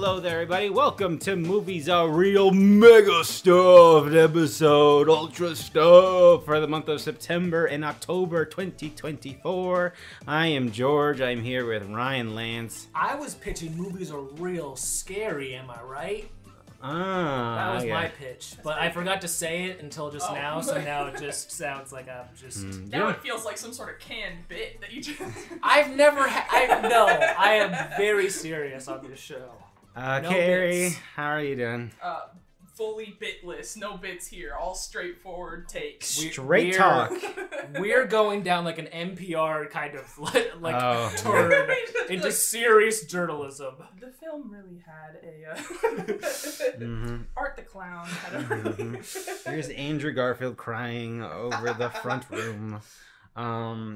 hello there, everybody. Welcome to Movies Are Real Mega Stuffed episode, Ultra Stuff for the month of September and October 2024. I am George. I'm here with Ryan Lance. I was pitching Movies Are Real Scary, am I right? That was my pitch, but I forgot to say it until just now, so now it just sounds like I'm just... Now it feels like some sort of canned bit that you just... I've never no, I am very serious on this show. Carrie, how are you doing? Fully bitless, no bits here, all straightforward takes. Straight talk. We're going down like an NPR kind of turn into serious journalism. The film really had a Art the Clown had a Here's Andrew Garfield crying over the front room.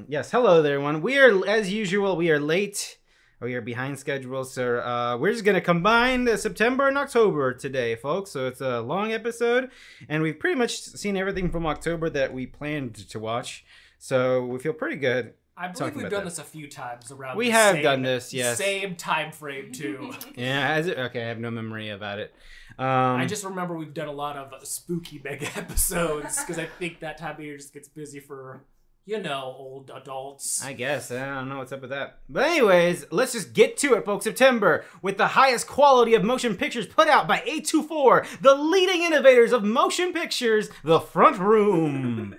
Yes, hello there, everyone. We are, as usual, we are late. We are behind schedule, so we're just going to combine September and October today, folks. So it's a long episode, and we've pretty much seen everything from October that we planned to watch. So we feel pretty good. I believe we've done this a few times around we have done this, yes. Same time frame, too. Yeah, okay, I have no memory about it. I just remember we've done a lot of spooky mega episodes, because I think that time of year just gets busy for... You know, old adults. I guess. I don't know what's up with that. But anyways, let's just get to it, folks. September, with the highest quality of motion pictures put out by A24, the leading innovators of motion pictures, The Front Room.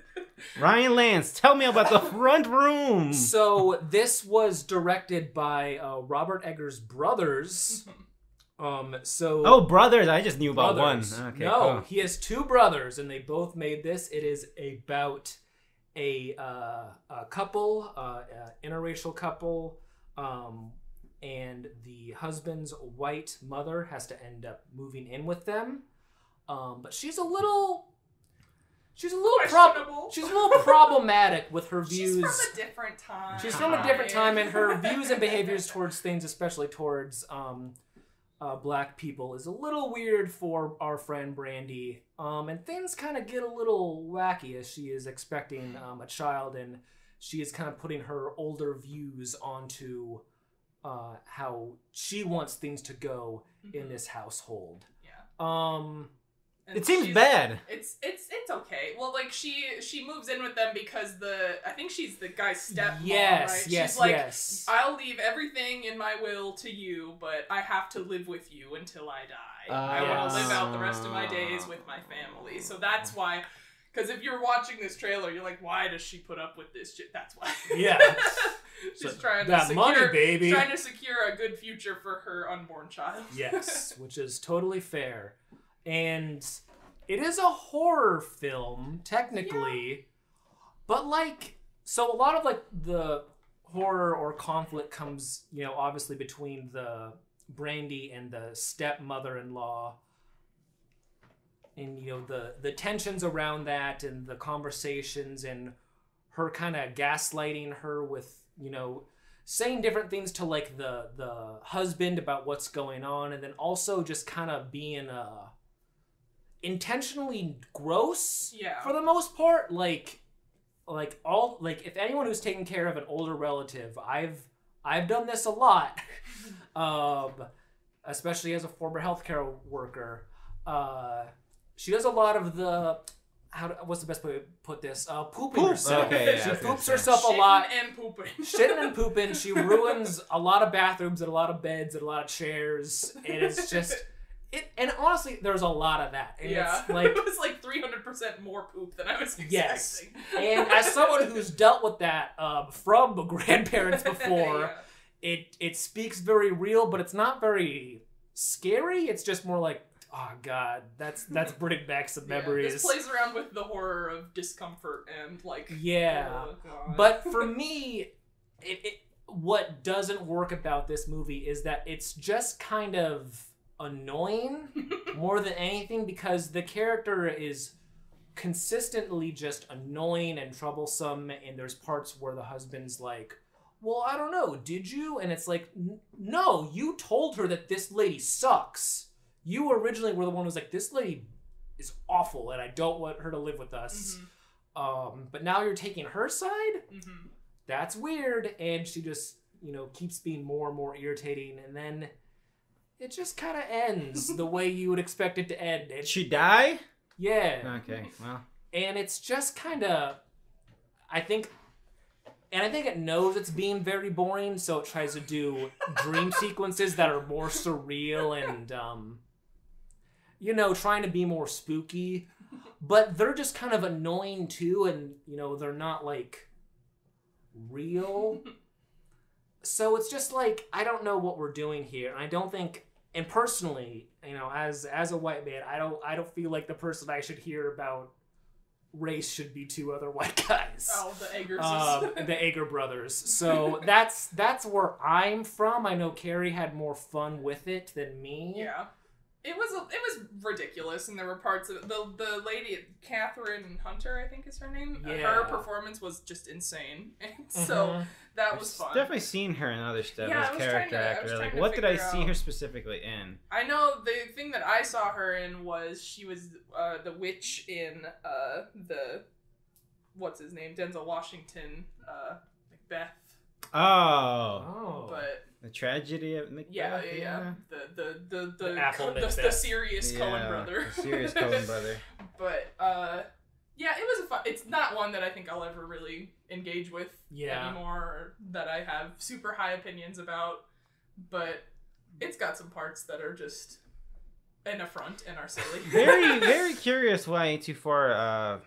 Ryan Lance, tell me about The Front Room. So, this was directed by Robert Eggers' brothers. Oh, brothers. I just knew about one. Okay, no, cool. He has two brothers, and they both made this. It is about... a couple, interracial couple, and the husband's white mother has to end up moving in with them, but she's a little problematic with her views. She's from a different time. She's from a different time, and her views and behaviors towards things, especially towards black people, is a little weird for our friend Brandy. And things kind of get a little wacky as she is expecting a child, and she is kind of putting her older views onto how she wants things to go in this household. Yeah. It seems bad. It's okay. Well, like she moves in with them because I think she's the guy's stepmom, right? She's like, I'll leave everything in my will to you, but I have to live with you until I die. I want to live out the rest of my days with my family. So that's why. Because if you're watching this trailer, you're like, why does she put up with this shit? That's why. Yeah. She's trying to secure money, baby. Trying to secure a good future for her unborn child. Yes, which is totally fair. And it is a horror film, technically, but so a lot of the horror or conflict comes, obviously between the Brandy and the stepmother-in-law, and, the tensions around that and the conversations and her kind of gaslighting her with, saying different things to the husband about what's going on, and then also just kind of being intentionally gross for the most part. If anyone who's taken care of an older relative, I've done this a lot, especially as a former healthcare worker. She does a lot of the what's the best way to put this? Pooping herself. Okay, she poops herself a lot. Shitting and pooping. She ruins a lot of bathrooms and a lot of beds and a lot of chairs, and it's just. And honestly, there's a lot of that. And yeah, it was like 300% more poop than I was expecting. Yes, and as someone who's dealt with that from grandparents before, it speaks very real, but it's not very scary. It's just more like, oh god, that's bringing back some memories. This plays around with the horror of discomfort and But for me, what doesn't work about this movie is that it's just kind of annoying more than anything, because the character is consistently just annoying and troublesome, and there's parts where the husband's like, well, I don't know, did you? And it's like, no, you told her that this lady sucks. You originally were the one who was like, this lady is awful and I don't want her to live with us. But now you're taking her side? That's weird. And she just, keeps being more and more irritating. And then it just kind of ends the way you would expect it to end. Did she die? Yeah. Okay, well. And it's just kind of, I think it knows it's being very boring, so it tries to do dream sequences that are more surreal and, trying to be more spooky. But they're just kind of annoying too, and, they're not, like, real. So it's just like, I don't know what we're doing here. I don't think, and personally, as a white man, I don't feel like the person I should hear about race should be two other white guys. Oh, the Eggers. The Egger brothers. So that's where I'm from. I know Carrie had more fun with it than me. Yeah. It was ridiculous, and there were parts of it. The lady, Kathryn Hunter, I think is her name. Yeah. Her performance was just insane, and so that was fun. Definitely seen her in other stuff as character actor. Like, what did I see her specifically in? I know the thing that I saw her in was she was the witch in the what's his name, Denzel Washington, Macbeth. Oh. But the tragedy of Macbeth. Yeah. The serious yeah, Coen brother. The serious Coen brother. But yeah, it was a fun. It's not one that I think I'll ever really engage with anymore, or that I have super high opinions about. But it's got some parts that are just an affront and are silly. Very, very curious why A24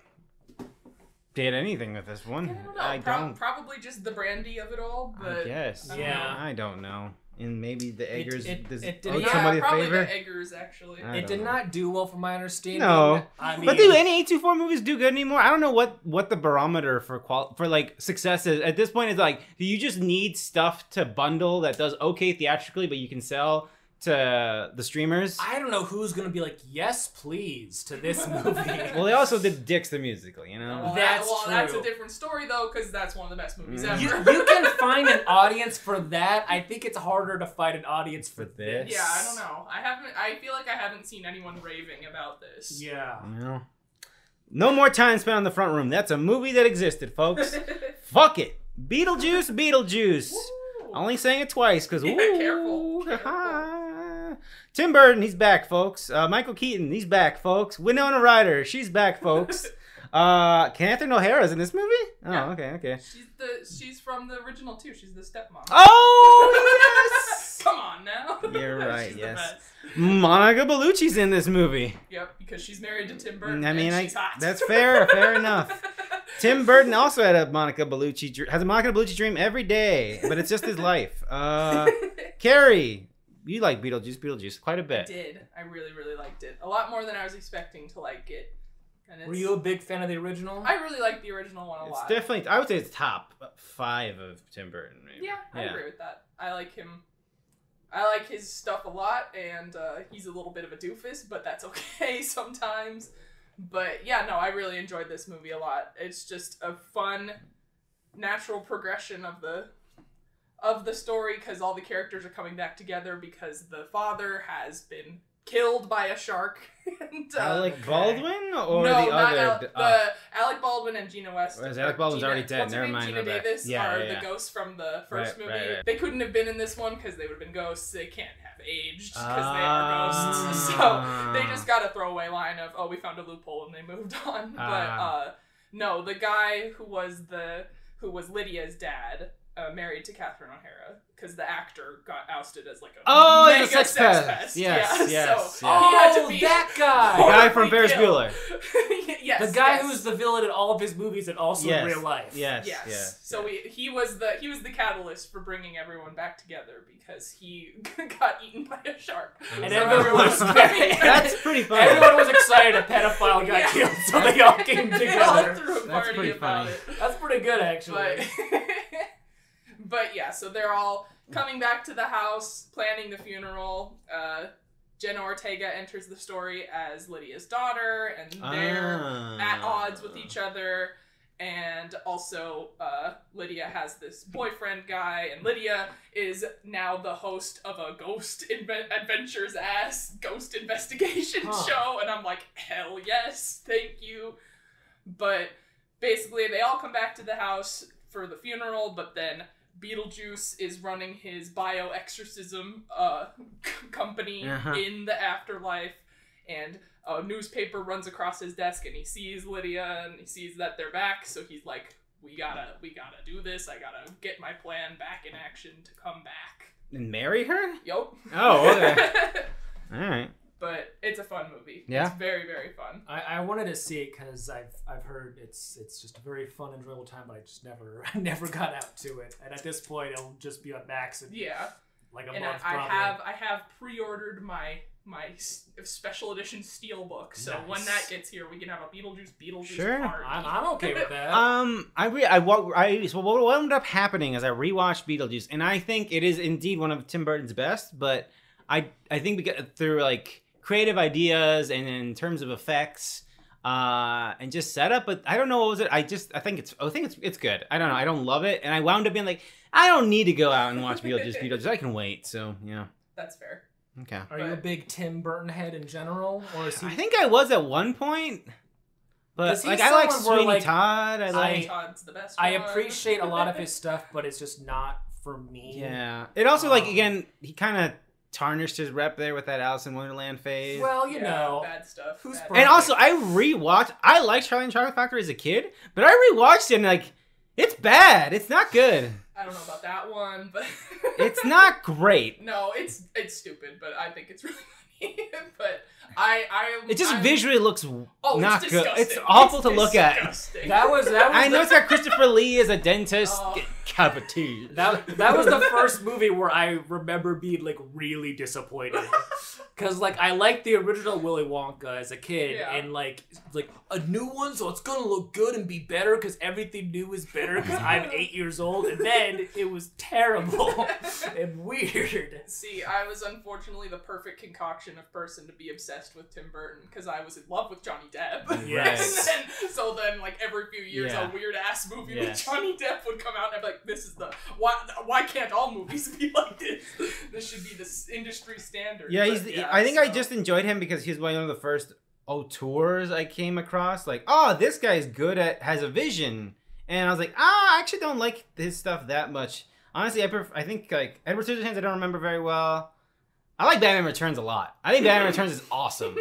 did anything with this one. I don't know. Probably just the Brandy of it all. But I guess. I don't know. And maybe the Eggers it did somebody a probably favor. The Eggers, actually. It did not do well, from my understanding. No, I mean, but do any A24 movies do good anymore? I don't know what the barometer for like success is at this point. Is like, do you just need stuff to bundle that does okay theatrically, but you can sell to the streamers? I don't know who's gonna be like, yes, please, to this movie. Well, they also did Dix the musical, Well, that's true. That's a different story though, because that's one of the best movies ever. You can find an audience for that. I think it's harder to find an audience for this. Yeah, I don't know. I feel like I haven't seen anyone raving about this. Yeah. Well, no more time spent on the front room. That's a movie that existed, folks. Fuck it. Beetlejuice. Woo. Only saying it twice, because Careful. Tim Burton, he's back, folks. Michael Keaton, he's back, folks. Winona Ryder, she's back, folks. Kathryn O'Hara's in this movie? Oh, yeah. Okay. She's from the original too. She's the stepmom. Oh, yes! Come on now. You're right, She's yes. Monica Bellucci's in this movie. Yep, because she's married to Tim Burton. I mean, and she's hot. That's fair enough. Tim Burton also has a Monica Bellucci dream every day, but it's just his life. Carrie, you like Beetlejuice quite a bit. I did. I really, really liked it. A lot more than I was expecting to like it. And Were you a big fan of the original? I really like the original one a lot. It's definitely, I would say it's top 5 of Tim Burton. Maybe. Yeah, I agree with that. I like him. I like his stuff a lot, and he's a little bit of a doofus, but that's okay sometimes. But yeah, no, I really enjoyed this movie a lot. It's just a fun, natural progression of the story, because all the characters are coming back together because the father has been killed by a shark. And, Alec Baldwin or no, the other? Alec Baldwin and Gina West. Alec Baldwin's already dead. Never mind. Gina Davis are the ghosts from the first movie. Right. They couldn't have been in this one because they would have been ghosts. They can't have aged because they are ghosts. So they just got a throwaway line of, "Oh, we found a loophole," and they moved on. But no, the guy who was Lydia's dad. Married to Kathryn O'Hara, because the actor got ousted as like a mega sex pest. Yes. So he had to be that guy! The guy from Ferris Bueller. Yes. The guy who's the villain in all of his movies and also in real life. Yes. So he was the catalyst for bringing everyone back together, because he got eaten by a shark. And everyone was That's pretty funny. Everyone was excited a pedophile got killed, so they all came together. They all threw a party about it. That's pretty good, actually. But yeah, so they're all coming back to the house, planning the funeral. Jenna Ortega enters the story as Lydia's daughter, and they're at odds with each other. And also, Lydia has this boyfriend guy, and Lydia is now the host of a Ghost Adventures ghost investigation show. And I'm like, hell yes, thank you. But basically, they all come back to the house for the funeral, but then Beetlejuice is running his bioexorcism company in the afterlife, and a newspaper runs across his desk, and he sees Lydia, and he sees that they're back, so he's like, we gotta do this. I gotta get my plan back in action to come back. And marry her? Yup. Oh, okay. All right. But it's a fun movie. Yeah. It's very, very fun. I wanted to see it because I've heard it's just a very fun, enjoyable time, but I just never got out to it. And at this point, it'll just be on Max in like a month. I have pre-ordered my special edition steelbook, so when that gets here, we can have a Beetlejuice sure. party. I'm okay with that. So what ended up happening is I rewatched Beetlejuice, and I think it is indeed one of Tim Burton's best. But I think we get through like creative ideas and in terms of effects and just setup. But I don't know what was it. I think it's good. I don't know. I don't love it, and I wound up being like, I don't need to go out and watch Beetlejuice. I can wait. So yeah, that's fair. Okay. Are you a big Tim Burton head in general, or is he? I think I was at one point, but like I like Sweeney Todd. Todd's the best. I appreciate a lot of his stuff, but it's just not for me. Yeah. It also like again, he kind of tarnished his rep there with that Alice in Wonderland phase. Well, you know, bad stuff. And also, I liked Charlie and Chocolate Factory as a kid, but I rewatched it and like, it's bad. It's not good. I don't know about that one, but it's not great. No, it's stupid, but I think it's really funny. But it just visually looks not it's good. It's awful to look at. That was I know it's got Christopher Lee as a dentist. Cup of tea. That was the first movie where I remember being like really disappointed. Cause like I liked the original Willy Wonka as a kid, and like a new one, so it's gonna look good and be better because everything new is better because I'm 8 years old, and then it was terrible and weird. See, I was unfortunately the perfect concoction of person to be obsessed with Tim Burton because I was in love with Johnny Depp. Yes. So then like every few years a weird ass movie with Johnny Depp would come out, and I'd be like, this is the why can't all movies be like this? This should be the industry standard. Yeah, I think I just enjoyed him because he's one of the first auteurs I came across. Like, this guy's has a vision, and I was like, I actually don't like his stuff that much. Honestly, I think like Edward Scissorhands I don't remember very well. I like Batman Returns a lot. I think Batman Returns is awesome.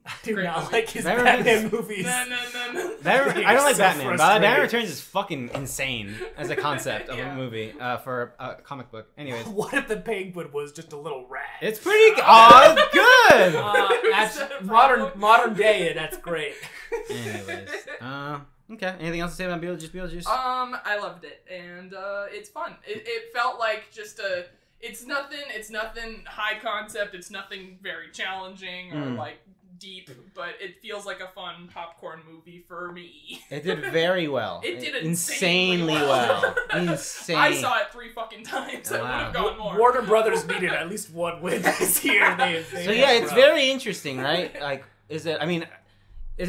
I do not like his Batman movies. No. I don't like Batman, but Batman Returns is fucking insane as a concept of a movie for a comic book. Anyways. What if the Penguin was just a little rat? It's pretty good! That's modern day, and that's great. Anyways. Okay. Anything else to say about Beetlejuice? I loved it, and it's fun. It felt like just It's nothing high concept. It's nothing very challenging or like deep, but it feels like a fun popcorn movie for me. It did very well. It did insanely well. Insane. I saw it 3 fucking times. I would have gone more. Warner Brothers needed at least one win this year. So yeah, it's very interesting, right? Like, is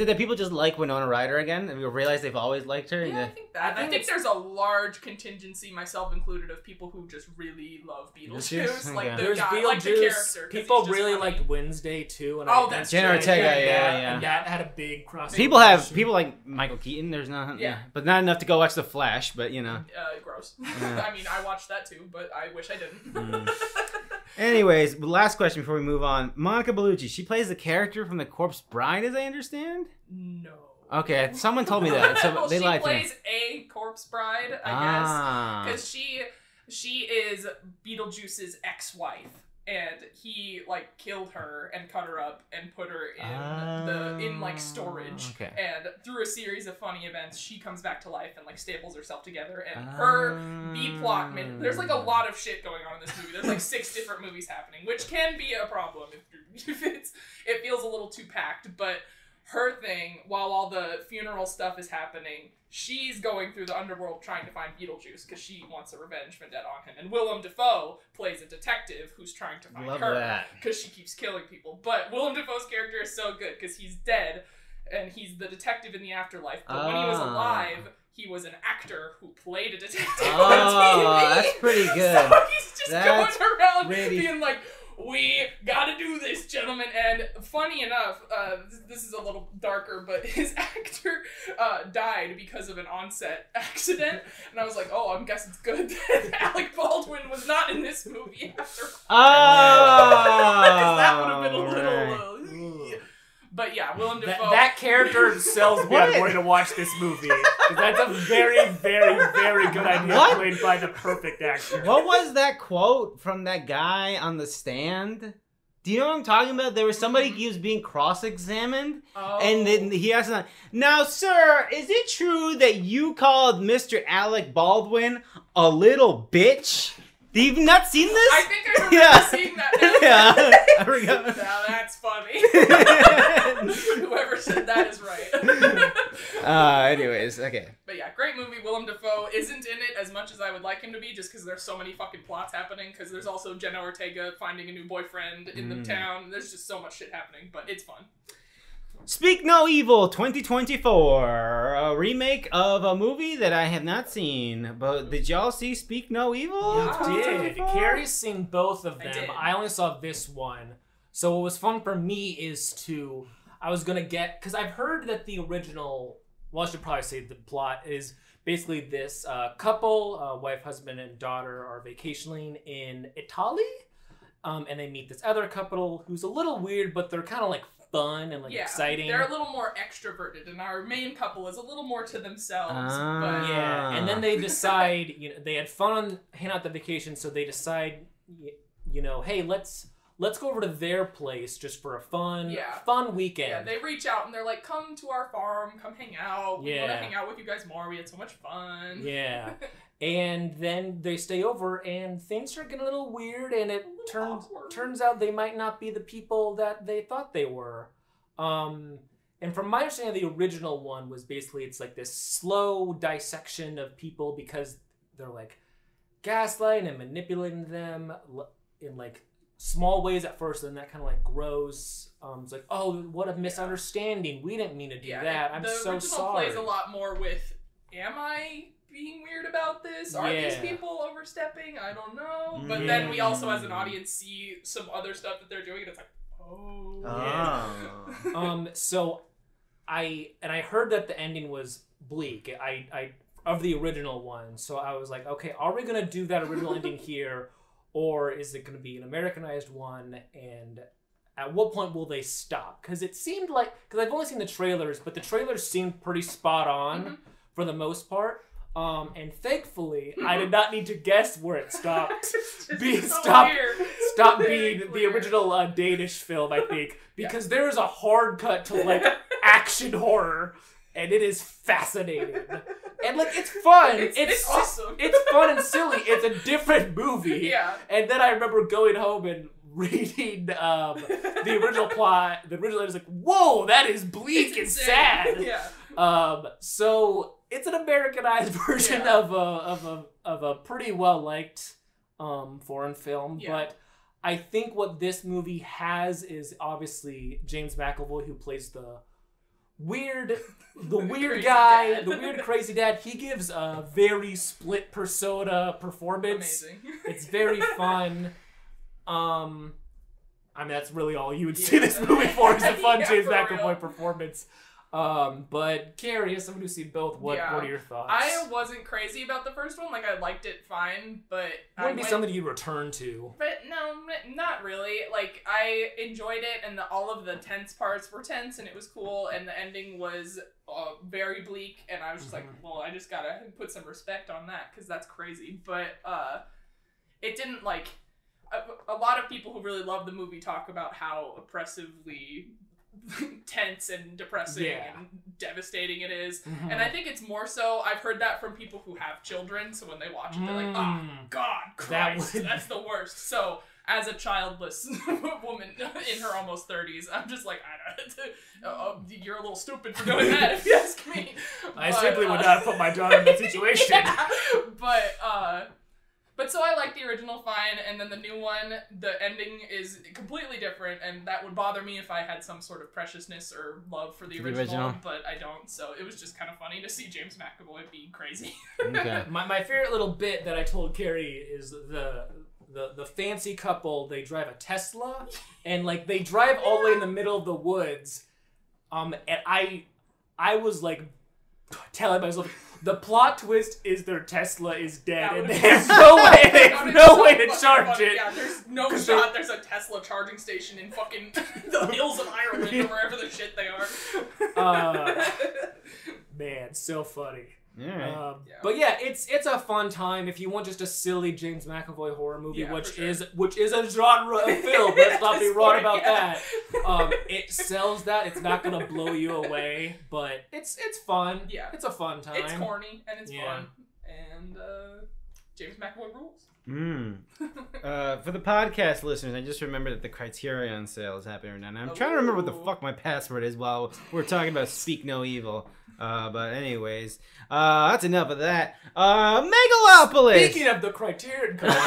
it that people just like Winona Ryder again, and we realize they've always liked her? Yeah, I think that. I think there's a large contingency, myself included, of people who just really love Beetlejuice. Like the guy, like the character. People really liked Wednesday too. And that's Jenna Ortega, yeah. And that had a big crossover. People like Michael Keaton. There's not, but not enough to go watch The Flash. But you know, gross. Yeah. I mean, I watched that too, but I wish I didn't. Anyways, last question before we move on. Monica Bellucci, she plays the character from The Corpse Bride, as I understand? No. Okay, someone told me that. So they lied to me. She plays a corpse bride, I guess. Because she is Beetlejuice's ex-wife. And he like killed her and cut her up and put her in like storage. Okay. And through a series of funny events, she comes back to life and like stables herself together. And her B-plot, there's like a lot of shit going on in this movie. There's like 6 different movies happening, which can be a problem if it feels a little too packed. But her thing, while all the funeral stuff is happening, she's going through the underworld trying to find Beetlejuice because she wants a revenge vendetta on him. And Willem Dafoe plays a detective who's trying to find her because she keeps killing people. But Willem Dafoe's character is so good because he's dead and he's the detective in the afterlife. But when he was alive, he was an actor who played a detective on TV. That's pretty good. So he's just going around being like, we gotta do this, gentlemen. And funny enough, this is a little darker, but his actor died because of an on-set accident. And I was like, oh, I guess it's good that Alec Baldwin was not in this movie after all. Because that would have been a little... But yeah, Willem Dafoe. That character sells me on wanting to watch this movie. Because that's a very, very, very good idea played by the perfect actor. What was that quote from that guy on the stand? Do you know what I'm talking about? There was somebody he was being cross-examined, and then he asked him, "Now, sir, is it true that you called Mr. Alec Baldwin a little bitch?" Have you not seen this? I think I remember seeing that now. Yeah, I forgot. Now that's funny. Whoever said that is right. Anyways, okay. But yeah, great movie. Willem Dafoe isn't in it as much as I would like him to be, just because there's so many fucking plots happening, because there's also Jenna Ortega finding a new boyfriend in the town. There's just so much shit happening, but it's fun. Speak No Evil 2024, a remake of a movie that I have not seen. But did y'all see Speak No Evil? Yeah, I did. Carrie's seen both of them. I only saw this one. So what was fun for me is I was going to get, because I've heard that the original, well, I should probably say the plot is basically this couple, wife, husband, and daughter are vacationing in Italy. And they meet this other couple who's a little weird, but they're kind of like fun and like exciting. They're a little more extroverted, and our main couple is a little more to themselves. But... Yeah, and then they decide, they had fun hanging out the vacation, so they decide, hey, let's go over to their place just for a fun weekend. Yeah, they reach out and they're like, come to our farm, come hang out. We want to hang out with you guys more. We had so much fun. Yeah. And then they stay over, and things start getting a little weird, and it turns out they might not be the people that they thought they were. And from my understanding, the original one was basically, it's like this slow dissection of people because they're like gaslighting and manipulating them in like small ways at first, and that kind of like grows. It's like, oh, what a misunderstanding. We didn't mean to do that. I'm so sorry. The original plays a lot more with, am I being weird about this? Are these people overstepping? I don't know. But then we also, as an audience, see some other stuff that they're doing, and it's like, so I heard that the ending was bleak. I of the original one. So I was like, okay, are we gonna do that original ending here, or is it gonna be an Americanized one? And at what point will they stop? Because it seemed like, because I've only seen the trailers, but the trailers seemed pretty spot on for the most part. And thankfully, I did not need to guess where it stopped. Stop being the original Danish film, I think, because there is a hard cut to like action horror, and it is fascinating. And like, it's fun. It's awesome. It's fun and silly. It's a different movie. Yeah. And then I remember going home and reading the original plot. The original is like, whoa, that is bleak and sad. Yeah. So it's an Americanized version of a pretty well liked foreign film, but I think what this movie has is obviously James McAvoy, who plays the weird guy, the weird crazy dad. He gives a very split persona performance. Amazing. It's very fun. I mean, that's really all you would see this movie for, is a fun James McAvoy performance. But Carrie, as someone who's seen both, what are your thoughts? I wasn't crazy about the first one. Like, I liked it fine, but it wouldn't be something you'd return to. But no, not really. Like, I enjoyed it, and all of the tense parts were tense, and it was cool, and the ending was very bleak, and I was just like, well, I just gotta put some respect on that, because that's crazy. But it didn't, like... A lot of people who really love the movie talk about how oppressively tense and depressing and devastating it is. And I think it's more so, I've heard that from people who have children, so when they watch it, they're like, oh, God, Christ, that's the worst. So, as a childless woman in her almost 30s, I'm just like, you're a little stupid for doing that, if you ask me. I simply would not put my daughter in that situation. But so I like the original fine, and then the new one, the ending is completely different, and that would bother me if I had some sort of preciousness or love for the original, but I don't, so it was just kind of funny to see James McAvoy being crazy. Okay. My favorite little bit that I told Carrie is the fancy couple, they drive a Tesla, and like they drive all the way in the middle of the woods. And I was like telling myself, the plot twist is their Tesla is dead, and they have no way to charge it. Yeah, there's no shot there's a Tesla charging station in fucking the hills of Ireland or wherever the shit they are. Man, so funny. Yeah. But yeah, it's a fun time if you want just a silly James McAvoy horror movie, which is a genre of film. Let's not be wrong about that. It sells that. It's not gonna blow you away, but it's fun. Yeah, it's a fun time. It's corny and it's fun, and James McAvoy rules. For the podcast listeners, I just remembered that the Criterion sale is happening right now. And I'm trying to remember what the fuck my password is while we're talking about Speak No Evil. But anyways, that's enough of that. Megalopolis! Speaking of the Criterion collection.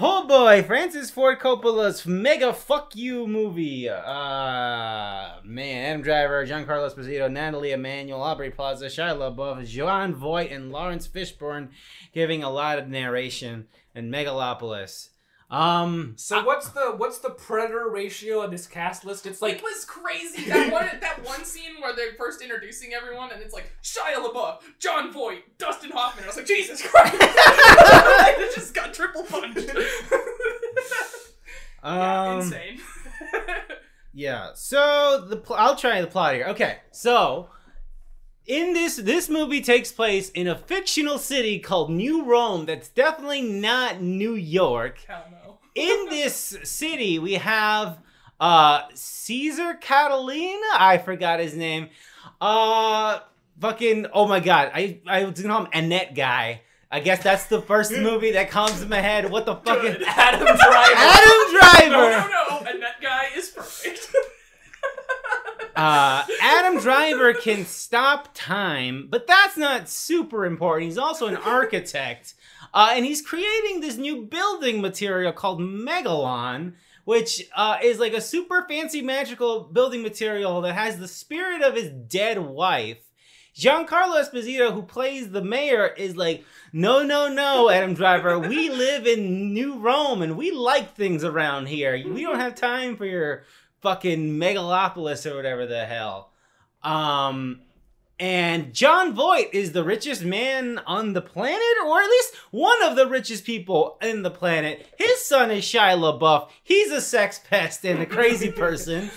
Oh boy, Francis Ford Coppola's mega fuck you movie. Man, Adam Driver, Giancarlo Esposito, Nathalie, Emmanuel, Aubrey Plaza, Shia LaBeouf, Jon Voight, and Lawrence Fishburne giving a lot of narration in Megalopolis. So what's the predator ratio of this cast list? It's like, it was crazy. That one scene where they're first introducing everyone, and it's like Shia LaBeouf, Jon Voight, Dustin Hoffman. I was like, Jesus Christ! It just got triple punched. Insane. Yeah. So I'll try the plot here. Okay. So in this movie takes place in a fictional city called New Rome. That's definitely not New York. Hell no. In this city, we have Caesar Catalina. I forgot his name. Fucking, oh my god. I was gonna call him Annette Guy. I guess that's the first movie that comes to my head. What the fuck is Adam Driver? Adam Driver! No. Annette Guy is perfect. Adam Driver can stop time, but that's not super important. He's also an architect. And he's creating this new building material called Megalon, which is like a super fancy magical building material that has the spirit of his dead wife. Giancarlo Esposito, who plays the mayor, is like, no, Adam Driver, we live in New Rome and we like things around here. We don't have time for your fucking Megalopolis or whatever the hell. And Jon Voight is the richest man on the planet, or at least one of the richest people in the planet. His son is Shia LaBeouf. He's a sex pest and a crazy person.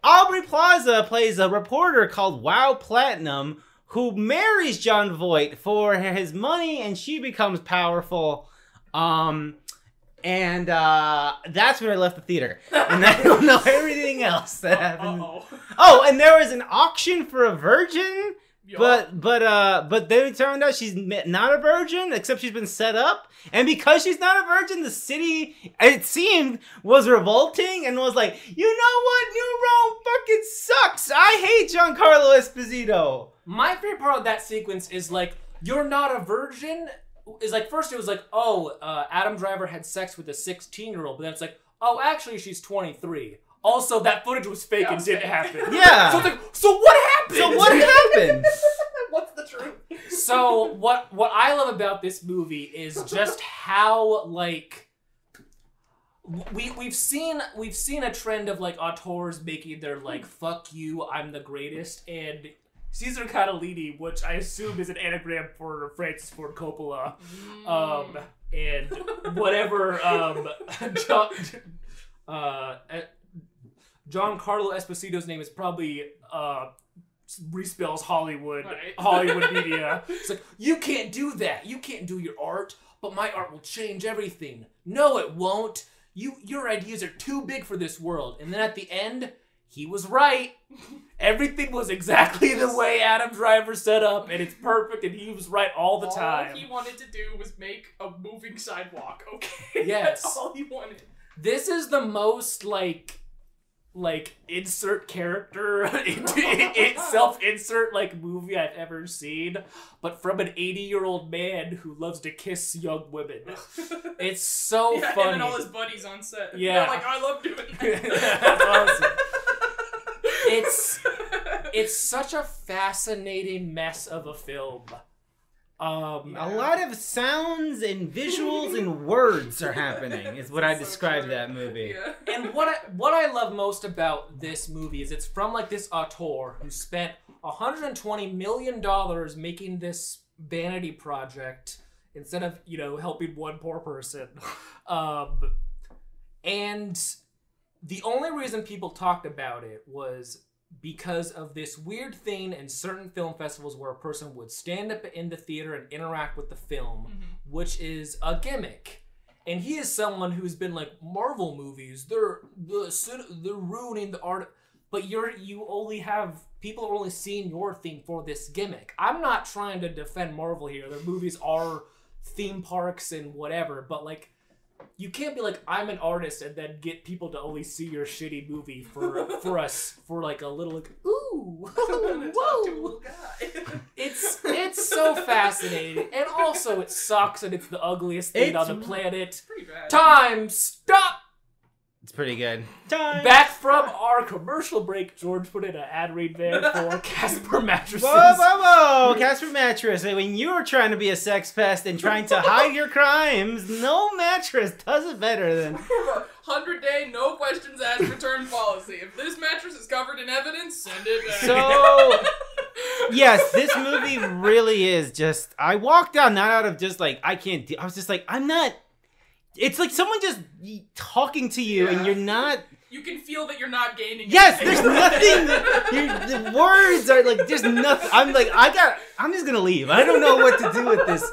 Aubrey Plaza plays a reporter called Wow Platinum who marries Jon Voight for his money, and she becomes powerful. And that's when I left the theater. And I don't know everything else that happened. Oh, and there was an auction for a virgin, but then it turned out she's not a virgin, except she's been set up. And because she's not a virgin, the city, it seemed, was revolting and was like, you know what, New Rome fucking sucks. I hate Giancarlo Esposito. My favorite part of that sequence is like, you're not a virgin. Is like, first it was like, Adam Driver had sex with a 16-year-old, but then it's like, oh, actually she's 23. Also, that footage was fake and didn't happen. Yeah. So it's like, so what happened? What's the truth? So what I love about this movie is just how like we've seen a trend of like auteurs making their like fuck you, I'm the greatest, and Caesar Catalina, which I assume is an anagram for Francis Ford Coppola, and whatever Giancarlo Esposito's name is probably respells Hollywood media. It's like, you can't do that. You can't do your art, but my art will change everything. No, it won't. Your ideas are too big for this world. And then at the end, he was right. Everything was exactly the way Adam Driver set up, and it's perfect, and he was right all the time. All he wanted to do was make a moving sidewalk, okay? Yes. That's all he wanted. This is the most, like insert character, self-insert, like, movie I've ever seen, but from an 80-year-old man ww loves to kiss young women. It's so funny. Him and all his buddies on set. Yeah. They're like, I love doing that. That's awesome. It's such a fascinating mess of a film. A lot of sounds and visuals and words are happening, is what I described that movie. Yeah. And what I love most about this movie is it's from like this auteur who spent $120 million making this vanity project instead of, helping one poor person. And the only reason people talked about it was because of this weird thing in certain film festivals where a person would stand up in the theater and interact with the film, which is a gimmick. And he is someone who's been like, Marvel movies, they're ruining the art. But people are only seeing your theme for this gimmick. I'm not trying to defend Marvel here. Their movies are theme parks and whatever, but like, you can't be like, I'm an artist and then get people to only see your shitty movie for us for like a little like, ooh, whoa. It's so fascinating, and also it sucks and it's the ugliest thing on the planet. Pretty bad. Time stop. It's pretty good. Time. Back from our commercial break, George put in an ad read there for Casper mattresses. Whoa! Casper mattress. When you were trying to be a sex pest and trying to hide your crimes, no mattress does it better than 100-day, no questions asked return policy. If this mattress is covered in evidence, send it back. So, yes, this movie really is just. I walked out not out of just like I can't. I was just like I'm not. It's like someone just talking to you and you're not... You can feel that you're not gaining Yes, anything. There's nothing... the words are like, there's nothing... I'm like, I'm just gonna leave. I don't know what to do with this.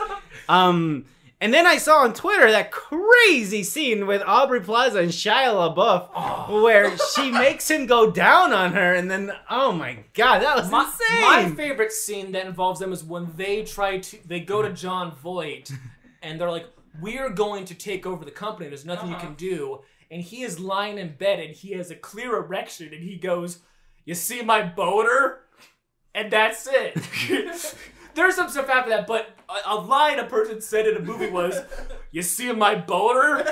And then I saw on Twitter that crazy scene with Aubrey Plaza and Shia LaBeouf where she makes him go down on her and then, oh my god, that was insane. My favorite scene that involves them is when they go to John Voight and they're like, we're going to take over the company. There's nothing you can do. And he is lying in bed and he has a clear erection and he goes, you see my boner? And that's it. There's some stuff after that, but a line a person said in a movie was, you see my boner?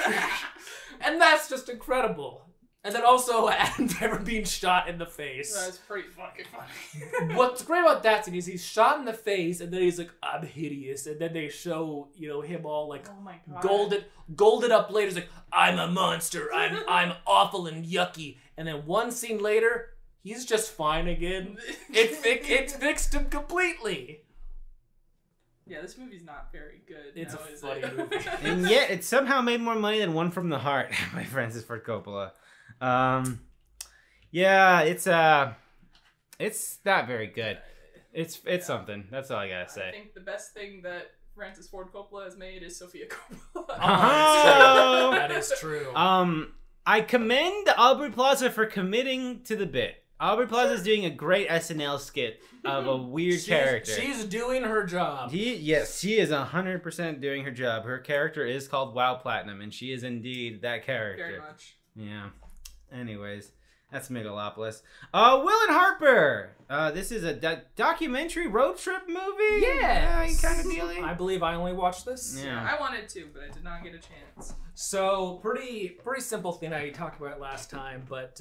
And that's just incredible. And then also Adam Driver being shot in the face. That's pretty fucking funny. What's great about that scene is he's shot in the face and then he's like, I'm hideous. And then they show, him all like golded up later. He's like, I'm a monster. I'm awful and yucky. And then one scene later, he's just fine again. It fixed him completely. Yeah, this movie's not very good. It's a funny movie. And yet, it somehow made more money than One from the Heart by Francis Ford Coppola. It's not very good. It's something. That's all I gotta say. I think the best thing that Francis Ford Coppola has made is Sofia Coppola. Oh, that is true. I commend Aubrey Plaza for committing to the bit. Aubrey Plaza is doing a great SNL skit of a weird character. She's doing her job. Yes, she is 100% doing her job. Her character is called Wow Platinum, and she is indeed that character. Very much. Yeah. Anyways, that's Megalopolis. Will and Harper. This is a documentary road trip movie. Yeah, kind of dealing. I believe I only watched this. Yeah. I wanted to, but I did not get a chance. So pretty simple thing I talked about last time, but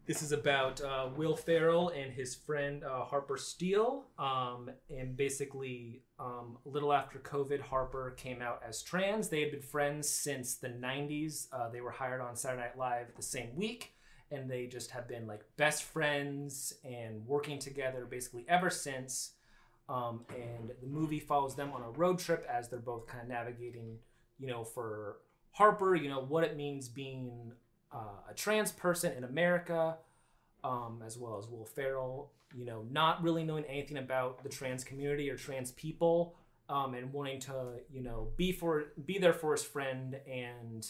this is about Will Ferrell and his friend Harper Steele. And basically, a little after COVID, Harper came out as trans. They had been friends since the 90s. They were hired on Saturday Night Live the same week. And they just have been like best friends and working together basically ever since. And the movie follows them on a road trip as they're both kind of navigating, for Harper, what it means being a trans person in America, as well as Will Ferrell, not really knowing anything about the trans community or trans people, and wanting to, be there for his friend and,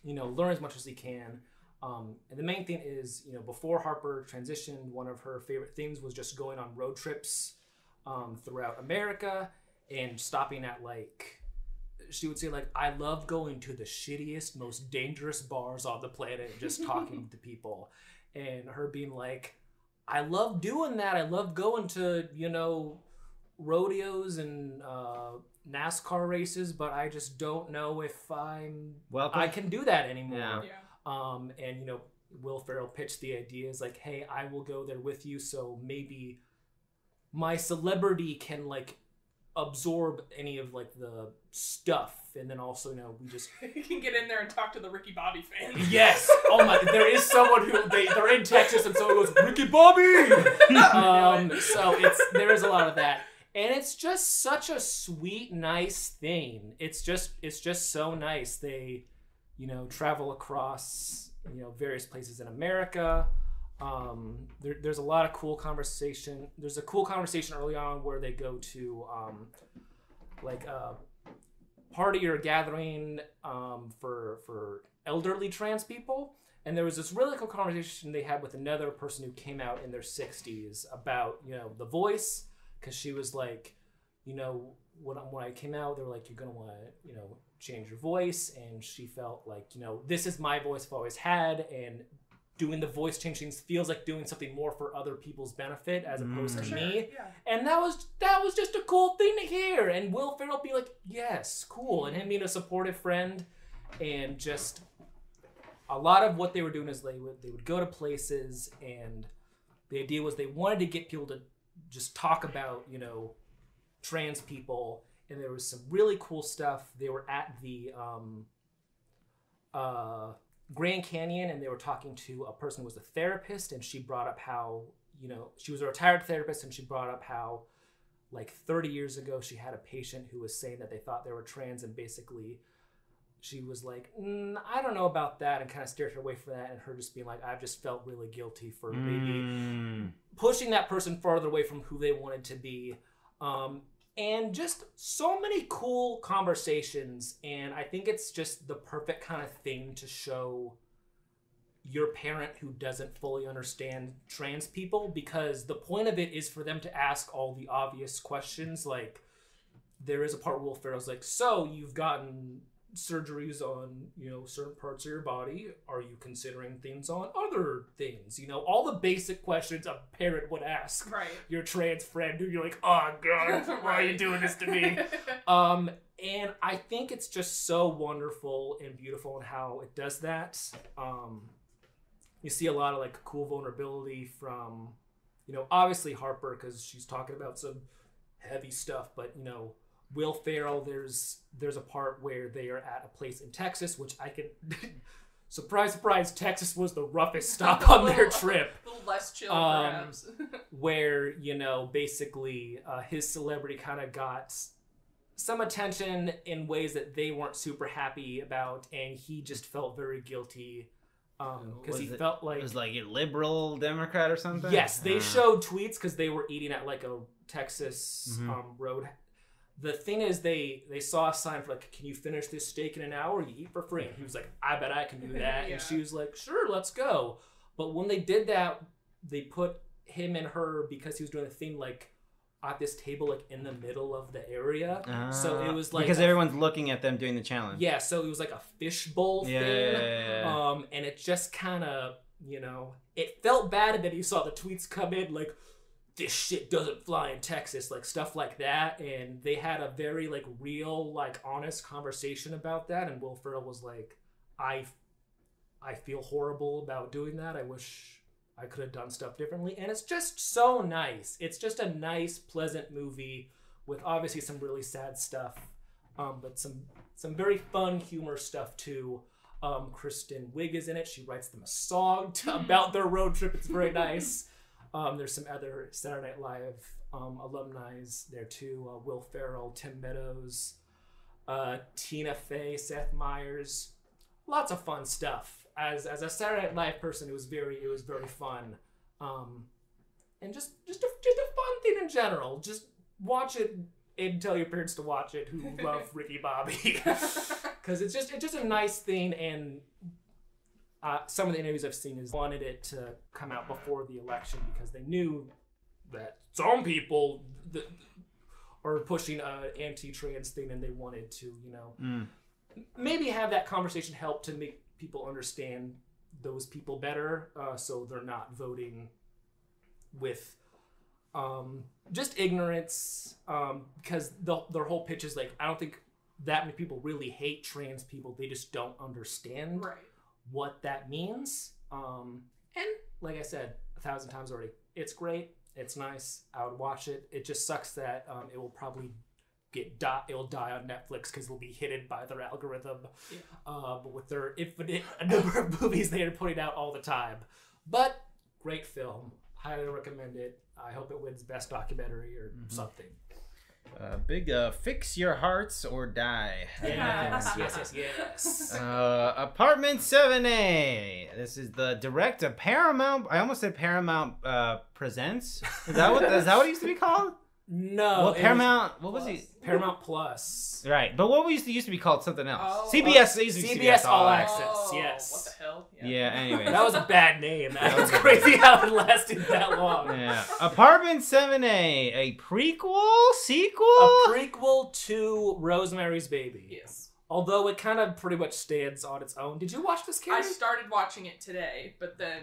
learn as much as he can. And the main thing is, before Harper transitioned, one of her favorite things was just going on road trips throughout America and stopping at she would say I love going to the shittiest, most dangerous bars on the planet and just talking to people. And her being like, I love doing that. I love going to, rodeos and NASCAR races, but I just don't know if I can do that anymore. Yeah. And Will Ferrell pitched the ideas hey, I will go there with you, so maybe my celebrity can absorb any of like the stuff, and then also we just you can get in there and talk to the Ricky Bobby fans. Yes. Oh my! There is someone who they're in Texas, and someone goes Ricky Bobby. So there is a lot of that, and it's just such a sweet, nice thing. It's just so nice. They, travel across various places in America. There's a lot of cool conversation. There's a cool conversation early on where they go to like a party or a gathering for elderly trans people, and there was this really cool conversation they had with another person who came out in their 60s about the voice, because she was like, when I came out, they were like, you're gonna want to change your voice, and she felt like this is my voice I've always had, and doing the voice changing feels like doing something more for other people's benefit as opposed to me. Yeah. And that was just a cool thing to hear. And Will Ferrell be like, yes, cool. And him being a supportive friend, and just a lot of what they were doing is they would go to places, and the idea was they wanted to get people to just talk about, trans people. And there was some really cool stuff. They were at the Grand Canyon, and they were talking to a person who was a therapist, and she brought up how, she was a retired therapist, and she brought up how like 30 years ago she had a patient who was saying that they thought they were trans, and basically she was like, I don't know about that, and kind of steered her away from that, and her just being like, I've just felt really guilty for maybe pushing that person farther away from who they wanted to be. And just so many cool conversations, and I think it's just the perfect kind of thing to show your parent who doesn't fully understand trans people, because the point of it is for them to ask all the obvious questions. Like, there is a part where Will Ferrell's like, so you've gotten surgeries on, certain parts of your body. Are you considering things on other things? All the basic questions a parent would ask your trans friend who you're like, oh God, why are you doing this to me? And I think it's just so wonderful and beautiful in how it does that. You see a lot of like cool vulnerability from, obviously Harper, because she's talking about some heavy stuff, but Will Ferrell, there's a part where they are at a place in Texas, which I can surprise, Texas was the roughest stop on their trip. A little less chill, perhaps. Where, basically his celebrity kind of got some attention in ways that they weren't super happy about, and he just felt very guilty. Because he felt like... It was like a liberal Democrat or something? Yes, they showed tweets because they were eating at like a Texas road. The thing is, they saw a sign for like, can you finish this steak in an hour? You eat for free. And he was like, I bet I can do that. And she was like, sure, let's go. But when they did that, they put him and her, because he was doing a thing like at this table like in the middle of the area. So it was like... Because everyone's looking at them doing the challenge. Yeah, so it was like a fishbowl thing. Yeah. And it just kind of, it felt bad, and then you saw the tweets come in like, this shit doesn't fly in Texas, like stuff like that. And they had a very like real, like honest conversation about that. And Will Ferrell was like, I feel horrible about doing that. I wish I could have done stuff differently. And it's just so nice. It's just a nice, pleasant movie with obviously some really sad stuff, but some very fun humor stuff too. Kristen Wiig is in it. She writes them a song about their road trip. It's very nice. There's some other Saturday Night Live alumni there too. Will Ferrell, Tim Meadows, Tina Fey, Seth Meyers. Lots of fun stuff. As a Saturday Night Live person, it was very fun. And just a fun thing in general. Just watch it and tell your parents to watch it who love Ricky Bobby. Because it's just a nice thing. And some of the interviews I've seen is wanted it to come out before the election because they knew that some people are pushing an anti-trans thing, and they wanted to, maybe have that conversation help to make people understand those people better, so they're not voting with just ignorance, because their whole pitch is like, I don't think that many people really hate trans people. They just don't understand what that means. And like I said 1,000 times already, it's great. It's nice. I would watch it. It just sucks that it will probably it'll die on Netflix because it'll be hidden by their algorithm with their infinite number of movies they are putting out all the time. But great film. Highly recommend it. I hope it wins Best Documentary or something. Big Fix Your Hearts or Die. Yes. Apartment 7A. This is the direct of Paramount. I almost said Paramount Presents. Is that what it used to be called? No. Well, Paramount. What was it? Paramount Plus. Right, but what used to be called something else? Oh, CBS. CBS All Access. Yes. What the hell? Yeah. Anyway, that was a bad name. That's crazy how it lasted that long. Yeah. Apartment 7A, a sequel? A prequel to Rosemary's Baby. Yes. Although it kind of pretty much stands on its own. Did you watch this, Karen? I started watching it today, but then...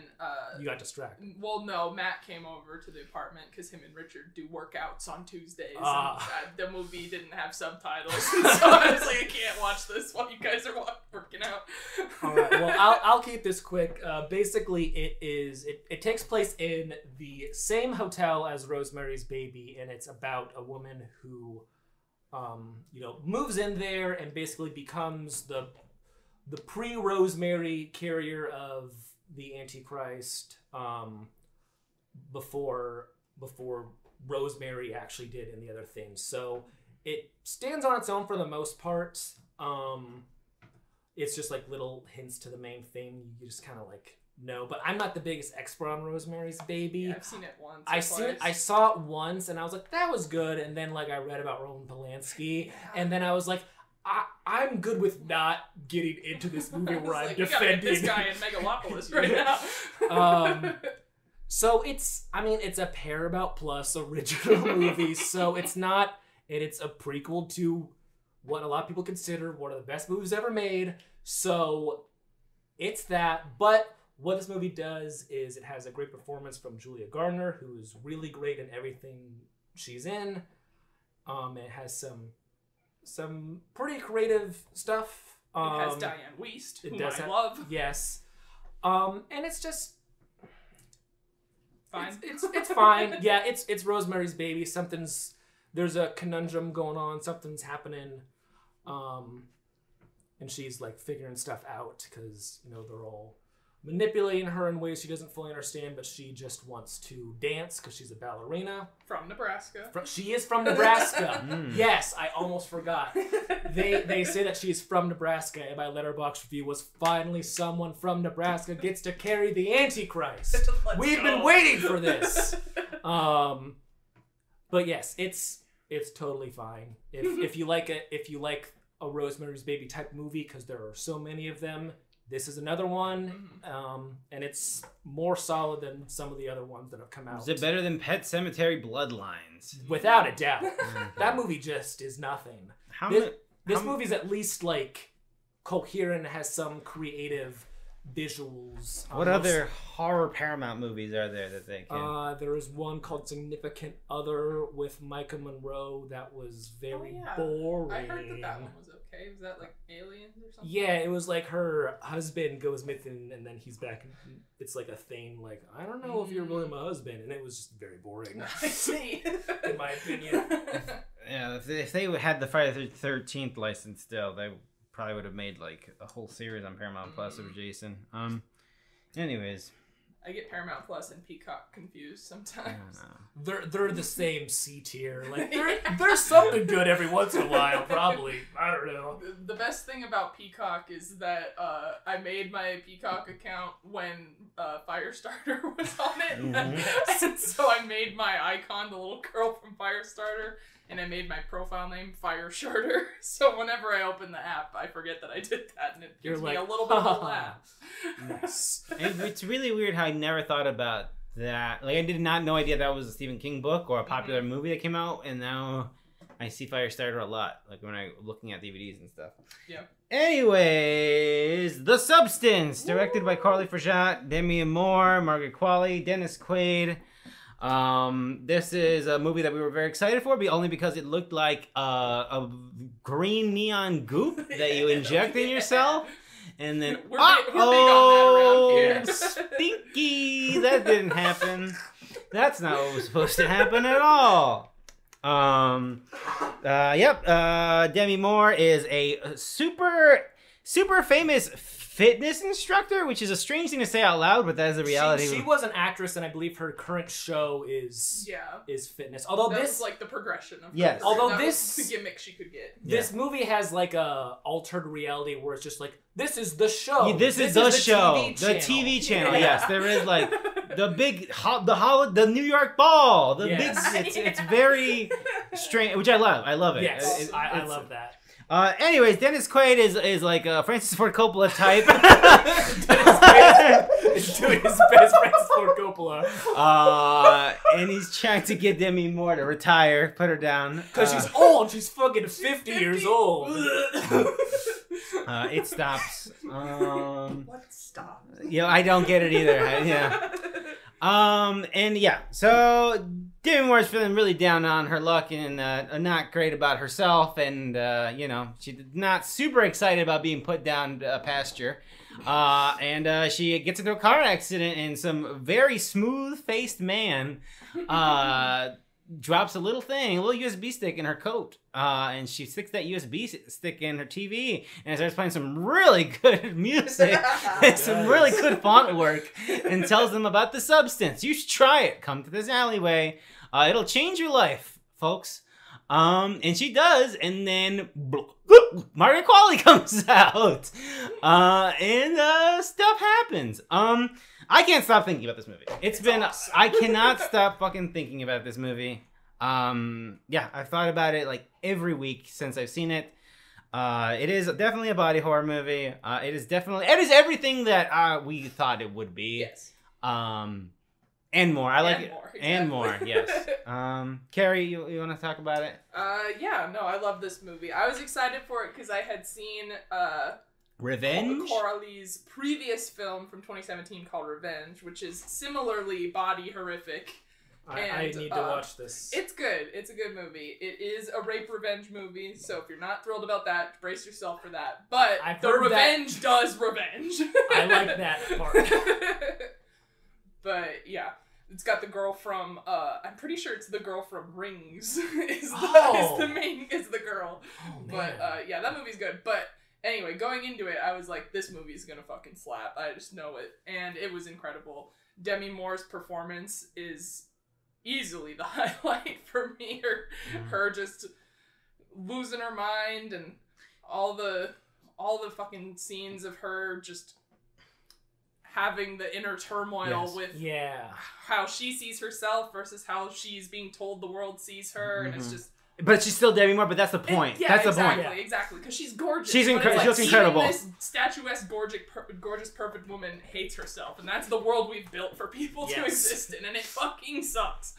you got distracted. Well, no, Matt came over to the apartment because him and Richard do workouts on Tuesdays. And the movie didn't have subtitles. So I was like, I can't watch this while you guys are working out. All right, well, I'll keep this quick. Basically, it takes place in the same hotel as Rosemary's Baby, and it's about a woman who... moves in there and basically becomes the pre-Rosemary carrier of the Antichrist before Rosemary actually did any other things. So it stands on its own for the most part. It's just like little hints to the main thing. You just kind of like know. But I'm not the biggest expert on Rosemary's Baby. Yeah, I've seen it once. I saw it once and I was like, that was good. And then like I read about Roman Polanski and then I was like, I'm good with not getting into this movie where I'm defending this guy in Megalopolis right now. So it's a Paramount Plus original movie. So it's not, and it's a prequel to what a lot of people consider one of the best movies ever made. So it's that, but what this movie does is it has a great performance from Julia Gardner, who is really great in everything she's in. It has some pretty creative stuff. It has Diane Wiest, whom I love. Yes. And it's just fine. It's fine. Yeah, it's Rosemary's Baby. There's a conundrum going on. Something's happening. And she's like figuring stuff out because, they're all manipulating her in ways she doesn't fully understand, but she just wants to dance because she's a ballerina. From Nebraska. She is from Nebraska. Yes, I almost forgot. They say that she's from Nebraska, and my Letterboxd review was finally someone from Nebraska gets to carry the Antichrist. We've been waiting for this. But yes, it's totally fine. If you like a Rosemary's Baby type movie, because there are so many of them, this is another one, and it's more solid than some of the other ones that have come out. Is it better than Pet Sematary Bloodlines? Without a doubt. That movie just is nothing. This movie's at least like coherent, has some creative visuals. What other horror Paramount movies are there that they can? There is one called Significant Other with Micah Monroe that was very boring. I heard that one was okay. Was that like Aliens or something? Yeah, it was like her husband goes missing and then he's back. It's like a thing like, I don't know if you're really my husband. And it was just very boring. I see. In my opinion. Yeah, if they had the Friday the 13th license still, they probably would have made like a whole series on Paramount Plus of Jason. Anyways, I get Paramount Plus and Peacock confused sometimes. They're the same C tier. Like there's something good every once in a while, probably. I don't know. The best thing about Peacock is that I made my Peacock account when Firestarter was on it, and so I made my icon the little girl from Firestarter. And I made my profile name Firestarter, so whenever I open the app, I forget that I did that, and it gives me a little bit of a laugh. Nice. It's really weird how I never thought about that. Like, I did not know idea that was a Stephen King book or a popular movie that came out, and now I see Firestarter a lot, like when I'm looking at DVDs and stuff. Yeah. Anyways, The Substance, directed by Carly Frechette, Demi Moore, Margaret Qualley, Dennis Quaid. This is a movie that we were very excited for, only because it looked like a green neon goop that you inject in yourself, and then we're big on that around here. Stinky! That didn't happen. That's not what was supposed to happen at all. Demi Moore is a super famous fitness instructor, which is a strange thing to say out loud, but that is a reality. She was an actress, and I believe her current show is fitness. Although that this was like the progression of yes. Although that this was the gimmick she could get. This movie has like a altered reality where it's just like this is the show. Yeah, this is the show, the TV channel. Yeah. Yes, there is like the big the New York Ball. The big. It's very strange, which I love. I love it. Yes, I love that. Anyways, Dennis Quaid is like a Francis Ford Coppola type. Dennis Quaid is doing his best Francis Ford Coppola. And he's trying to get Demi Moore to retire, put her down. Because she's old. She's fucking 50 years old. It stops. What stops? Yeah, I don't get it either. Yeah. So Demi Moore's feeling really down on her luck and not great about herself, and she's not super excited about being put down pasture. She gets into a car accident, and some very smooth-faced man drops a little USB stick in her coat, and she sticks that USB stick in her TV, and starts playing some really good music and some really good font work, and tells them about the substance. You should try it. Come to this alleyway. It'll change your life, folks. And she does, and then Margaret Qualley comes out, and stuff happens. I can't stop thinking about this movie. It's been awesome. I cannot stop fucking thinking about this movie. I've thought about it like every week since I've seen it. It is definitely a body horror movie. It is everything that we thought it would be. Yes. And more. I like it. More, exactly. And more, yes. Carrie, you want to talk about it? I love this movie. I was excited for it because I had seen Revenge? Coralie's previous film from 2017 called Revenge, which is similarly body horrific. I need to watch this. It's good. It's a good movie. It is a rape revenge movie, so if you're not thrilled about that, brace yourself for that. But the revenge does revenge. I like that part. But yeah, it's got the girl from I'm pretty sure it's the girl from Rings is the girl. Oh, but that movie's good. But anyway, going into it, I was like, this movie's gonna fucking slap. I just know it. And it was incredible. Demi Moore's performance is easily the highlight for me. Her just losing her mind, and all the fucking scenes of her just having the inner turmoil with how she sees herself versus how she's being told the world sees her, and it's just. But she's still Demi Moore. But that's the point. That's the point. Exactly. Because she's gorgeous. She looks incredible. Even this statuesque, gorgeous, perfect woman hates herself, and that's the world we've built for people to exist in, and it fucking sucks.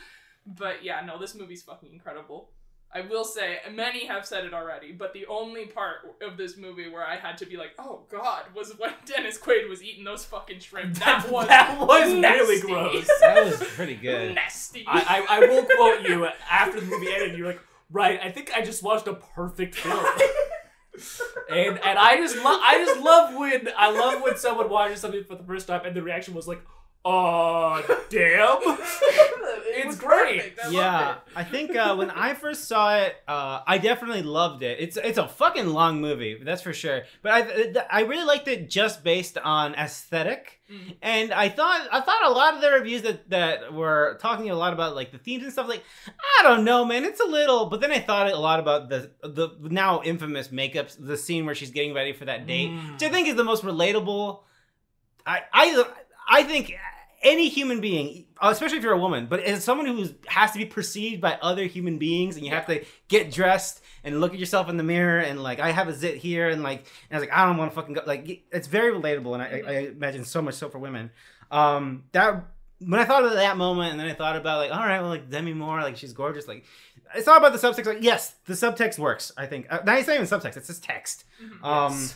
But yeah, no, this movie's fucking incredible. I will say, many have said it already, but the only part of this movie where I had to be like, oh god, was when Dennis Quaid was eating those fucking shrimp. That was really gross. That was pretty good. Nasty. I will quote you after the movie ended. You're like, right, I think I just watched a perfect film. and I just love when someone watches something for the first time and the reaction was like, oh, damn. It's great. I think when I first saw it, I definitely loved it. It's a fucking long movie, that's for sure. But I really liked it just based on aesthetic. Mm-hmm. And I thought a lot of the reviews that were talking a lot about like the themes and stuff, like, I don't know, man, it's a little. But then I thought a lot about the now infamous makeups, the scene where she's getting ready for that date, which I think is the most relatable. I think any human being, especially if you're a woman, but as someone who has to be perceived by other human beings, and you have to get dressed and look at yourself in the mirror, and like, I have a zit here, and I was like, I don't want to fucking go. Like, it's very relatable, and I imagine so much so for women. That when I thought of that moment, and then I thought about like, all right, well, like Demi Moore, like she's gorgeous. Like, it's all about the subtext. Like, yes, the subtext works. I think not even subtext; it's just text. But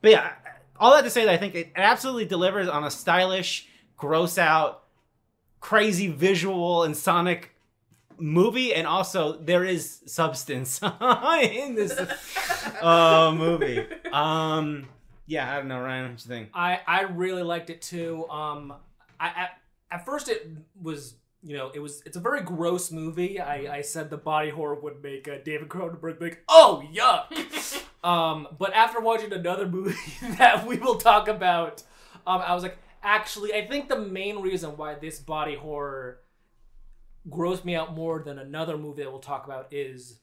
yeah. All that to say that I think it absolutely delivers on a stylish, gross out, crazy visual and sonic movie, and also there is substance in this movie. I don't know, Ryan, what you think? I really liked it too. At first it was you know, it's a very gross movie. I said the body horror would make David Cronenberg like, oh, yuck. But after watching another movie that we will talk about, I was like, actually, I think the main reason why this body horror grossed me out more than another movie that we'll talk about is,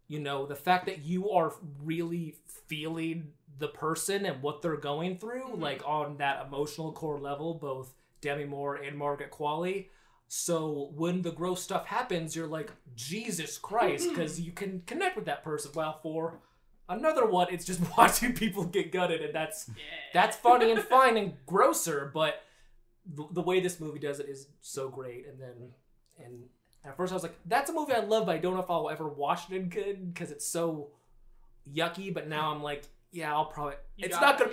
you know, the fact that you are really feeling the person and what they're going through, like on that emotional core level, both Demi Moore and Margaret Qualley. So when the gross stuff happens, you're like, Jesus Christ, because you can connect with that person. While for another one, it's just watching people get gutted, and that's funny and fine and grosser, but the way this movie does it is so great. And at first I was like, that's a movie I love, but I don't know if I'll ever watch it again because it's so yucky. But now I'm like, yeah, I'll probably. It's not gonna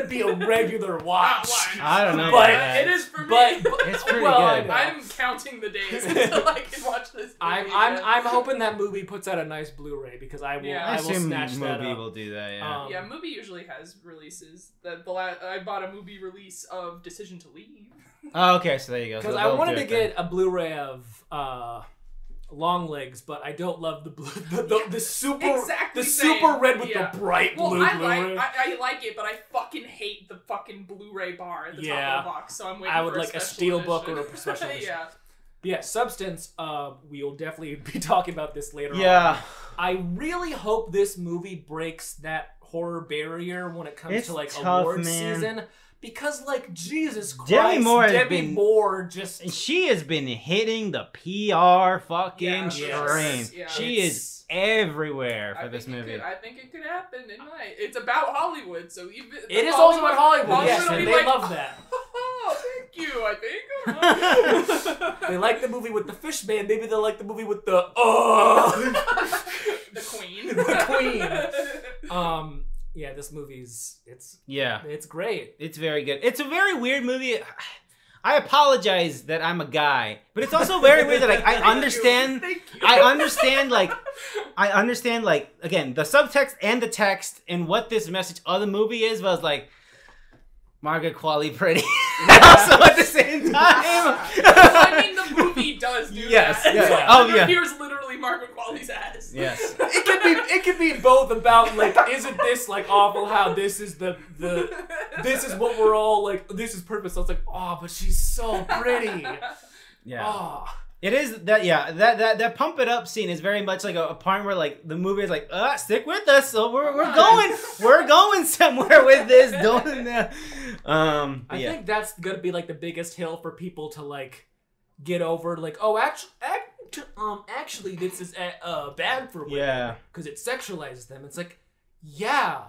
be a regular watch. I don't know, but it is for me. But it's pretty good. I'm counting the days until I can watch this movie. I'm hoping that movie puts out a nice Blu-ray because I will. Yeah. I will snatch that up. Movie will do that. Yeah. Yeah, movie usually has releases. I bought a movie release of Decision to Leave. Oh, okay, so there you go. Because I wanted to get a Blu-ray of Long Legs, but I don't love the super red with the bright blue. I like it, but I fucking hate the fucking Blu-ray bar at the top of the box. So I'm waiting. I would like a steelbook or a special edition. Yeah, Substance. We'll definitely be talking about this later. Yeah. On. I really hope this movie breaks that horror barrier when it comes to like awards season. Because, like, Jesus Christ, Demi Moore just... She has been hitting the PR fucking train. Yeah. She is everywhere for this movie. I think it could happen. It's about Hollywood, so even... It is also about Hollywood, yes, and they love that. Oh, thank you, I think. They like the movie with the fish man. Maybe they like the movie with the... The Queen. The Queen. Yeah, this movie's it's great. It's very good. It's a very weird movie. I apologize that I'm a guy, but it's also very weird that I understand. I understand like again the subtext and the text and what this message of the movie is. But I was like, Margaret Qualley pretty. Also at the same time. I mean, the movie does do that. Yeah. Oh yeah. Here's literally Margaret Qualley's ass. Yes. It could be both about like, isn't this like awful? How this is this is what we're all like. This is purpose. So it's like, oh, but she's so pretty. Yeah. Oh. It is that that pump it up scene is very much like a part where like the movie is like stick with us, so we're going somewhere with this. I think that's gonna be like the biggest hill for people to like get over. Like, oh, actually, this is bad for women because it sexualizes them. It's like, yeah.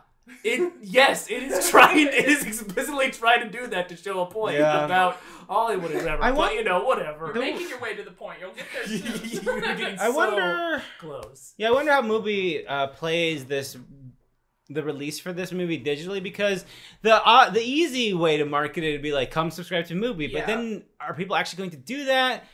It is trying. It is explicitly trying to do that to show a point about Hollywood and whatever. But you know, whatever. You're making your way to the point. You'll get there soon. You're getting so close. Yeah, I wonder how movie plays the release for this movie digitally, because the easy way to market it would be like, come subscribe to movie, but then are people actually going to do that?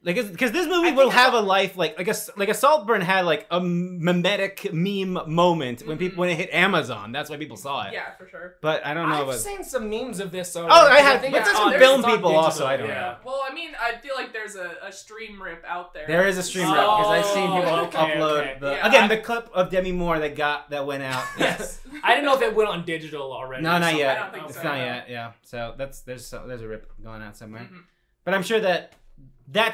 Like, because this movie will have a life like a Saltburn had like a mimetic meme moment when it hit Amazon. That's why people saw it. Yeah, for sure. But I don't know. I've seen some memes of this already. Oh, I have. But there's some film people also. I don't know. Well, I mean, I feel like there's a stream rip out there. There is a stream rip because I've seen people upload the clip of Demi Moore that went out. Yes. I didn't know if it went on digital already. No, not yet. I don't think it's so. Not yet. Yeah. So there's a rip going out somewhere. Mm-hmm. But I'm sure that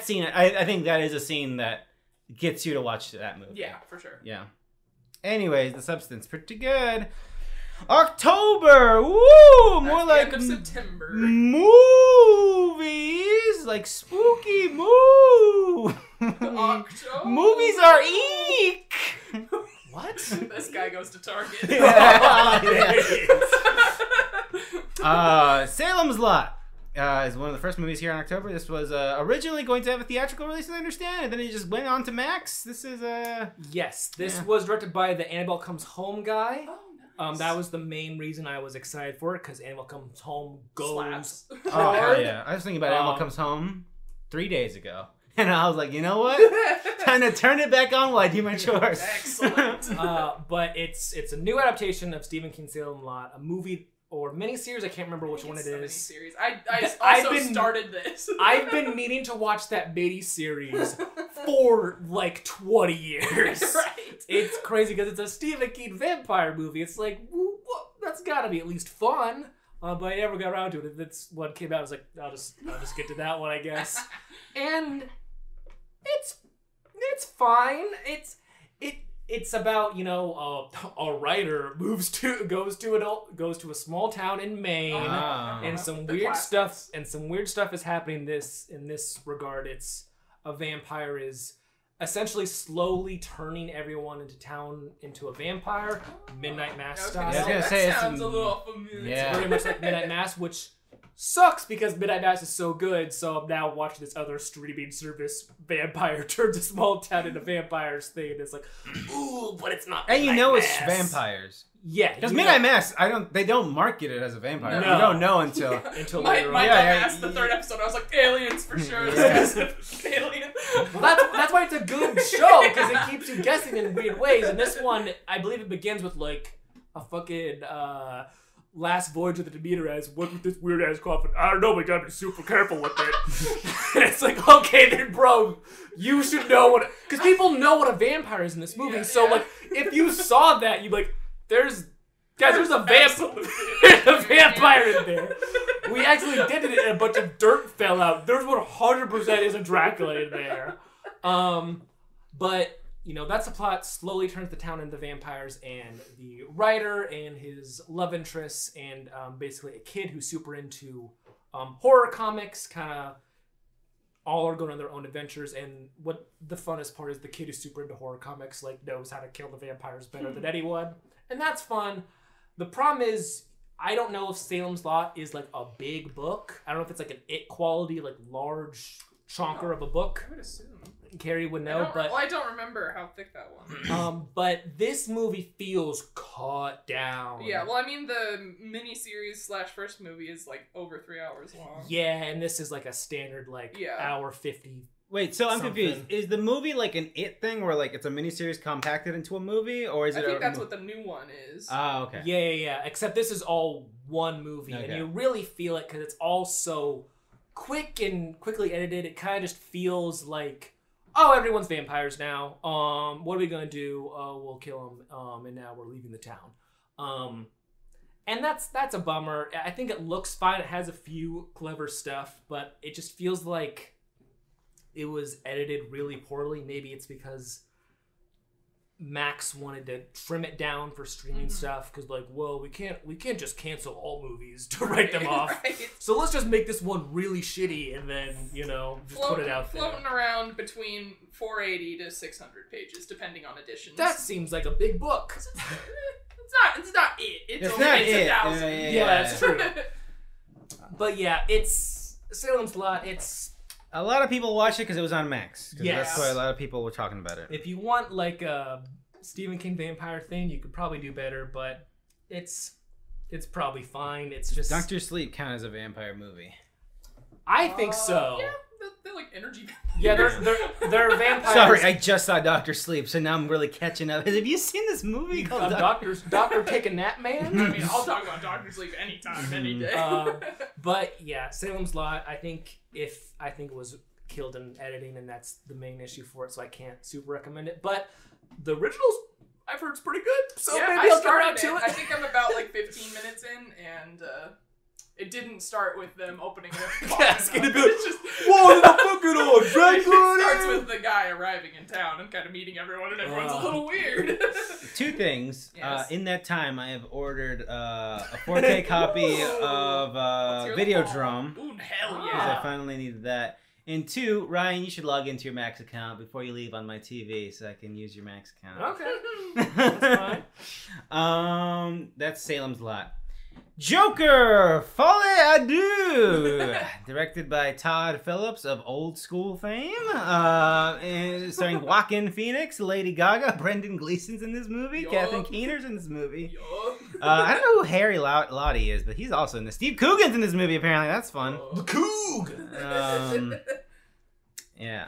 scene, I think that is a scene that gets you to watch that movie. Yeah, for sure. Yeah. Anyways, The Substance, pretty good. October, woo! More like end of September. Movies, like spooky movies. Movies are eek. What? This guy goes to Target. Salem's Lot. Is one of the first movies here in October. This was originally going to have a theatrical release, as I understand, and then it just went on to Max. This is Yes, this was directed by the Annabelle Comes Home guy. Oh, nice. That was the main reason I was excited for it, because Annabelle Comes Home goes hard. Oh, hell yeah. I was thinking about Annabelle Comes Home 3 days ago. And I was like, you know what? Time to turn it back on while I do my chores. Excellent. But it's a new adaptation of Stephen King's Salem Lot, a movie or miniseries. I can't remember which one it is. Miniseries. I also started this. I've been meaning to watch that miniseries for like 20 years. Right. It's crazy because it's a Stephen King vampire movie. It's like, well, that's gotta be at least fun. But I never got around to it. If that's what came out, I was like, I'll just get to that one, I guess. And it's fine. It's about, you know, a Ryder goes to a small town in Maine, and some weird stuff is happening in this regard. It's a vampire is essentially slowly turning everyone into town into a vampire, Midnight Mass style. I was gonna say, that sounds a little familiar. Yeah. It's very much like Midnight Mass, which sucks because Midnight Mass is so good, so I'm now watching this other streaming service vampire turns a small town into vampires thing, and it's like, ooh, but it's not. And you know it's Mass. Vampires. Yeah, because Midnight Mass, they don't market it as a vampire. No. You don't know until later on. The third episode, I was like, aliens for sure. This guy's alien. Well, that's why it's a good show, because it keeps you guessing in weird ways. And this one, I believe it begins with like a fucking last voyage of the Demeter as what with this weird ass coffin. I don't know, we gotta be super careful with it. And it's like, okay then, bro, you should know what, because people know what a vampire is in this movie. Like, if you saw that, you'd be like, there's a vampire in there. We actually did it, and a bunch of dirt fell out. There's 100% is a Dracula in there. But you know, that's the plot. Slowly turns the town into vampires, and the writer and his love interests, and basically a kid who's super into horror comics, kind of all are going on their own adventures. And what the funnest part is, the kid who's super into horror comics like knows how to kill the vampires better than anyone, and that's fun. The problem is, I don't know if Salem's Lot is like a big book. I don't know if it's like an It quality, like large chonker of a book. I would assume. Carrie would know, I don't remember how thick that one. But this movie feels cut down. Yeah, well, I mean, the miniseries / first movie is like over 3 hours long. Yeah, and this is like a standard hour 50. Wait, so I'm confused. Is the movie like an It thing where like it's a miniseries compacted into a movie, or is it? I think that's what the new one is. Oh, okay. Yeah. Except this is all one movie, and you really feel it because it's all so quick and quickly edited. It kind of just feels like, oh, everyone's vampires now. What are we gonna do? We'll kill them. And now we're leaving the town. And that's a bummer. I think it looks fine. It has a few clever stuff, but it just feels like it was edited really poorly. Maybe it's because Max wanted to trim it down for streaming stuff, because like, well, we can't just cancel all movies to write them off. Right. So let's just make this one really shitty and then, you know, just put it out there. Floating around between 480 to 600 pages, depending on editions. That seems like a big book. It's not it. It's not it. 1,000. Yeah, that's true. But yeah, it's Salem's Lot. It's a lot of people watched it because it was on Max. Yes. That's why a lot of people were talking about it. If you want like a Stephen King vampire thing, you could probably do better, but it's probably fine. It's just Dr. Sleep count as a vampire movie? I think so. Yeah, they're like energy vampires. Yeah, they're vampires. Sorry, I just saw Dr. Sleep, so now I'm really catching up. Have you seen this movie called Doctor Take a Nap Man? I mean, I'll talk about Dr. Sleep anytime, any day. But yeah, Salem's Lot, I think it was killed in editing, and that's the main issue for it, so I can't super recommend it. But the originals, I've heard, is pretty good, so yeah, maybe I'll get around to it. I think I'm about like 15 minutes in, and it didn't start with them opening it up. It's gonna be it's just what the fuck it on, Dracula? It starts with the guy arriving in town and kind of meeting everyone, and everyone's a little weird. Two things. Yes. In that time, I have ordered a 4K copy of Videodrome. Ooh, hell Because yeah. I finally needed that. And two, Ryan, you should log into your Max account before you leave on my TV so I can use your Max account. Okay. That's fine. That's Salem's Lot. Joker, Folie à Deux, directed by Todd Phillips of Old School fame, and starring Joaquin Phoenix, Lady Gaga, Brendan Gleeson's in this movie, Kathryn Keener's in this movie. I don't know who Harry Lottie is, but he's also in this. Steve Coogan's in this movie, apparently. That's fun. The Coog! Yeah.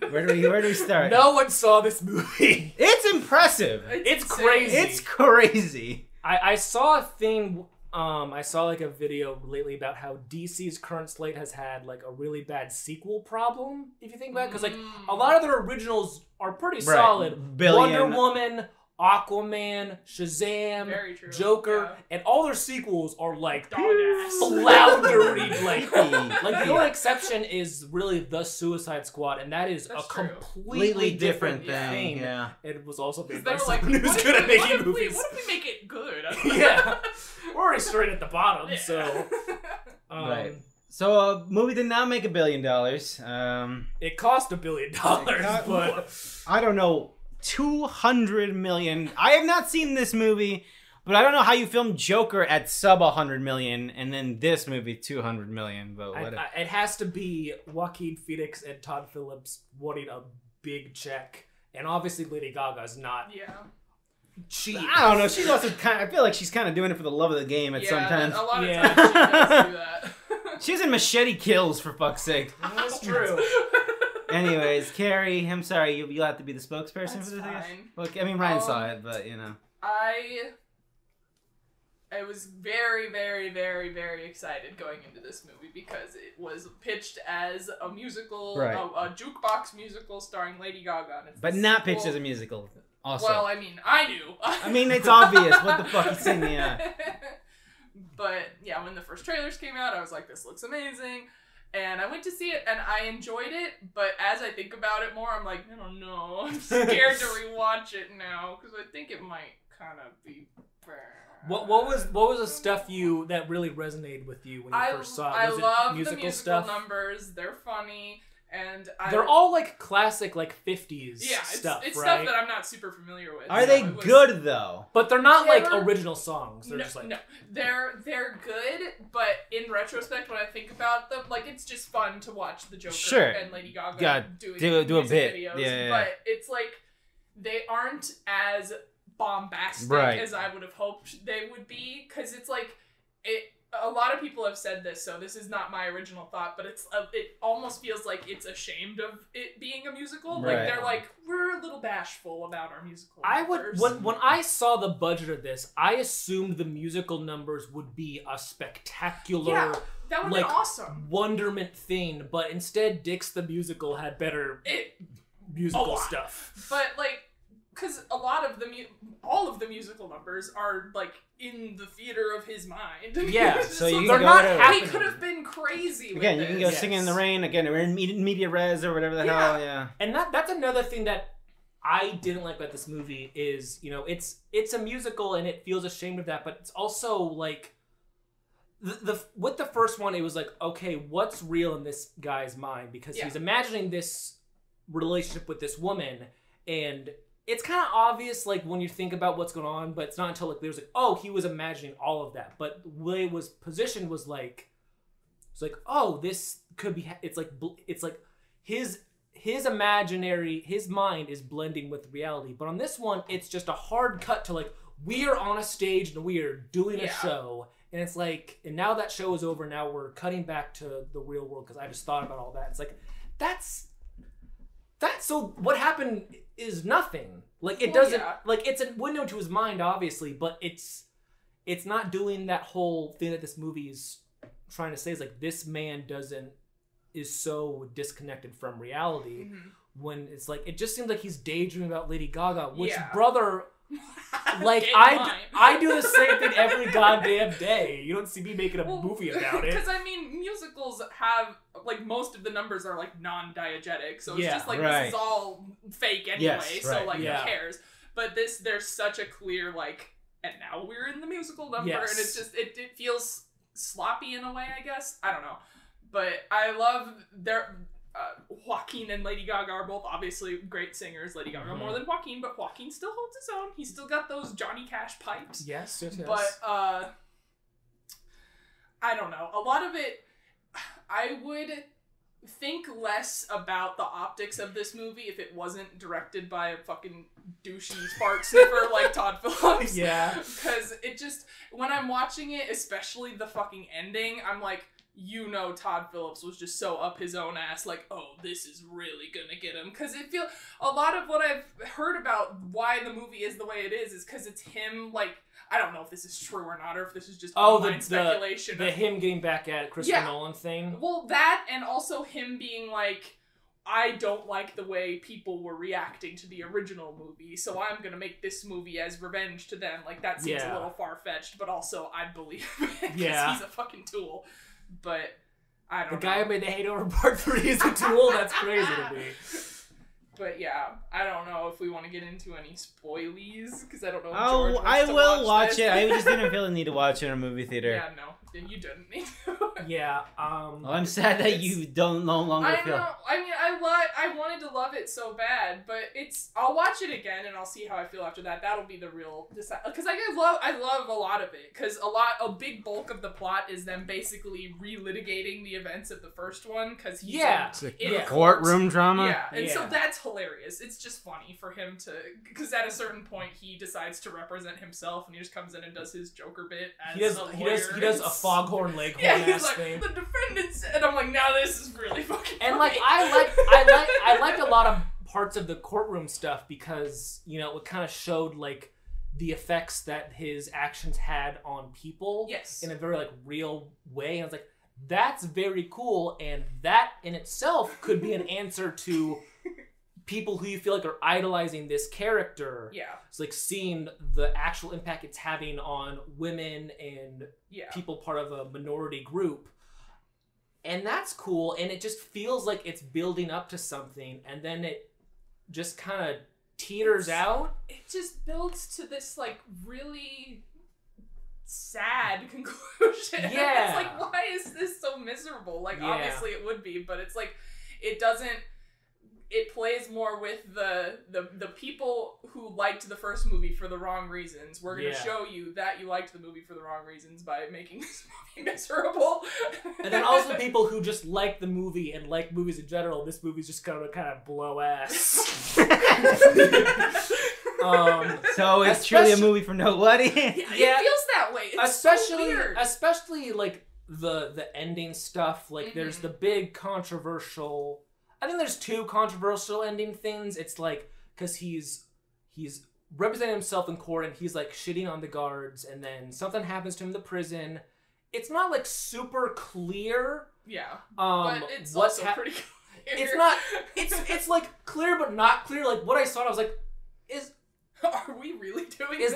Where do we start? No one saw this movie. It's impressive. It's crazy. It's crazy. I saw a thing I saw like a video lately about how DC's current slate has had like a really bad sequel problem, if you think about it, because like a lot of their originals are pretty solid. Wonder Woman, Aquaman, Shazam, Joker, and all their sequels are like floundery. Like the only exception is really the Suicide Squad, and that is a completely different thing. Yeah, it was also made by someone like, who's good at making movies. What if we make it good? Yeah, we're already straight at the bottom, so. Right. So a movie did not make $1 billion. It cost $1 billion, but I don't know. 200 million. I have not seen this movie, but I don't know how you film Joker at sub 100 million and then this movie 200 million. But whatever. It has to be Joaquin Phoenix and Todd Phillips wanting a big check, and obviously Lady Gaga's not. Yeah. Cheap. I don't know. She's also kind of, I feel like she's kind of doing it for the love of the game at some times. A lot of times she does do that. She's in Machete Kills, for fuck's sake. That's true. Anyways, Carrie, I'm sorry, you'll have to be the spokesperson for this. Fine. Look, I mean, Ryan saw it, but you know. I was very, very, very, very excited going into this movie because it was pitched as a musical, a jukebox musical starring Lady Gaga. And but not pitched as a musical. Also. Well, I mean, I knew. I mean, it's obvious. What the fuck is in the eye? But yeah, when the first trailers came out, I was like, this looks amazing. And I went to see it, and I enjoyed it, but as I think about it more, I'm like, I don't know. I'm scared to rewatch it now, because I think it might kind of be bad. What was the stuff that really resonated with you when you first saw it? I love the musical stuff? Numbers. They're funny. And they're all like classic, like 50s stuff. It's right? stuff that I'm not super familiar with. Are they good though? But they're not like original songs. They're just like they're good. But in retrospect, when I think about them, like it's just fun to watch the Joker and Lady Gaga do a bit. Videos. Yeah. But it's like they aren't as bombastic as I would have hoped they would be, because it's like a lot of people have said this, so this is not my original thought, but it almost feels like it's ashamed of it being a musical. Like they're like, we're a little bashful about our musical numbers. When I saw the budget of this, I assumed the musical numbers would be a spectacular, that would be awesome wonderment thing, but instead Dix the Musical had better musical stuff. But like, because a lot of all of the musical numbers are like in the theater of his mind. Yeah, so you they're not happening. They could have been crazy. Again, you can go Singing in the Rain. Again, we're in media res or whatever the hell. Yeah, and that's another thing that I didn't like about this movie is, you know, it's a musical and it feels ashamed of that, but it's also like with the first one, it was like, okay, what's real in this guy's mind, because he's imagining this relationship with this woman, and it's kind of obvious, like, when you think about what's going on, but it's not until, like, there's, like, oh, he was imagining all of that. But the way it was positioned was, like, it's like, oh, this could be, it's like his mind is blending with reality. But on this one, it's just a hard cut to, like, we are on a stage and we are doing a show. And it's like, and now that show is over, now we're cutting back to the real world, because I just thought about all that. It's like, that's so what happened is nothing. Like, it doesn't, like, it's a window to his mind, obviously, but it's not doing that whole thing that this movie is trying to say, is like, this man is so disconnected from reality, when it's like, it just seems like he's daydreaming about Lady Gaga, which, brother, like, I do the same thing every goddamn day. You don't see me making a movie about it. Because, I mean, musicals have, like, most of the numbers are, like, non-diegetic, so it's just, like, this is all fake anyway, so, like, who cares? But there's such a clear, like, and now we're in the musical number, and it's just, it feels sloppy in a way, I guess. I don't know. But I love Joaquin and Lady Gaga are both obviously great singers. Lady Gaga more than Joaquin, but Joaquin still holds his own. He's still got those Johnny Cash pipes. Yes. But I don't know. A lot of it, I would think less about the optics of this movie if it wasn't directed by a fucking douchey fart sniffer like Todd Phillips. Yeah. Because it just, when I'm watching it, especially the fucking ending, I'm like, you know, Todd Phillips was just so up his own ass, like, oh, this is really gonna get him. Because it feels, a lot of what I've heard about why the movie is the way it is because it's him, like, I don't know if this is true or not, or if this is just online speculation. The him getting back at Christopher Nolan thing. Well, that, and also him being like, I don't like the way people were reacting to the original movie, so I'm gonna make this movie as revenge to them. Like, that seems a little far-fetched, but also I believe it, because he's a fucking tool. But I don't know. The guy who made the Hate Over Part 3 is a tool? That's crazy to me. But yeah, I don't know if we want to get into any spoilies, because I don't know if George wants I will watch it. I just didn't feel the need to watch it in a movie theater. Yeah, no. You didn't need to. Yeah, well, I'm sad that you don't no longer feel... I mean, I wanted to love it so bad, but I'll watch it again and I'll see how I feel after that. That'll be the real... Because I love a lot of it, because a big bulk of the plot is them basically relitigating the events of the first one, because he's in courtroom drama. Yeah, and so that's hilarious. It's just funny for him to... Because at a certain point, he decides to represent himself, and he just comes in and does his Joker bit as a lawyer. He does a foghorn leghorn ass like, thing. The defendants, and I'm like, now this is really fucking And funny. like I liked a lot of parts of the courtroom stuff, because it kind of showed like the effects that his actions had on people in a very like real way. And I was like, that's very cool, and that in itself could be an answer to people who you feel like are idolizing this character. Yeah. It's like seeing the actual impact it's having on women and people part of a minority group. And that's cool, and it just feels like it's building up to something, and then it just kind of teeters out. It just builds to this like really sad conclusion. Yeah. It's like, why is this so miserable? Like, obviously it would be, but it's like, it doesn't... It plays more with the people who liked the first movie for the wrong reasons. We're going to show you that you liked the movie for the wrong reasons by making this movie miserable. And then also people who just like the movie and like movies in general. This movie's just going to kind of blow ass. So it's truly a movie for nobody. It feels that way. It's so weird. Especially like the ending stuff. Like there's the big controversial... I think there's two controversial ending things. It's like, because he's representing himself in court and he's like shitting on the guards, and then something happens to him in the prison. It's not like super clear. Yeah. But it's also pretty clear. It's not, it's like clear but not clear. Like what I saw, I was like, are we really doing this?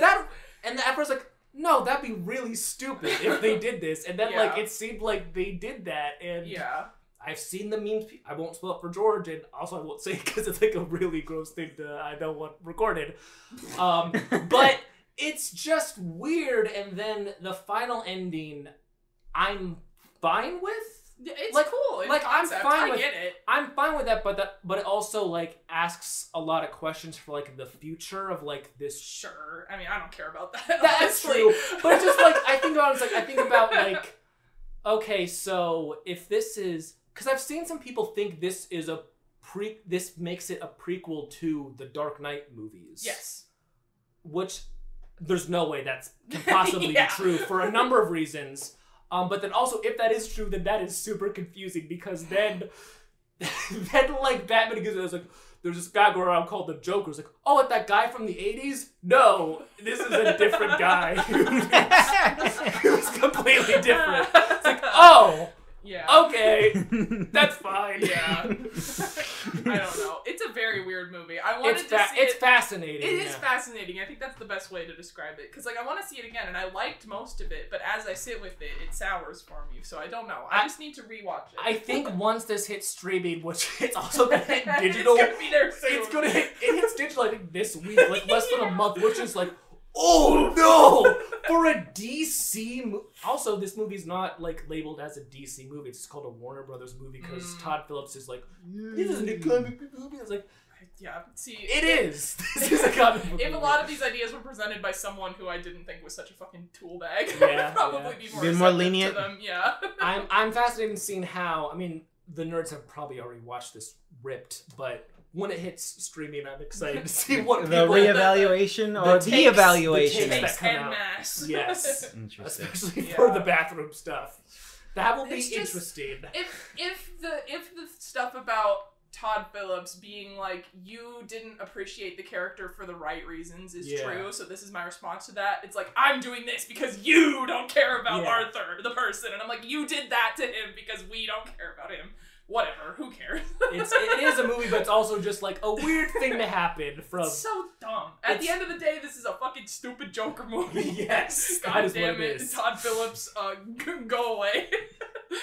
And the Emperor's like, no, that'd be really stupid if they did this. And then like it seemed like they did that, and I've seen the memes. I won't spoil it for George, and also I won't say it because it's like a really gross thing I don't want recorded. But it's just weird, and then the final ending, I'm fine with. It's like, cool. Like concept. I get it. I'm fine with that, but it also like asks a lot of questions for like the future of like this. Sure. I mean, I don't care about that. That's true. But it's just like I think about like, okay, so if this is. Because I've seen some people think this is this makes it a prequel to the Dark Knight movies. Yes. Which, there's no way that can possibly be true for a number of reasons. But then also, if that is true, then that is super confusing, because then like Batman gives like, there's this guy going around called the Joker. It's like, oh, like that guy from the 80s? No, this is a different guy. Who's completely different. It's like, oh. Yeah. Okay. That's fine. Yeah. I don't know. It's a very weird movie. I wanted to see it. It's fascinating. It is fascinating. I think that's the best way to describe it. Because, like, I want to see it again, and I liked most of it, but as I sit with it, it sours for me. So I don't know. I just need to rewatch it. I think once this hits streaming, which it's also going to hit digital. It's going to be there soon. It's going to hit. It hits digital, I think, this week. Like, less than a month, which is like, oh no! For a DC movie. Also, this movie's not like labeled as a DC movie. It's called a Warner Brothers movie because Todd Phillips is like, this isn't a comic book movie. It's like, yeah, see, it is. This is a comic book movie. If a lot of these ideas were presented by someone who I didn't think was such a fucking tool bag, yeah, I'd probably be more lenient to them. Yeah. I'm fascinated in seeing how. I mean, the nerds have probably already watched this ripped, but. When it hits streaming, I'm excited to see what the reevaluation or the evaluation that come out. Mass. Yes, especially for the bathroom stuff. That will be interesting. If the stuff about Todd Phillips being like, you didn't appreciate the character for the right reasons is true, so this is my response to that. It's like, I'm doing this because you don't care about Arthur, the person. And I'm like, you did that to him because we don't care about him. Whatever, who cares? It is a movie, but it's also just like a weird thing to happen from... It's so dumb. At the end of the day, this is a fucking stupid Joker movie. Yes, God damn it. Todd Phillips, go away.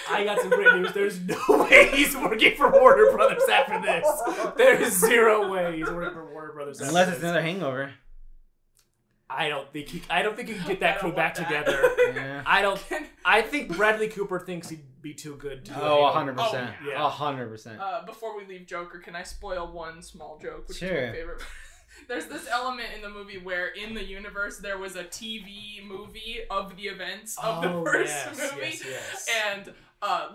I got some great news. There's no way he's working for Warner Brothers after this. There is zero way he's working for Warner Brothers after Unless this. it's another Hangover. I don't think he can get that crew back together. Yeah. I think Bradley Cooper thinks he'd be too good to do 100%. Yeah. 100%. Before we leave Joker, can I spoil one small joke, which is Sure. my favorite? There's this element in the movie where in the universe there was a TV movie of the events of the first movie. Yes. And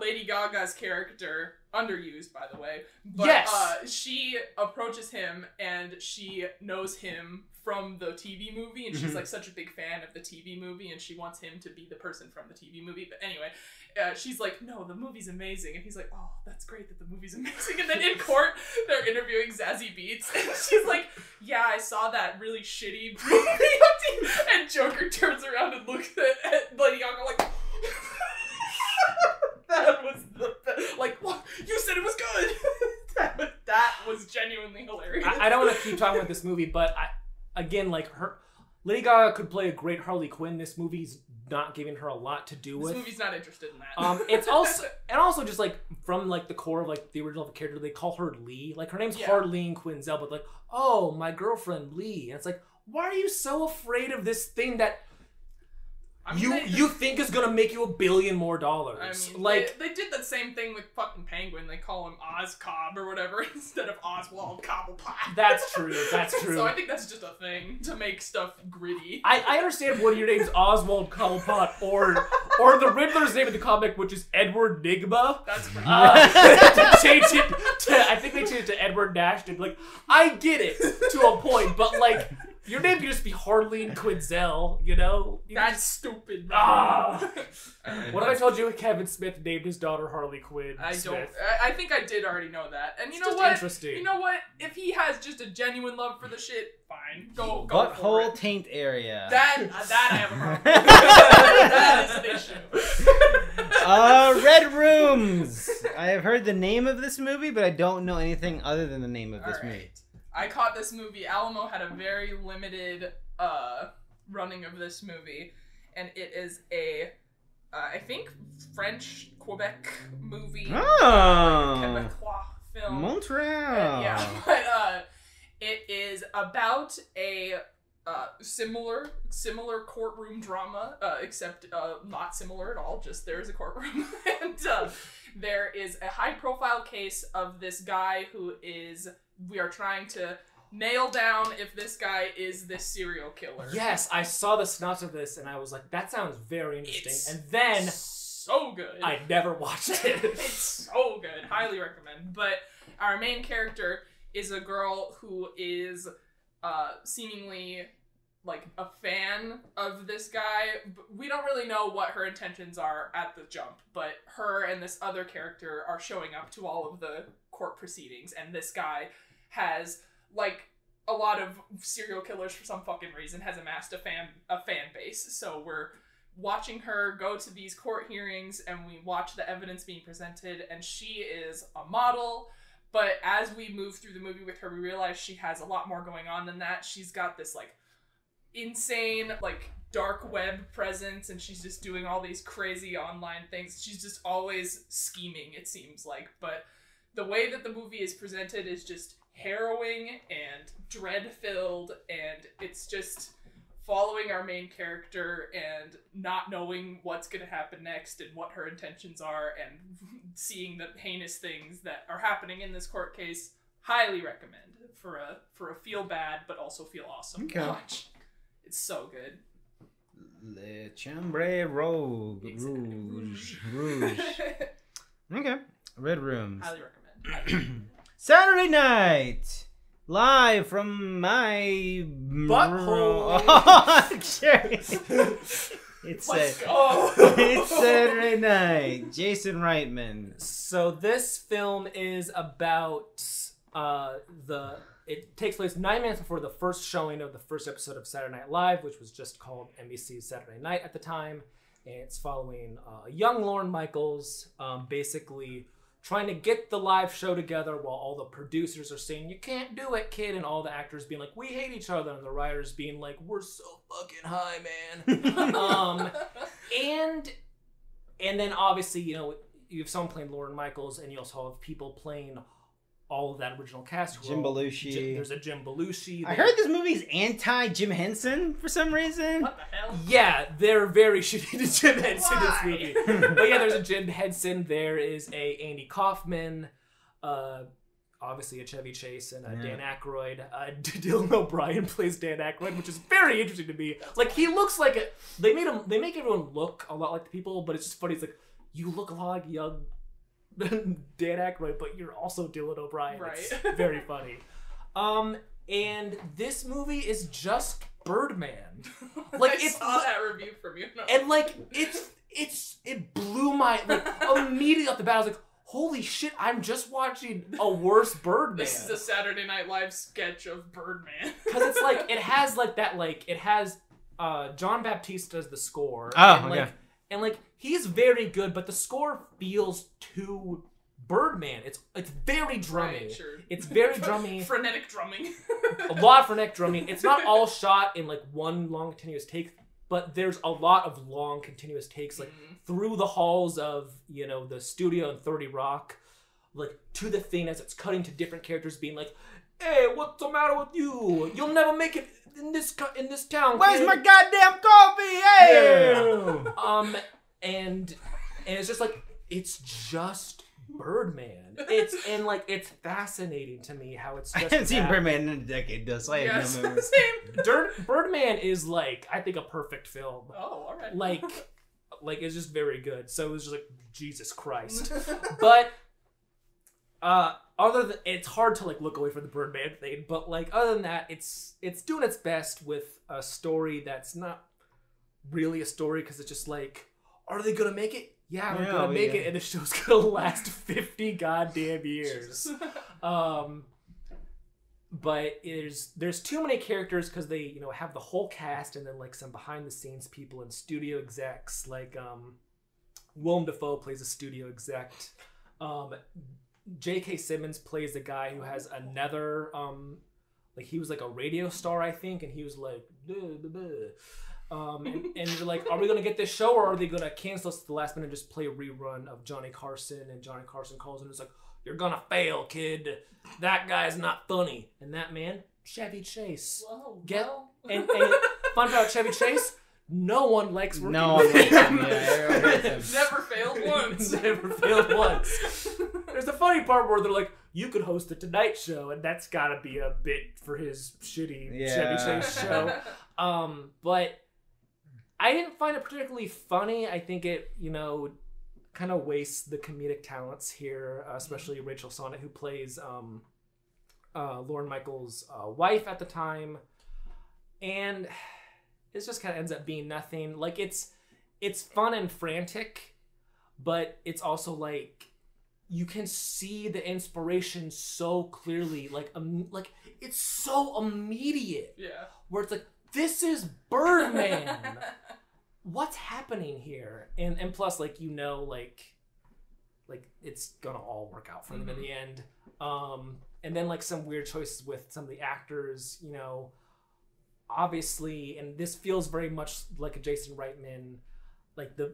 Lady Gaga's character, underused by the way, but she approaches him and she knows him from the TV movie, and she's like such a big fan of the TV movie, and she wants him to be the person from the TV movie. But anyway, she's like, no, the movie's amazing. And he's like, oh, that's great that the movie's amazing. And then in court, they're interviewing Zazie Beetz, and she's like, yeah, I saw that really shitty movie. And Joker turns around and looks at Lady Gaga like, that was the best. Like, what? You said it was good. That was genuinely hilarious. I don't want to keep talking about this movie, but again, like Lady Gaga could play a great Harley Quinn. This movie's not giving her a lot to do with. This movie's not interested in that. It's also just like from like the core of like the original character, they call her Lee. Like her name's Harleen Quinzel, but like, oh, my girlfriend Lee, and it's like, why are you so afraid of this thing that you think is gonna make you $1 billion more? I mean, like they did the same thing with fucking Penguin. They call him Oz Cobb or whatever instead of Oswald Cobblepot. That's true. That's true. So I think that's just a thing to make stuff gritty. I understand when your name's Oswald Cobblepot or the Riddler's name in the comic, which is Edward Nigma. That's pretty to change it to, I think they changed it to Edward Nash. And like, I get it to a point, but like, your name could just be Harleen Quinzel, you know? That's stupid. What if I told you Kevin Smith named his daughter Harley Quinn? I think I did already know that. And you know just what? Interesting. You know what? If he has just a genuine love for the shit, fine. Go for Butthole it. taint area. That I have a problem with. That is an issue. Red Rooms. I have heard the name of this movie, but I don't know anything other than the name of this movie. I caught this movie. Alamo had a very limited running of this movie, and it is a I think French Quebec movie. Quebecois film. Montreal. But it is about a similar courtroom drama, except not similar at all. Just there's a courtroom, and there is a high-profile case of this guy who is. We are trying to nail down if this guy is this serial killer. Yes, I saw the synopsis of this and I was like, that sounds very interesting. And then so good. I never watched it. It's so good. Highly recommend. But our main character is a girl who is seemingly like a fan of this guy. We don't really know what her intentions are at the jump, but her and this other character are showing up to all of the court proceedings, and this guy has, like a lot of serial killers for some fucking reason, has amassed a fan base. So we're watching her go to these court hearings, and we watch the evidence being presented, and she is a model. But as we move through the movie with her, we realize she has a lot more going on than that. She's got this like insane like dark web presence, and she's just doing all these crazy online things. She's just always scheming, it seems like. But the way that the movie is presented is just harrowing and dread-filled, and it's just following our main character and not knowing what's going to happen next and what her intentions are, and seeing the heinous things that are happening in this court case. Highly recommend for a feel bad but also feel awesome watch. It's so good. Le Chambre Rouge. Rouge. Okay. Red Rooms. Highly recommend. Saturday night, live from my butthole. It's Saturday night. Jason Reitman. So this film is about it takes place 9 minutes before the first showing of the first episode of Saturday Night Live, which was just called NBC's Saturday Night at the time. And it's following young Lorne Michaels, basically trying to get the live show together while all the producers are saying, "You can't do it, kid," and all the actors being like, "We hate each other," and the writers being like, "We're so fucking high, man." And then obviously, you have someone playing Lorne Michaels, and you also have people playing all of that original cast. Jim Belushi. There's a Jim Belushi. I heard this movie's anti-Jim Henson for some reason. What the hell? Yeah, they're very shitty to Jim Henson in this movie. But yeah, there's a Jim Henson. There is a Andy Kaufman. Obviously a Chevy Chase and Dan Aykroyd. Dylan O'Brien plays Dan Aykroyd, which is very interesting to me. Like, he looks like they make everyone look a lot like the people, but it's just funny. It's like, you look a lot like young Dan Aykroyd, but you're also Dylan O'Brien. Right. It's very funny. And this movie is just Birdman. Like, I saw that review from you. No. And like, it blew my, like, immediately off the bat. I was like, holy shit, I'm just watching a worse Birdman. This is a Saturday Night Live sketch of Birdman. Because it's like, it has like that, like, it has John Baptiste does the score. And like, he's very good, but the score feels too Birdman. It's very drummy. Right, sure. It's very drummy. Frenetic drumming. A lot of frenetic drumming. It's not all shot in like one long continuous take, but there's a lot of long continuous takes, like through the halls of, the studio in 30 Rock, like to the thing as it's cutting to different characters being like, "Hey, what's the matter with you? You'll never make it in this town. Where's my goddamn coffee? Hey!" Yeah. And it's just like, it's just Birdman. It's fascinating to me how it's just. I haven't seen Birdman in a decade, though, so I have no memory. Birdman is like, I think, a perfect film. Oh, all right. Like it's just very good. So it was just like, Jesus Christ. But other than, it's hard to like look away from the Birdman thing, but like other than that, it's doing its best with a story that's not really a story, because it's just like, are they gonna make it? Yeah, we're gonna make it, and the show's gonna last 50 goddamn years. But there's too many characters, because they have the whole cast and then like some behind the scenes people and studio execs, like Willem Dafoe plays a studio exec. J.K. Simmons plays the guy who has another like, he was like a radio star, I think, and he was like and you're like, are we gonna get this show, or are they gonna cancel us at the last minute and just play a rerun of Johnny Carson? And Johnny Carson calls and it's like, "You're gonna fail, kid. That guy's not funny." And that man, Chevy Chase. Whoa, and fun about Chevy Chase, no one likes working with him. Never failed once. Never failed once. There's the funny part where they're like, "You could host the Tonight Show," and that's gotta be a bit for his shitty Chevy Chase show. But I didn't find it particularly funny. I think it, kind of wastes the comedic talents here, especially Rachel Sonnet, who plays Lorne Michaels' wife at the time. And it just kind of ends up being nothing. Like, it's fun and frantic, but it's also like, you can see the inspiration so clearly. Like it's so immediate. Yeah. Where it's like, this is Birdman. What's happening here? And plus, like, like it's gonna all work out for them in the end. And then like some weird choices with some of the actors, obviously, and this feels very much like a Jason Reitman. Like the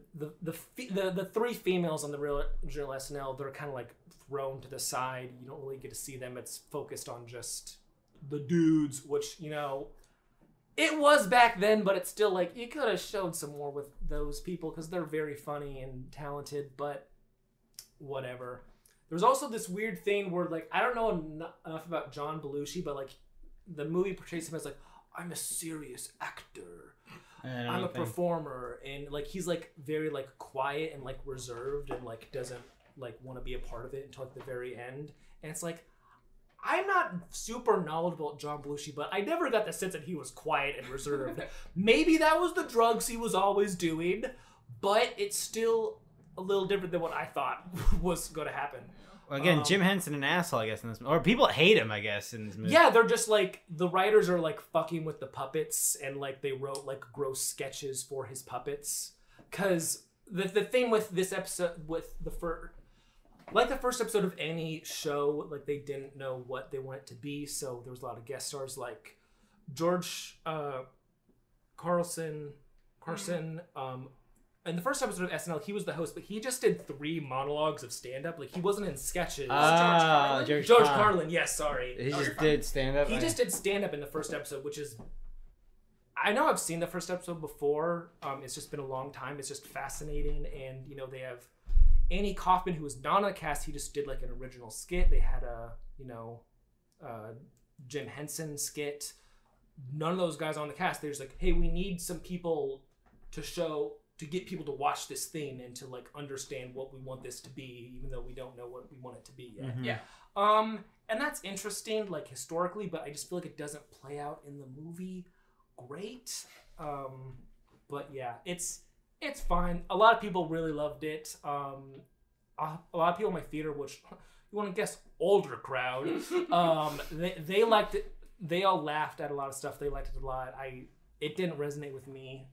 three females on the original SNL, they're kind of like thrown to the side. You don't really get to see them. It's focused on just the dudes, which it was back then, but it's still like, you could have showed some more with those people because they're very funny and talented, but whatever. There's also this weird thing where, like, I don't know enough about John Belushi, but like the movie portrays him as like, I'm a serious actor. I'm a performer, and like he's like very like quiet and like reserved and like doesn't like want to be a part of it until like the very end. And it's like, I'm not super knowledgeable at John Belushi, but I never got the sense that he was quiet and reserved. Maybe that was the drugs he was always doing, but it's still a little different than what I thought was going to happen. Well, again, Jim Henson an asshole, I guess, in this, or people hate him, I guess, in this movie. Yeah, they're just like, the writers are like fucking with the puppets, and like they wrote like gross sketches for his puppets. Because the thing with this episode, with the first episode of any show, like they didn't know what they wanted it to be, so there was a lot of guest stars like George Carson. In the first episode of SNL, he was the host, but he just did 3 monologues of stand-up. Like, he wasn't in sketches. George Carlin, yes, sorry. He just did stand-up? He just did stand-up in the first episode, which is... I know I've seen the first episode before. It's just been a long time. It's just fascinating. And, you know, they have Annie Kaufman, who was not on the cast. He just did, like, an original skit. They had a, Jim Henson skit. None of those guys on the cast. They're just like, hey, we need some people to get people to watch this thing and to like understand what we want this to be, even though we don't know what we want it to be yet. Mm-hmm. Yeah. And that's interesting, like historically, but I just feel like it doesn't play out in the movie great. But yeah, it's fine. A lot of people really loved it. A lot of people in my theater, which you want to guess, older crowd, they liked it. They all laughed at a lot of stuff. They liked it a lot. It didn't resonate with me,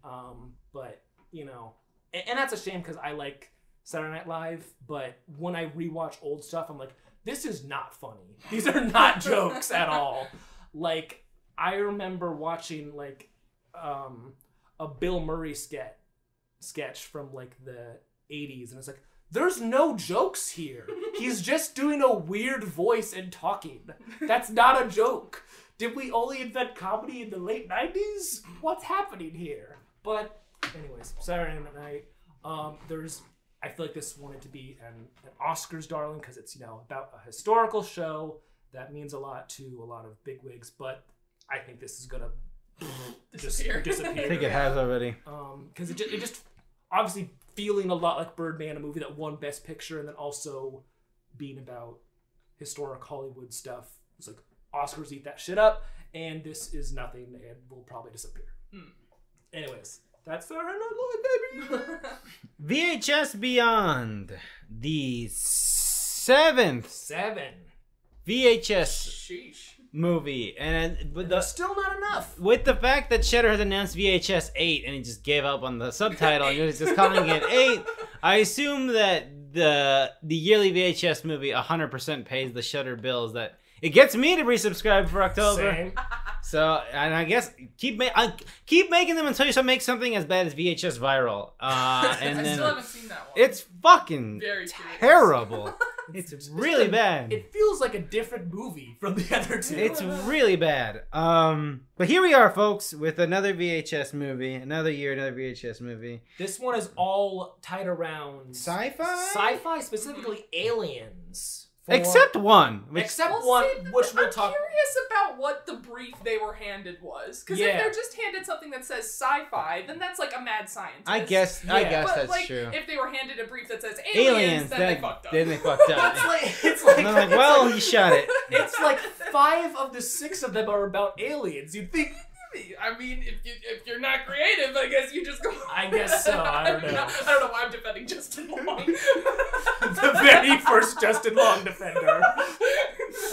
but. You know, and that's a shame because I like Saturday Night Live, but when I rewatch old stuff, I'm like, this is not funny. These are not jokes at all. Like, I remember watching, like, a Bill Murray sketch from, like, the 80s, and it's like, there's no jokes here. He's just doing a weird voice and talking. That's not a joke. Did we only invent comedy in the late 90s? What's happening here? But... anyways, Saturday Night Night. I feel like this wanted to be an Oscars darling because it's, about a historical show that means a lot to a lot of bigwigs, but I think this is gonna just disappear. I think it has already. Because it just obviously feeling a lot like Birdman, a movie that won Best Picture, and then also being about historic Hollywood stuff. It's like Oscars eat that shit up, and this is nothing and will probably disappear. Anyways. That's Saturday Night Live, baby! VHS Beyond, the 7th VHS movie. But that's still not enough. With the fact that Cheddar has announced VHS 8 and he just gave up on the subtitle and he's just calling it 8, I assume that the yearly VHS movie 100% pays the Shudder bills that it gets me to resubscribe for October. Same. So, and I guess keep making them until you make something as bad as VHS Viral. And I then still haven't seen that one. It's fucking very terrible. It's really bad. It feels like a different movie from the other two. It's really bad. But here we are, folks, with another VHS movie. Another year, another VHS movie. This one is all tied around sci-fi? Sci-fi, specifically aliens. Except one. Which we'll I'm talk. curious about what the brief they were handed was. Because if they're just handed something that says sci-fi, then that's like a mad scientist. I guess but that's like, true. If they were handed a brief that says aliens, then they fucked up. Then they fucked up. It's like, and I'm like, well, you shot it. It's like 5 of the 6 of them are about aliens. You'd think... I mean, if you're not creative, I guess you just go... I guess so. I don't know. I don't know why I'm defending Justin Long. The very first Justin Long defender.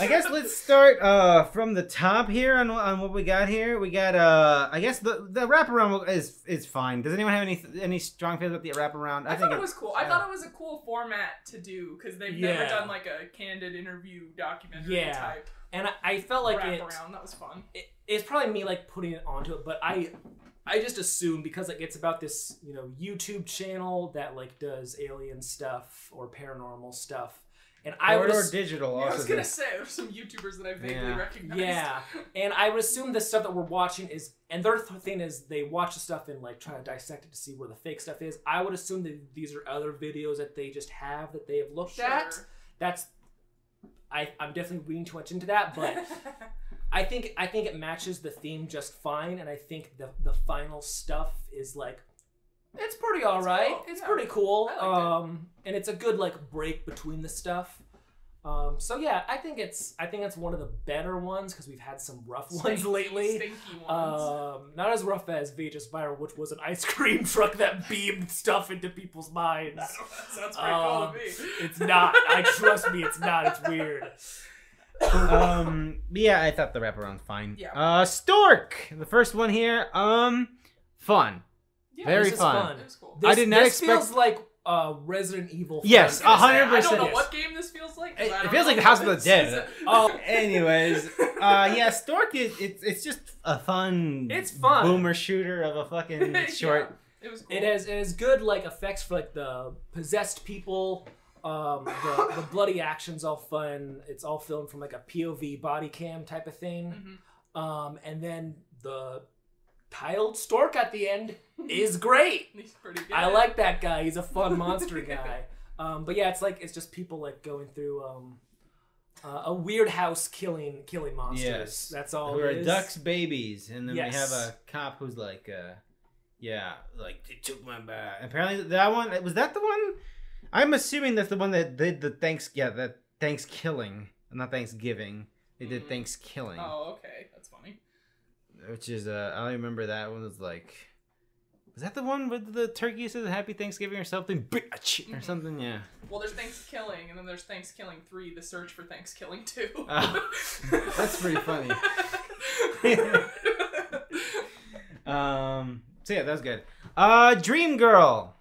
I guess let's start from the top here on what we got here. We got I guess the wraparound is fine. Does anyone have any strong feelings about the wraparound? I thought it was cool. I thought it was a cool format to do because they've never done like a candid interview documentary type. And I felt like wraparound. That was fun. It's probably me like putting it onto it, but I just assume because like it's about this YouTube channel that like does alien stuff or paranormal stuff. And or digital also. I was gonna say there's some YouTubers that I vaguely recognize. Yeah, and I would assume the stuff that we're watching is, and their thing is they watch the stuff and like try to dissect it to see where the fake stuff is. I would assume that these are other videos that they just have that they have looked at. I'm definitely reading too much into that, but I think it matches the theme just fine, and I think the final stuff is like it's pretty alright. Cool. It's pretty cool. And it's a good like break between the stuff. So yeah, I think it's one of the better ones because we've had some rough ones lately. Stinky ones. Not as rough as VHS Viral, which was an ice cream truck that beamed stuff into people's minds. That sounds pretty cool to me. It's not. Trust me, it's not. It's weird. Yeah, I thought the wraparound's fine. Yeah. Stork, the first one here. Fun. Yeah, Very this fun. It was cool. I did not this expect. feels like Resident Evil. Yes, 100%. I don't know what game this feels like. It feels like the House of the Dead. Anyways, yeah, Stork is it's just a fun. It's fun. Boomer shooter of a fucking short. Yeah, it was cool. It has good like effects for like the possessed people. The bloody action's all fun. It's all filmed from like a POV body cam type of thing. Mm-hmm. And then the tiled Stork at the end is great. He's pretty good. I like that guy. He's a fun monster guy. But yeah, it's just people like going through a weird house killing monsters. Yes, that's all. Who it are is. ducks babies, and then we Yes. have a cop who's like, yeah, like they took my bag. Apparently, that one was that the one. I'm assuming that's the one that did the Thanksgiving, not Thanksgiving. They did Thanksgiving. Oh, okay, that's funny. Which is I remember that one was like, was that the one with the turkey says Happy Thanksgiving or something, bitch, or something? Yeah. Well, there's Thanksgiving, and then there's Thanksgiving 3, The Search for Thanksgiving 2. That's pretty funny. So yeah, that was good. Dream Girl.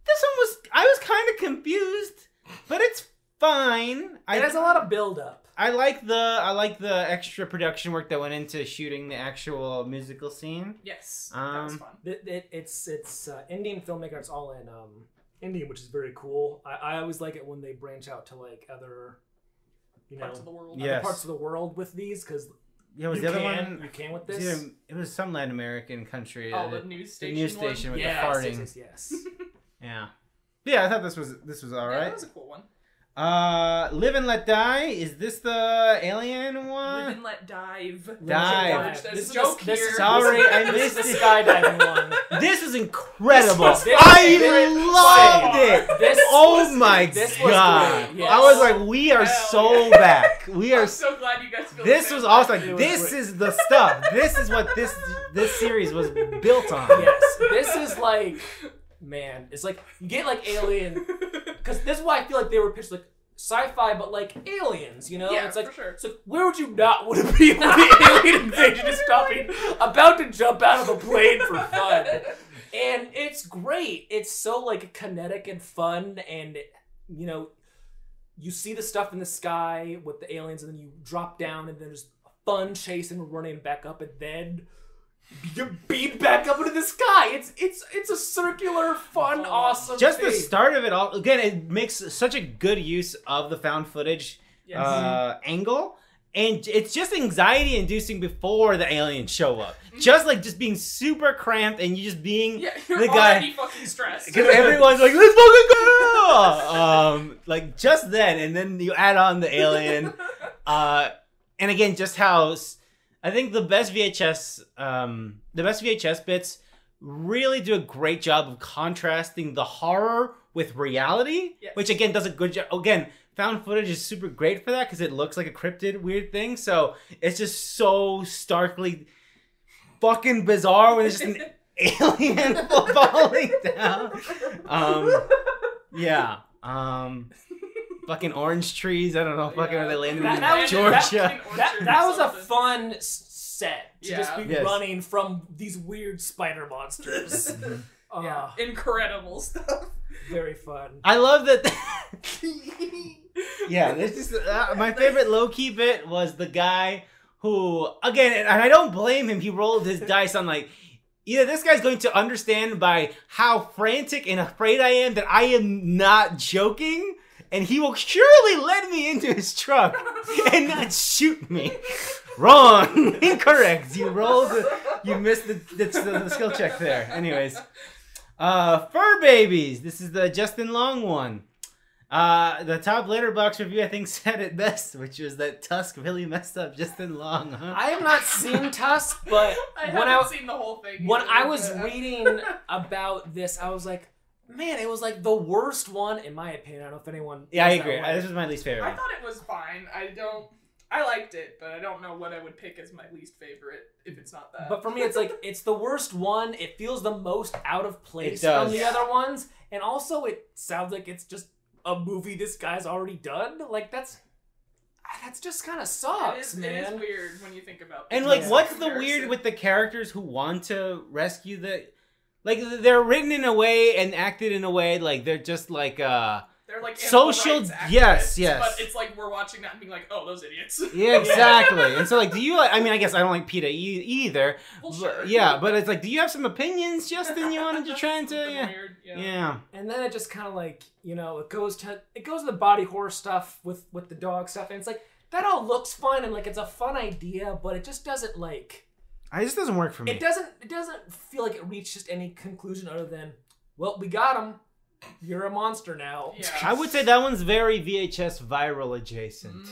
This one I was kind of confused, but it's fine. It has a lot of build up. I like the extra production work that went into shooting the actual musical scene. Yes, that was fun. It's Indian filmmaker. It's all in Indian, which is very cool. I always like it when they branch out to like other, Parts of the world. other parts of the world with these because yeah, was the other one? You can with this. It was some Latin American country. Oh, the news station. The news station one? with the farting. Yes. Yeah. Yeah, I thought this was all right. Yeah, that was a cool one. Live and Let Die. Is this the alien one? Live and Let Dive. Dive. There's a joke here. Sorry, I missed the it. skydiving one. This was incredible. I loved it. Oh my god. Yes. I was like, we are so back. We are I'm so glad you guys feel This the same was also way. like, this is the stuff. This is what this series was built on. Yes. This is like, man, it's like you get like Alien, because this is why I feel like they were pitched like sci-fi, but like aliens, you know? Yeah, it's like, for sure. It's like, where would you not want to be when the alien invasion is stopping, about to jump out of a plane for fun? And it's great. It's so like kinetic and fun, and you see the stuff in the sky with the aliens, and then you drop down, and then there's a fun chase and running back up, and then you're beamed back up into the sky. It's a circular, fun, awesome Just thing. the start of it all. Again, it makes such a good use of the found footage angle. And it's just anxiety inducing before the aliens show up. Just being super cramped and you just being you're the guy. already fucking stressed. Because everyone's like, let's fucking go! Like just then, and then you add on the alien. And again, just how I think the best VHS bits really do a great job of contrasting the horror with reality, which again does a good job. Again, found footage is super great for that because it looks like a cryptid weird thing. So it's just so starkly fucking bizarre when it's just an alien falling down. Fucking orange trees. I don't know. Fucking are they landing in Georgia? That was a fun set to just be running from these weird spider monsters. Incredible stuff. Very fun. I love that. There's just my favorite low key bit was the guy who, again, and I don't blame him. He rolled his dice on like, either this guy's going to understand by how frantic and afraid I am that I am not joking, and he will surely let me into his truck and not shoot me. Wrong. Incorrect. You missed the skill check there. Anyways. Fur Babies. This is the Justin Long one. The top Letterboxd review, I think, said it best, which was that Tusk really messed up Justin Long, huh? I have not seen Tusk, but I haven't seen the whole thing. When I was reading about this, I was like, man, it was like the worst one in my opinion. I don't know if anyone. Yeah, I agree. This was my least favorite. I thought it was fine. I liked it, but I don't know what I would pick as my least favorite if it's not that. But for me, it's like it's the worst one. It feels the most out of place from the other ones, and also it sounds like it's just a movie this guy's already done. Like that's just kind of sucks, man. It is weird when you think about that. And like, what's the weird with the characters who want to rescue the? Like they're written in a way and acted in a way like they're just like they're like social, yes, but it's like we're watching that and being like, oh, those idiots. Yeah, exactly. And so like, do you? I mean, I guess I don't like PETA either. Well, sure. Yeah, but it's like, do you have some opinions, Justin? You wanted to try and tell you? Weird, yeah. And then it just kind of like it goes to the body horror stuff with the dog stuff, and it's like that all looks fun and like it's a fun idea, but it just doesn't like. It just doesn't work for me. It doesn't feel like it reached just any conclusion other than, well, we got him. You're a monster now. Yeah. I would say that one's very VHS viral adjacent.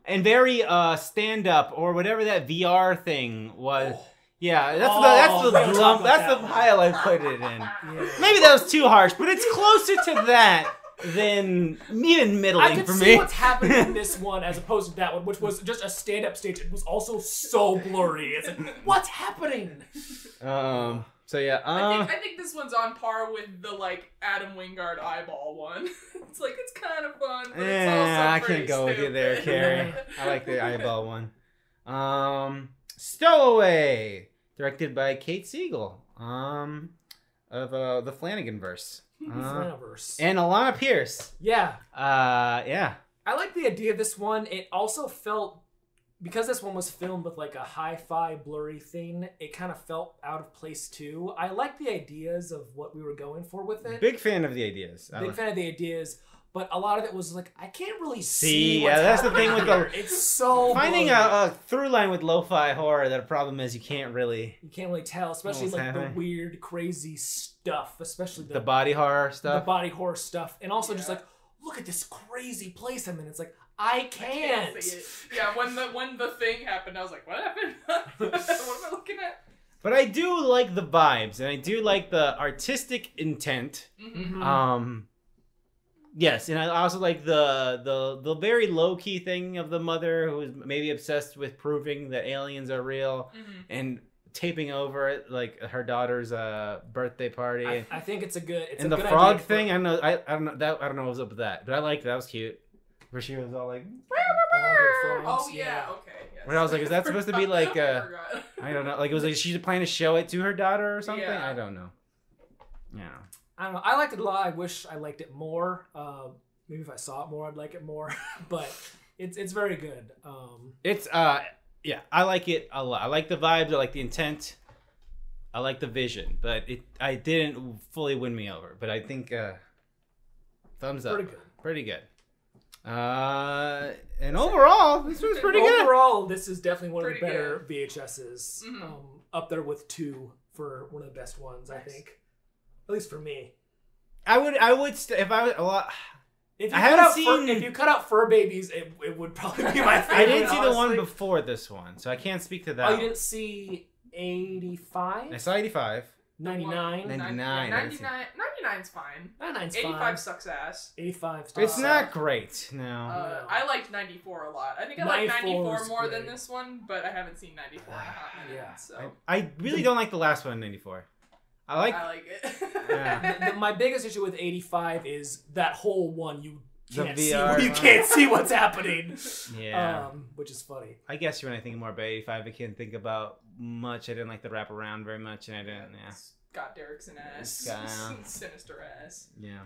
And very stand-up or whatever that VR thing was. Oh. Yeah, that's the pile I put it in. Yeah. Maybe that was too harsh, but it's closer to that than even middling for me. I can see what's happening in this one as opposed to that one, which was just a stand-up stage. It was also so blurry. It's like, what's happening? So yeah, I think this one's on par with the like Adam Wingard eyeball one. It's like it's kind of fun, but it's also I can't go stupid. with you there, Carrie. I like the eyeball one. Stowaway, directed by Kate Siegel, of the Flanagan verse. And Alana Pierce. Yeah. Yeah. I like the idea of this one. It also felt, because this one was filmed with like a hi-fi blurry thing, it kind of felt out of place too. I like the ideas of what we were going for with it. Big fan of the ideas. But a lot of it was like, I can't really see what's that's the thing with the... It's so finding a through line with lo-fi horror, the problem is you can't really tell, especially like the weird, crazy stuff, especially the body horror stuff. The body horror stuff. And also just like, look at this crazy place I'm in. It's like, I can't see it. Yeah, when the thing happened, I was like, what happened? What am I looking at? But I do like the vibes, and I do like the artistic intent. Mm-hmm. Yes, and I also like the very low key thing of the mother who is maybe obsessed with proving that aliens are real and taping over it like her daughter's birthday party. I think it's a good. And the frog thing, I don't know. I don't know what was up with that, but I liked that was cute. Where she was all like, oh yeah, okay. Yes. Where I was like, is that supposed to be like I don't know, like it was like she's planning to show it to her daughter or something? Yeah. I don't know. Yeah. I don't know. I liked it a lot. I wish I liked it more. Maybe if I saw it more, I'd like it more. But it's very good. It's yeah, I like it a lot. I like the vibes. I like the intent. I like the vision, but I didn't fully win me over. But I think thumbs up. Pretty good. And overall, this was pretty good. Overall, this is definitely one of the better VHSs. Up there with 2 for one of the best ones, I think. At least for me. I would if I was a lot. If you cut out Fur Babies, it would probably be my favorite. I didn't see the one before this one, so I can't speak to that. Oh, you didn't see 85? I saw 85. 99? 99. 99's fine. 99's 85 fine. sucks ass. 85 sucks. It's not great, no. I liked 94 a lot. I think I like 94 more than this one, but I haven't seen 94 in a hot minute. Yeah. So. I really don't like the last one, 94. I like it. Yeah. My biggest issue with 85 is that whole one you can't see what's happening. Yeah. Which is funny. I guess when I think more about 85, I can't think about much. I didn't like the wraparound very much, and I didn't. Yeah. Scott Derrickson ass. Sinister ass. Yeah.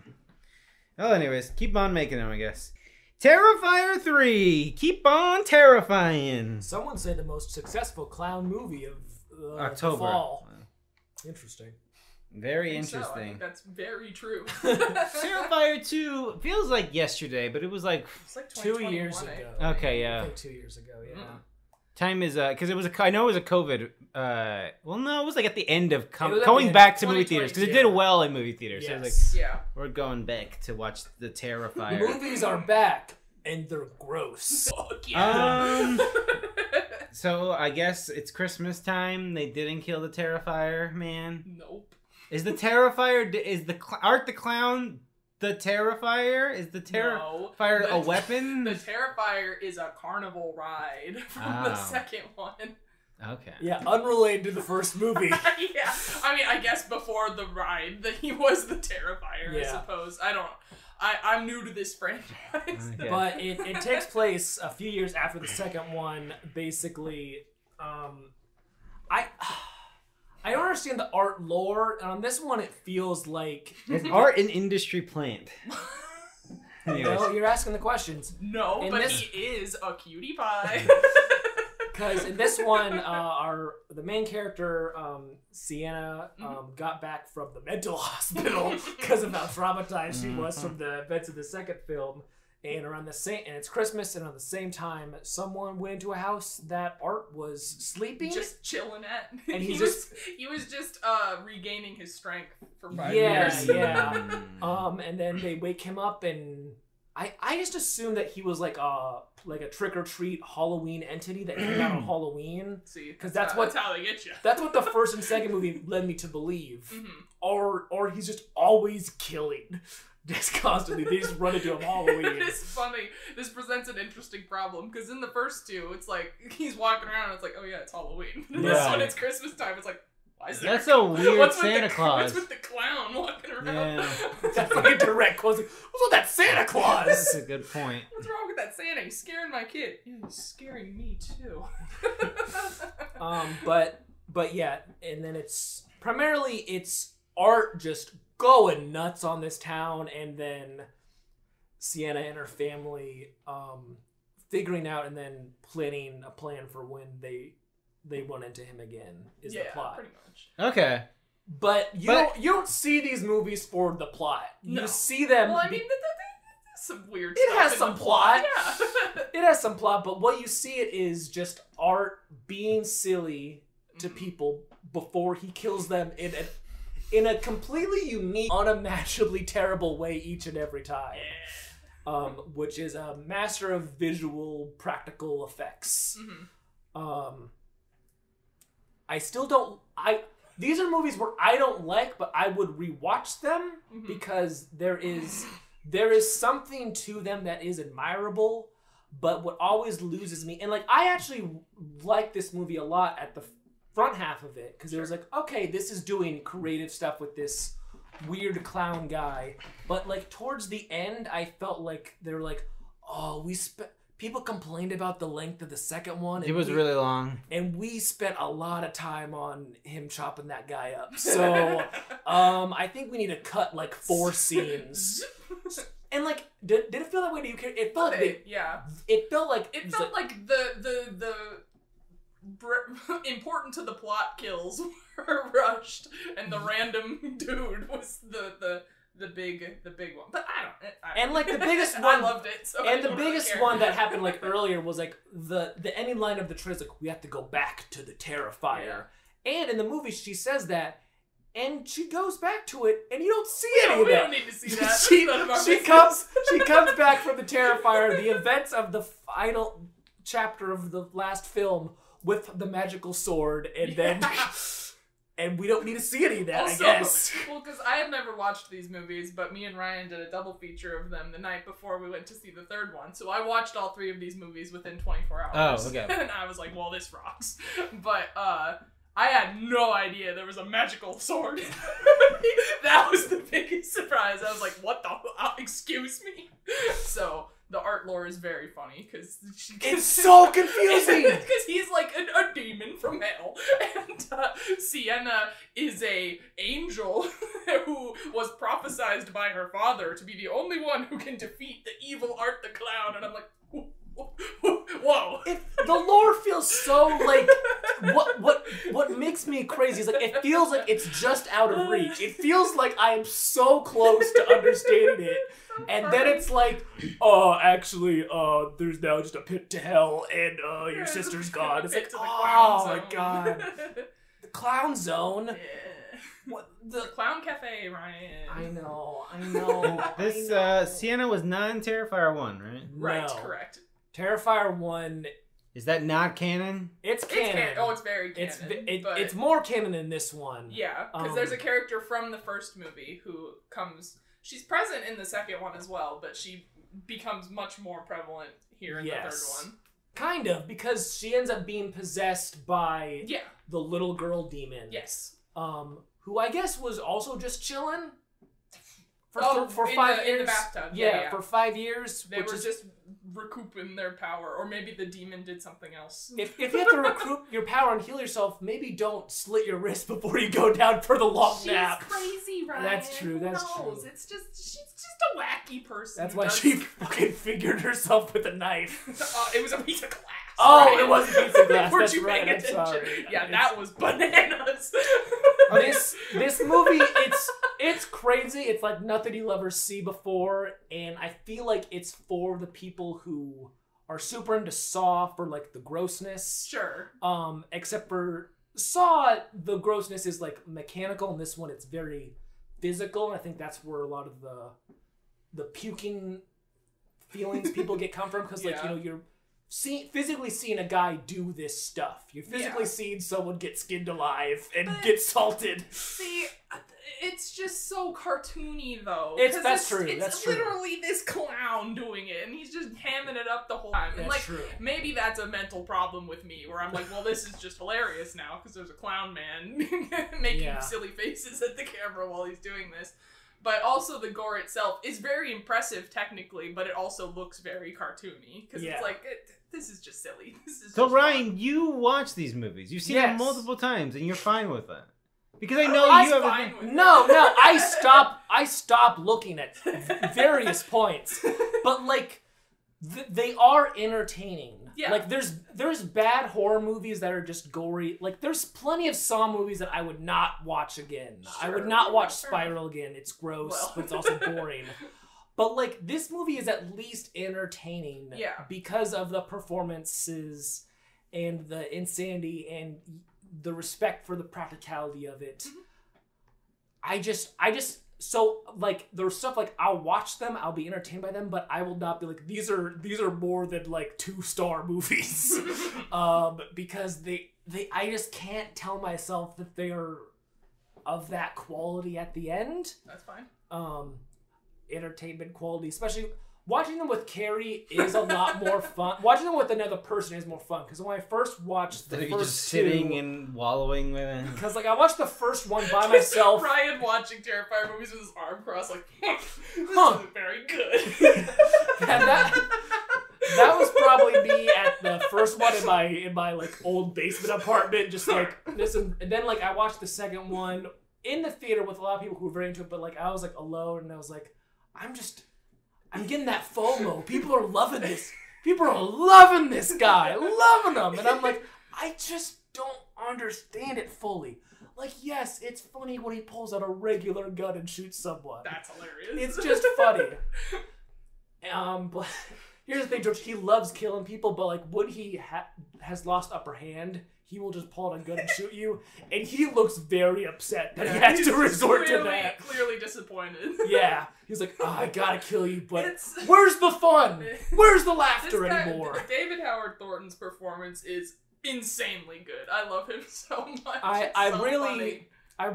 Well, anyways, keep on making them, I guess. Terrifier 3. Keep on terrifying. Someone said the most successful clown movie of October. The fall. Interesting. Very interesting. I think that's very true. Terrifier 2 feels like yesterday, but it was like 2 years ago. Okay, yeah. I think 2 years ago, yeah. Time is because I know it was a COVID. Well, no, it was like at the end of going back to movie theaters because it did well in movie theaters. Yes. So it was like, we're going back to watch the Terrifier. Movies are back and they're gross. Fuck yeah. So I guess it's Christmas time. They didn't kill the Terrifier, man. Nope. Is the Terrifier... Is the Art the Clown the Terrifier? Is the Terrifier a weapon? The Terrifier is a carnival ride from the second one. Okay. Yeah, unrelated to the first movie. Yeah. I mean, I guess before the ride that he was the Terrifier, I suppose. I'm new to this franchise. Okay. But it takes place a few years after the second one. Basically, I don't understand the art lore, and on this one it feels like... Is art an industry plant? Well, you're asking the questions. No, but he is a cutie pie. Because in this one, the main character, Sienna, got back from the mental hospital because of how traumatized she was from the events of the second film. And it's Christmas, and around the same time, someone went into a house that Art was sleeping, just chilling at, and he was just regaining his strength for 5 years. Yeah. And then they wake him up, and I just assumed that he was like a trick or treat Halloween entity that came out on Halloween. See, because that's how they get you. That's what the first and second movie led me to believe. Or he's just always killing. Just constantly, they just run into him Halloween. It's funny. This presents an interesting problem because in the first two, it's like he's walking around and it's like, oh yeah, it's Halloween. This one, it's Christmas time. It's like, why is there? That's a weird Santa Claus. What's with the clown walking around? Yeah. That's like a direct quote. What's with that Santa Claus? That's a good point. What's wrong with that Santa? He's scaring my kid. Yeah, he's scaring me too. But yeah, and then it's Art just going nuts on this town, and then Sienna and her family figuring out and then planning a plan for when they run into him again is the plot. Pretty much. Okay. But you don't see these movies for the plot. You see them. Well, I mean, that's some weird it stuff. Has some plot. Yeah. It has some plot, but what you see it is just Art being silly to people before he kills them in a completely unique, unimaginably terrible way each and every time. Yeah. Which is a master of visual practical effects. I still don't... These are movies where I don't like, but I would rewatch them because there is something to them that is admirable, but what always loses me... And I actually like this movie a lot at the front half of it because it was like, okay, this is doing creative stuff with this weird clown guy, but towards the end I felt like they were like, oh, people complained about the length of the second one. It was really long, and we spent a lot of time on him chopping that guy up, so I think we need to cut 4 scenes. And did it feel that way to you? It felt like it felt like the important to the plot kills were rushed, and the random dude was the big one. But I don't. And the biggest one, I loved it. So and the biggest one that happened earlier was the ending line of the trailer is we have to go back to the Terrifier. Yeah. And in the movie she says that, and she goes back to it, and you don't see any of that. We don't need to see that. she comes back from the Terrifier, the events of the final chapter of the last film, with the magical sword, and then and we don't need to see any of that, also, I guess. Well, because I had never watched these movies, but me and Ryan did a double feature of them the night before we went to see the third one. So I watched all 3 of these movies within 24 hours. Oh, okay. And I was like, well, this rocks. But I had no idea there was a magical sword. That was the biggest surprise. I was like, what the... excuse me? So... The art lore is very funny because it's so confusing. Because he's like a demon from hell, and Sienna is a angel who was prophesized by her father to be the only one who can defeat the evil Art the Clown. And I'm like, whoa! The lore feels so what makes me crazy is it feels like it's just out of reach. It feels like I am so close to understanding it. And then it's like, actually, there's now just a pit to hell, and your sister's gone. It's like, oh my god. The Clown Zone? Yeah. What, the Clown Cafe, Ryan. I know. This, Sienna was non-Terrifier 1, right? Right, correct. Terrifier 1 Is that not canon? It's canon. Oh, it's very canon. It's more canon in this one. Yeah, because there's a character from the first movie who comes... She's present in the second one as well, but she becomes much more prevalent here in the third one. Kind of, because she ends up being possessed by the little girl demon. Yes. Who I guess was also just chilling for 5 years. In the bathtub. Yeah, for 5 years. They were just recouping their power, or maybe the demon did something else. If you have to recoup your power and heal yourself, maybe don't slit your wrist before you go down for the long nap. She's crazy, Ryan. That's true. That's true. She's just a wacky person. That's why she fucking figured herself with a knife. It was a piece of glass. Oh, right? it was a piece of glass. Weren't That's you right. paying attention? Sorry. Yeah, that was bananas. This movie, it's crazy. It's like nothing you'll ever see before, and I feel like it's for the people who are super into Saw for like the grossness. Sure. Except for Saw, the grossness is like mechanical, and this one it's very physical. And I think that's where a lot of the puking feelings people get come from, because like you're physically seeing a guy do this stuff. You're physically seeing someone get skinned alive and get salted. See, it's just so cartoony, though. That's true. It's literally this clown doing it, and he's just hamming it up the whole time. And that's true. Maybe that's a mental problem with me, where I'm like, well, this is just hilarious now, because there's a clown man making silly faces at the camera while he's doing this. But also the gore itself is very impressive technically, but it also looks very cartoony, because it's like... This is just silly. So Ryan, you watch these movies. You've seen them multiple times, and you're fine with it. Because I know you have. No, I stop looking at various points, but like they are entertaining. Yeah. Like there's bad horror movies that are just gory. Like there's plenty of Saw movies that I would not watch again. Sure, I would not watch Spiral again. It's gross, but it's also boring. But, like, this movie is at least entertaining because of the performances and the insanity and the respect for the practicality of it. Mm-hmm. So, like, there's stuff, like, I'll watch them, I'll be entertained by them, but I will not be like, these are more than, like, 2-star movies. Because I just can't tell myself that they are of that quality at the end. That's fine. Entertainment quality, especially watching them with Carrie is a lot more fun. Watching them with another person is more fun, because when I first watched the first just sitting and wallowing with it. Because like I watched the first one by myself. Ryan watching Terrifier movies with his arm crossed, like, this isn't very good. That was probably me at the first one in my like old basement apartment, just like listen. And then like I watched the second one in the theater with a lot of people who were very into it, but like I was like alone, and I was like, I'm getting that FOMO. People are loving this. People are loving this guy. Loving him. And I'm like, I just don't understand it fully. Like, yes, it's funny when he pulls out a regular gun and shoots someone. That's hilarious. It's just funny. But here's the thing, George. He loves killing people, but like when he has lost upper hand, he will just pull out a gun and shoot you, and he looks very upset that he has to resort to that. Clearly disappointed. Yeah, he's like, oh, I gotta kill you, but where's the fun? Where's the laughter anymore? David Howard Thornton's performance is insanely good. I love him so much. I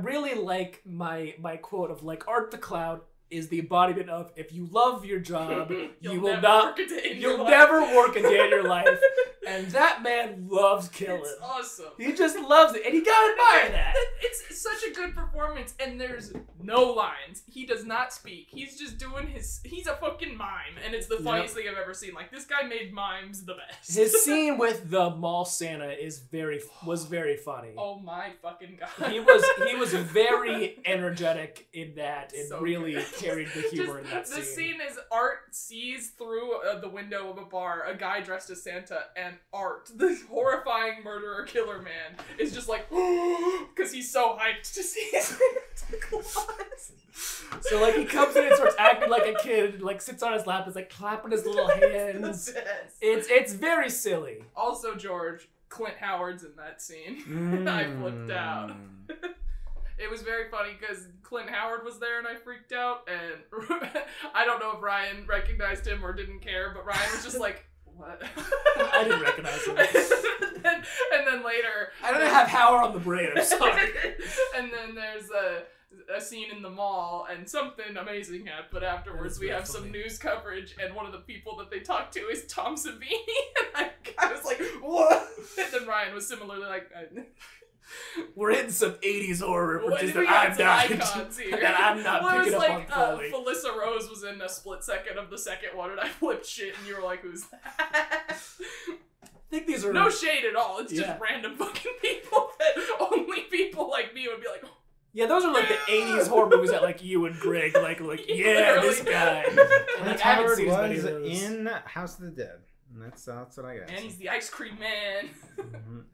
really like my quote of like Art the Clown is the embodiment of if you love your job, you'll never work a day in your life. And that man loves killing. It's awesome. He just loves it, and you gotta admire that. It's such a good performance, and there's no lines. He does not speak. He's just doing he's a fucking mime, and it's the funniest thing I've ever seen. Like, this guy made mimes the best. His scene with the mall Santa was very funny. Oh my fucking god. He was very energetic in that, and so really carried the humor in that scene. The scene is Art sees through the window of a bar a guy dressed as Santa, and Art, this horrifying murderer killer man, is just like, because he's so hyped to see Santa Claus. So like he comes in and starts acting like a kid, like sits on his lap, is like clapping his little hands. It's very silly. Also, George, Clint Howard's in that scene. I flipped out. It was very funny because Clint Howard was there and I freaked out, and I don't know if Ryan recognized him or didn't care, but Ryan was just like, what? I didn't recognize him. and then later... I don't have Howard on the brain, I'm sorry. And then there's a scene in the mall, and something amazing happened, but afterwards we have some news coverage, and one of the people that they talk to is Tom Savini, and I was like, what? And then Ryan was similarly like... We're hitting some 80s horror references that I'm not picking up on fully. Felissa Rose was in a split second of the second one, and I flipped shit, and you were like, who's that? I think these are... No shade at all, it's just random fucking people that only people like me would be like... Yeah, those are like the 80s horror movies that like you and Greg like yeah, this guy. And Howard was in House of the Dead. And that's what I got. And he's the ice cream man.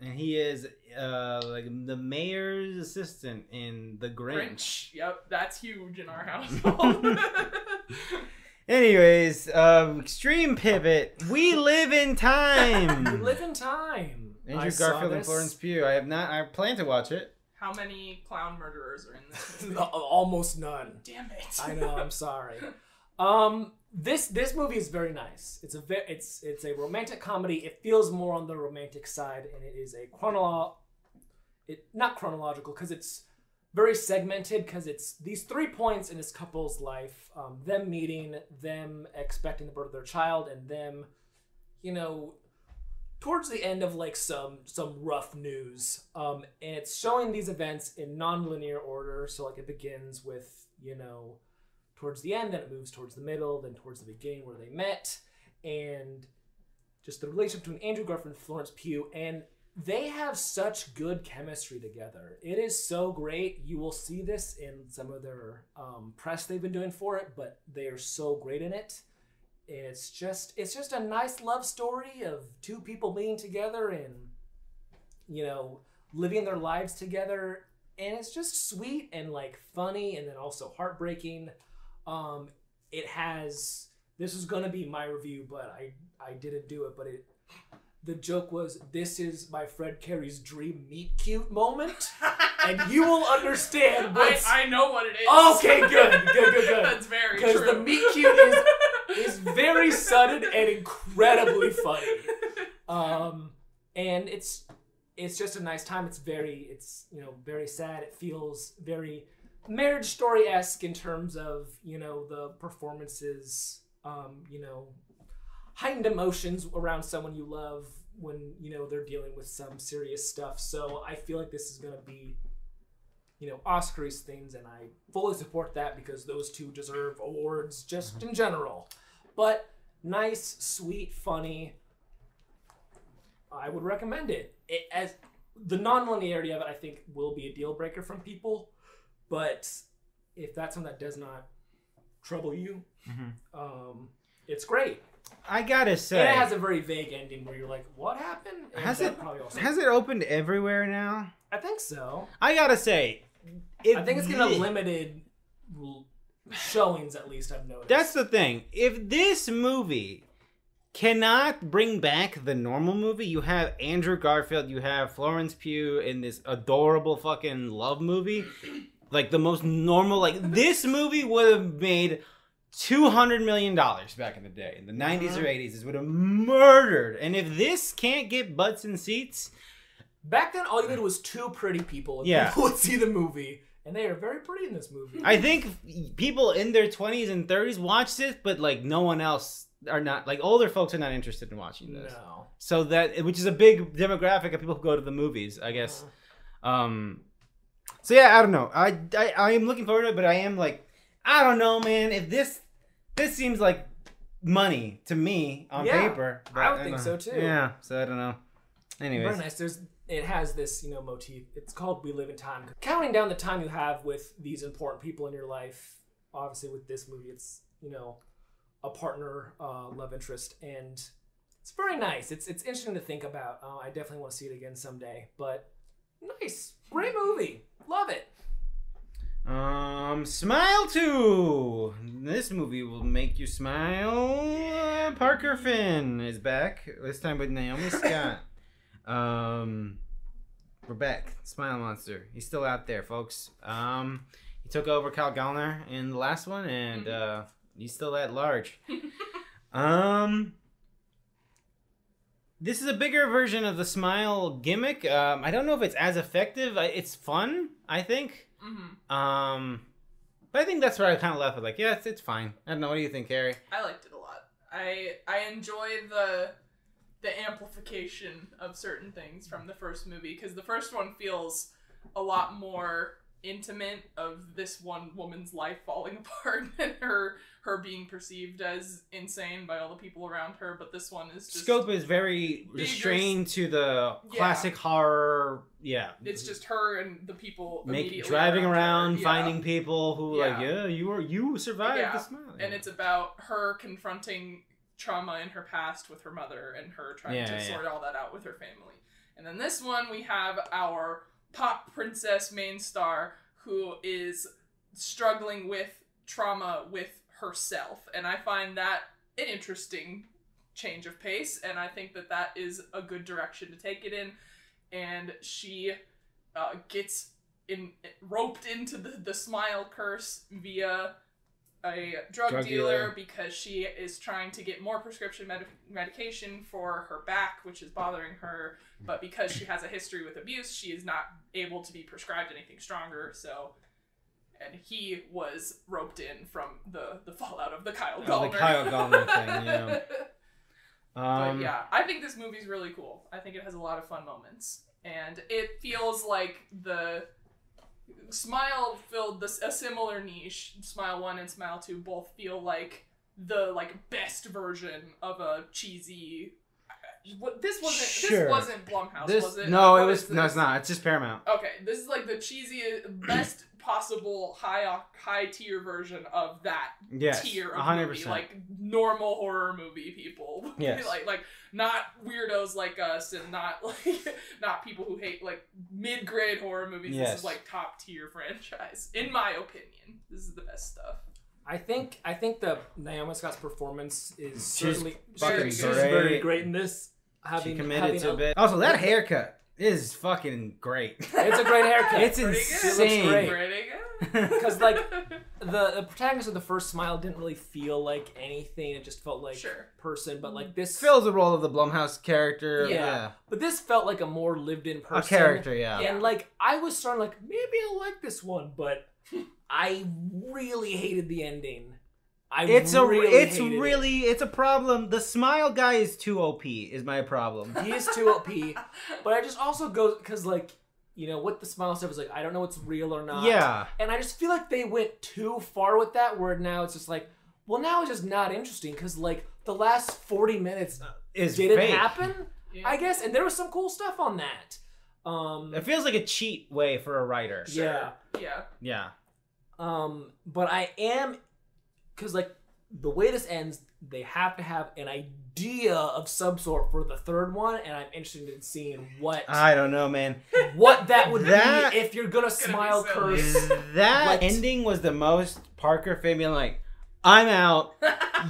And he is like the mayor's assistant in The Grinch. Yep, that's huge in our household. Anyways, extreme pivot. We live in time. We live in time. Andrew Garfield and Florence Pugh. I plan to watch it. How many clown murderers are in this movie? Almost none. Damn it. I know, I'm sorry. This movie is very nice. It's a romantic comedy. It feels more on the romantic side, and it is a not chronological because it's very segmented because it's these 3 points in this couple's life, them meeting, them expecting the birth of their child, and them, towards the end of like some rough news. And it's showing these events in non-linear order. So like it begins with, towards the end, then it moves towards the middle, then towards the beginning where they met, and just the relationship between Andrew Garfield and Florence Pugh, and they have such good chemistry together. It is so great. You will see this in some of their press they've been doing for it, but they are so great in it. It's just a nice love story of two people being together and, living their lives together, and it's just sweet and like funny and then also heartbreaking. This is gonna be my review, but I didn't do it, but the joke was, this is my Fred Carey's dream meet cute moment, and you will understand I know what it is. Okay, good. That's very true. Because the meet cute is very sudden and incredibly funny. And it's just a nice time. It's very sad. It feels very Marriage Story-esque in terms of, the performances, heightened emotions around someone you love when, they're dealing with some serious stuff. So I feel like this is going to be, Oscars things, and I fully support that because those two deserve awards just in general. But nice, sweet, funny. I would recommend it. As the non-linearity of it, I think, will be a deal breaker from people. But if that's something that does not trouble you, it's great. I gotta say, and it has a very vague ending where you're like, "What happened?" And has it opened everywhere now? I think so. I gotta say, I think it's gonna have limited showings, at least I've noticed. That's the thing. If this movie cannot bring back the normal movie, you have Andrew Garfield, you have Florence Pugh in this adorable fucking love movie, like the most normal. Like this movie would have made $200 million back in the day, in the 90s or 80s. This would have murdered. And if this can't get butts in seats, back then all you needed was two pretty people, and people would see the movie. And they are very pretty in this movie. I think people in their 20s and 30s watch this, but like no one else are not, like older folks are not interested in watching this. No. So which is a big demographic of people who go to the movies, I guess. So yeah, I don't know. I am looking forward to it, but I am like, I don't know, man. If this seems like money to me on paper. I would think so too. Yeah, so I don't know. Anyways. Very nice. It has this, motif. It's called We Live in Time. Counting down the time you have with these important people in your life. Obviously, with this movie, it's, a partner, love interest, and it's very nice. It's interesting to think about. I definitely want to see it again someday. But nice, great movie. Love it. Smile 2. This movie will make you smile. Parker Finn is back. This time with Naomi Scott. We're back. Smile Monster. He's still out there, folks. He took over Kyle Gallner in the last one, and he's still at large. this is a bigger version of the smile gimmick. I don't know if it's as effective. It's fun, I think. But I think that's where I kind of left with, like, yeah, it's fine. I don't know. What do you think, Carrie? I liked it a lot. I enjoy the amplification of certain things from the first movie, because the first one feels a lot more intimate of this one woman's life falling apart and her being perceived as insane by all the people around her, but this one is just... Scope is very restrained to the classic horror, It's just her and the people driving around, finding people who you survived the smile. And it's about her confronting trauma in her past with her mother and her trying to sort all that out with her family. And then this one, we have our pop princess main star who is struggling with trauma with herself, and I find that an interesting change of pace, and I think that is a good direction to take it in. And she gets roped into the smile curse via a drug dealer because she is trying to get more prescription medication for her back, which is bothering her, but because she has a history with abuse, she is not able to be prescribed anything stronger, and he was roped in from the fallout of the Kyle Gallner. The Kyle Gallner thing, yeah. But yeah, I think this movie's really cool. I think it has a lot of fun moments, and it feels like the Smile filled a similar niche. Smile 1 and Smile 2 both feel like the best version of a cheesy... This wasn't Blumhouse, was it? No, it's not. It's just Paramount. Okay, this is like the cheesy, best possible high tier version of that tier of 100%. Movie, like normal horror movie people. Yes. like not weirdos like us, and not people who hate like mid-grade horror movies. Yes. This is like top tier franchise, in my opinion. This is the best stuff. I think the Naomi Scott's performance is certainly she's very great in this. She committed to a bit. Also, that haircut is fucking great. It's a great haircut. It's insane. It looks great. Because the protagonist of the first Smile didn't really feel like anything. It just felt like person. But this fills the role of the Blumhouse character. Yeah. But this felt like a more lived-in person. A character, And I was starting maybe I'll like this one, but I really hated the ending. It's a problem. The Smile guy is too OP. Is my problem. He is too OP, but I just also go because with the Smile stuff is I don't know what's real or not. Yeah, and I just feel like they went too far with that. Where now it's just now it's just not interesting because the last 40 minutes didn't happen. Yeah. I guess, and there was some cool stuff on that. It feels like a cheat way for a writer. Yeah. But I am, because the way this ends, they have to have an idea of some sort for the third one, and I'm interested in seeing what... I don't know, man. What that would be if you're gonna smile curse. That ending was the most Parker Fabian, I'm out.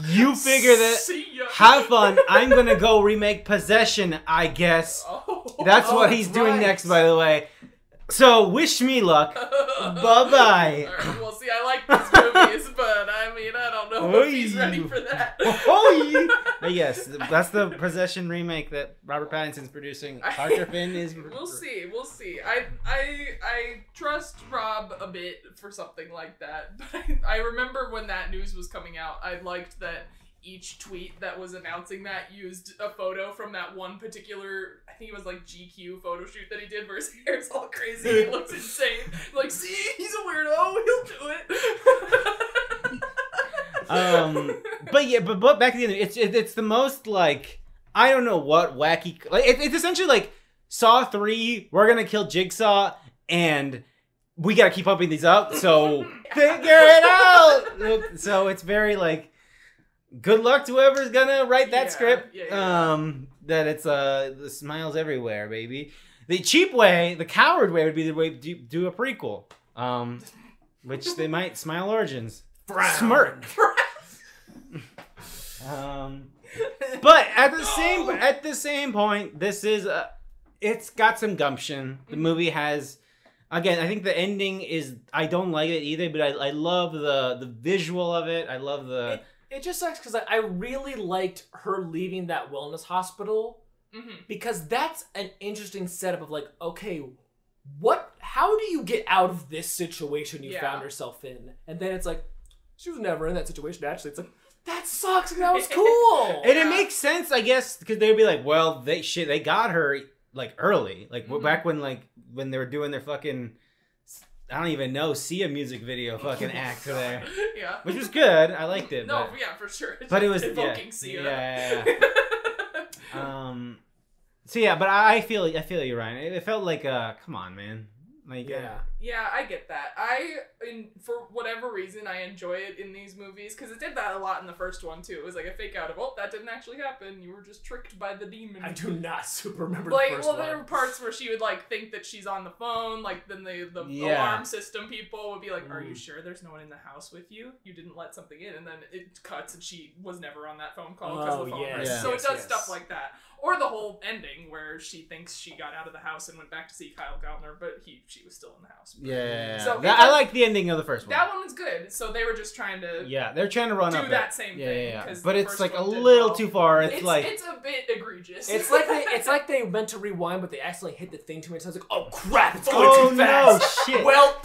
You figure that. Have fun. I'm gonna go remake Possession, I guess. That's what he's doing next, by the way. So, wish me luck. Bye-bye. Right, well, see, I like these movies, but I don't know if he's ready for that. But yes, that's the Possession remake that Robert Pattinson's producing. Parker Finn is... We'll see. I trust Rob a bit for something like that. But I remember when that news was coming out, I liked that each tweet that was announcing that used a photo from that one particular, I think it was GQ photo shoot that he did where his hair's all crazy. It looks insane. See, he's a weirdo. He'll do it. But back to the end. It's the most I don't know what wacky. It's essentially Saw 3. We're gonna kill Jigsaw, and we gotta keep pumping these up. So figure it out. So it's very good luck to whoever's gonna write that script. That it's the smiles everywhere, baby. The cheap way, the coward way, would be the way to do a prequel. Which they might. Smile Origins. Smirk. But at the same point, this is it's got some gumption. The movie has. Again, I think the ending is. I don't like it either, but I love the visual of it. I love the. It just sucks because I really liked her leaving that wellness hospital Because that's an interesting setup of like, okay, how do you get out of this situation you found yourself in? And then it's like, she was never in that situation, actually. It's like, that sucks, that was cool. And it makes sense, I guess, because they'd be like, well, they got her, like, early. Like, back when they were doing their fucking, I don't even know, Shia music video fucking act there. Yeah. Which was good. I liked it. No, yeah, for sure. But it was evoking Shia. Yeah. So yeah, but I feel you, Ryan. It felt like, come on, man. Like, yeah, I get that. For whatever reason, I enjoy it in these movies because it did that a lot in the first one too. It was like a fake out of, oh, that didn't actually happen. You were just tricked by the demon. I do not super remember like, the first one. There were parts where she would like think that she's on the phone. Like then the alarm system people would be like, "Are you sure there's no one in the house with you? You didn't let something in." And then it cuts and she was never on that phone call because of the phone rang. So it does stuff like that. Or the whole ending where she thinks she got out of the house and went back to see Kyle Gallner, but she was still in the house. Yeah. So I like the ending of the first one. That one was good. So they were just trying to they're trying to run do that same thing. Yeah. But it's like a little too far. It's a bit egregious. It's like they meant to rewind, but they accidentally hit the thing too many times. Like, oh crap, it's going too fast. No, shit. Well,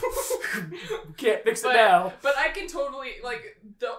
can't fix it now. But I can totally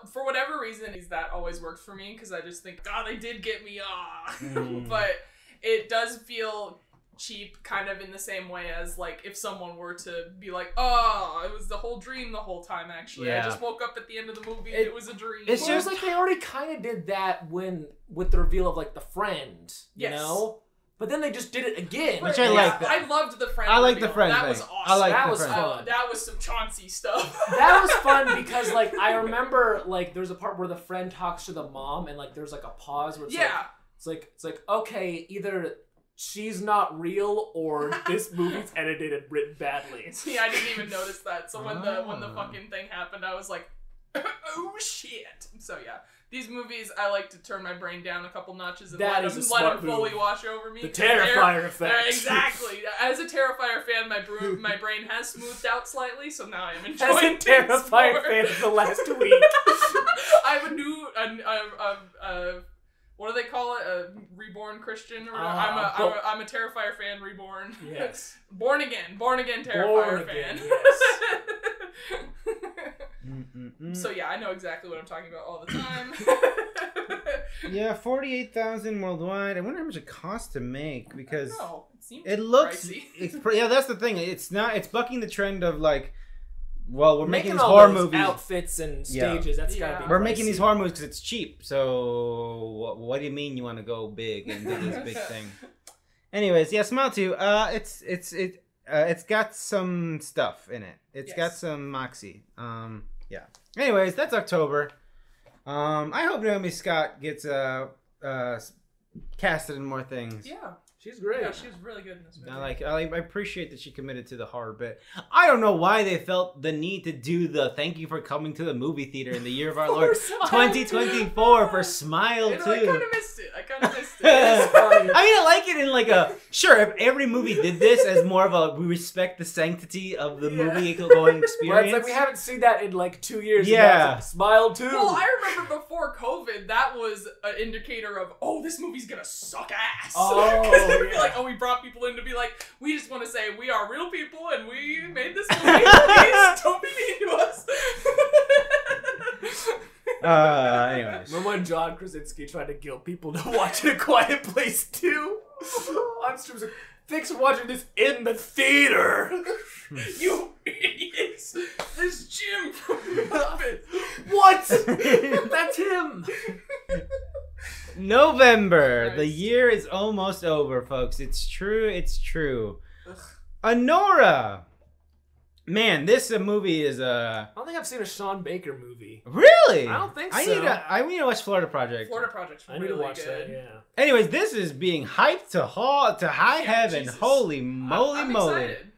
for whatever reason, that always works for me because I just think, God, they did get me off. But it does feel cheap, kind of in the same way as like if someone were to be like, oh, it was the whole dream the whole time. Actually, I just woke up at the end of the movie and it was a dream. It's just like they already kind of did that with the reveal of like the friend, you know. But then they just did it again. Which I like. I loved the friend. I like the friend. That was awesome. That was fun. That was some Chauncey stuff. That was fun because like I remember like there's a part where the friend talks to the mom and like there's like a pause where it's like okay, either she's not real or this movie's edited and written badly. See, I didn't even notice that. So when the fucking thing happened, I was like, oh shit. So yeah. These movies, I like to turn my brain down a couple notches and let them fully wash over me. The Terrifier effect. Exactly. As a Terrifier fan, my brain has smoothed out slightly, so now I'm enjoying things more. As a Terrifier fan for the last week. I have a new, what do they call it? A reborn Christian? Or I'm a Terrifier fan reborn. Yes. Born again Terrifier fan. Yes. So yeah, I know exactly what I'm talking about all the time. Yeah, 48,000 worldwide. I wonder how much it costs to make because it looks pricey. That's the thing. It's bucking the trend of like, well, we're making these all horror those movies, outfits and stages. That's gotta be. We're making these horror movies because it's cheap. So what do you mean you want to go big and do this big thing? Anyways, yeah, Smile 2. It's got some stuff in it. It's got some moxie. Yeah. Anyways, that's October. I hope Naomi Scott gets casted in more things. Yeah. She's great. Yeah, she was really good in this movie. I appreciate that she committed to the horror bit. I don't know why they felt the need to do the thank you for coming to the movie theater in the year of our Lord 2024 for Smile 2. I kind of missed it. I mean, I like it in like a, sure, if every movie did this as more of a, we respect the sanctity of the movie going experience. Well, it's like we haven't seen that in like 2 years. Yeah. Like, Smile 2. Well, I remember before COVID, that was an indicator of, oh, this movie's gonna suck ass. Oh. They'd be like, oh, we brought people in to be like, we just want to say we are real people and we made this movie. Please don't be mean to us. Anyways. Remember when John Krasinski tried to guilt people to watch A Quiet Place 2? I'm just like, thanks for watching this in the theater. You idiots. This Jim from Muppet. What? That's him. November. Nice. The year is almost over, folks. It's true. Ugh. Honora. Man, this movie is I don't think I've seen a Sean Baker movie. Really? I don't think so. I need to watch Florida Project. Florida Project's really good. I need to watch that, yeah. Anyways, this is being hyped to high heaven. Jesus. Holy moly moly. Excited.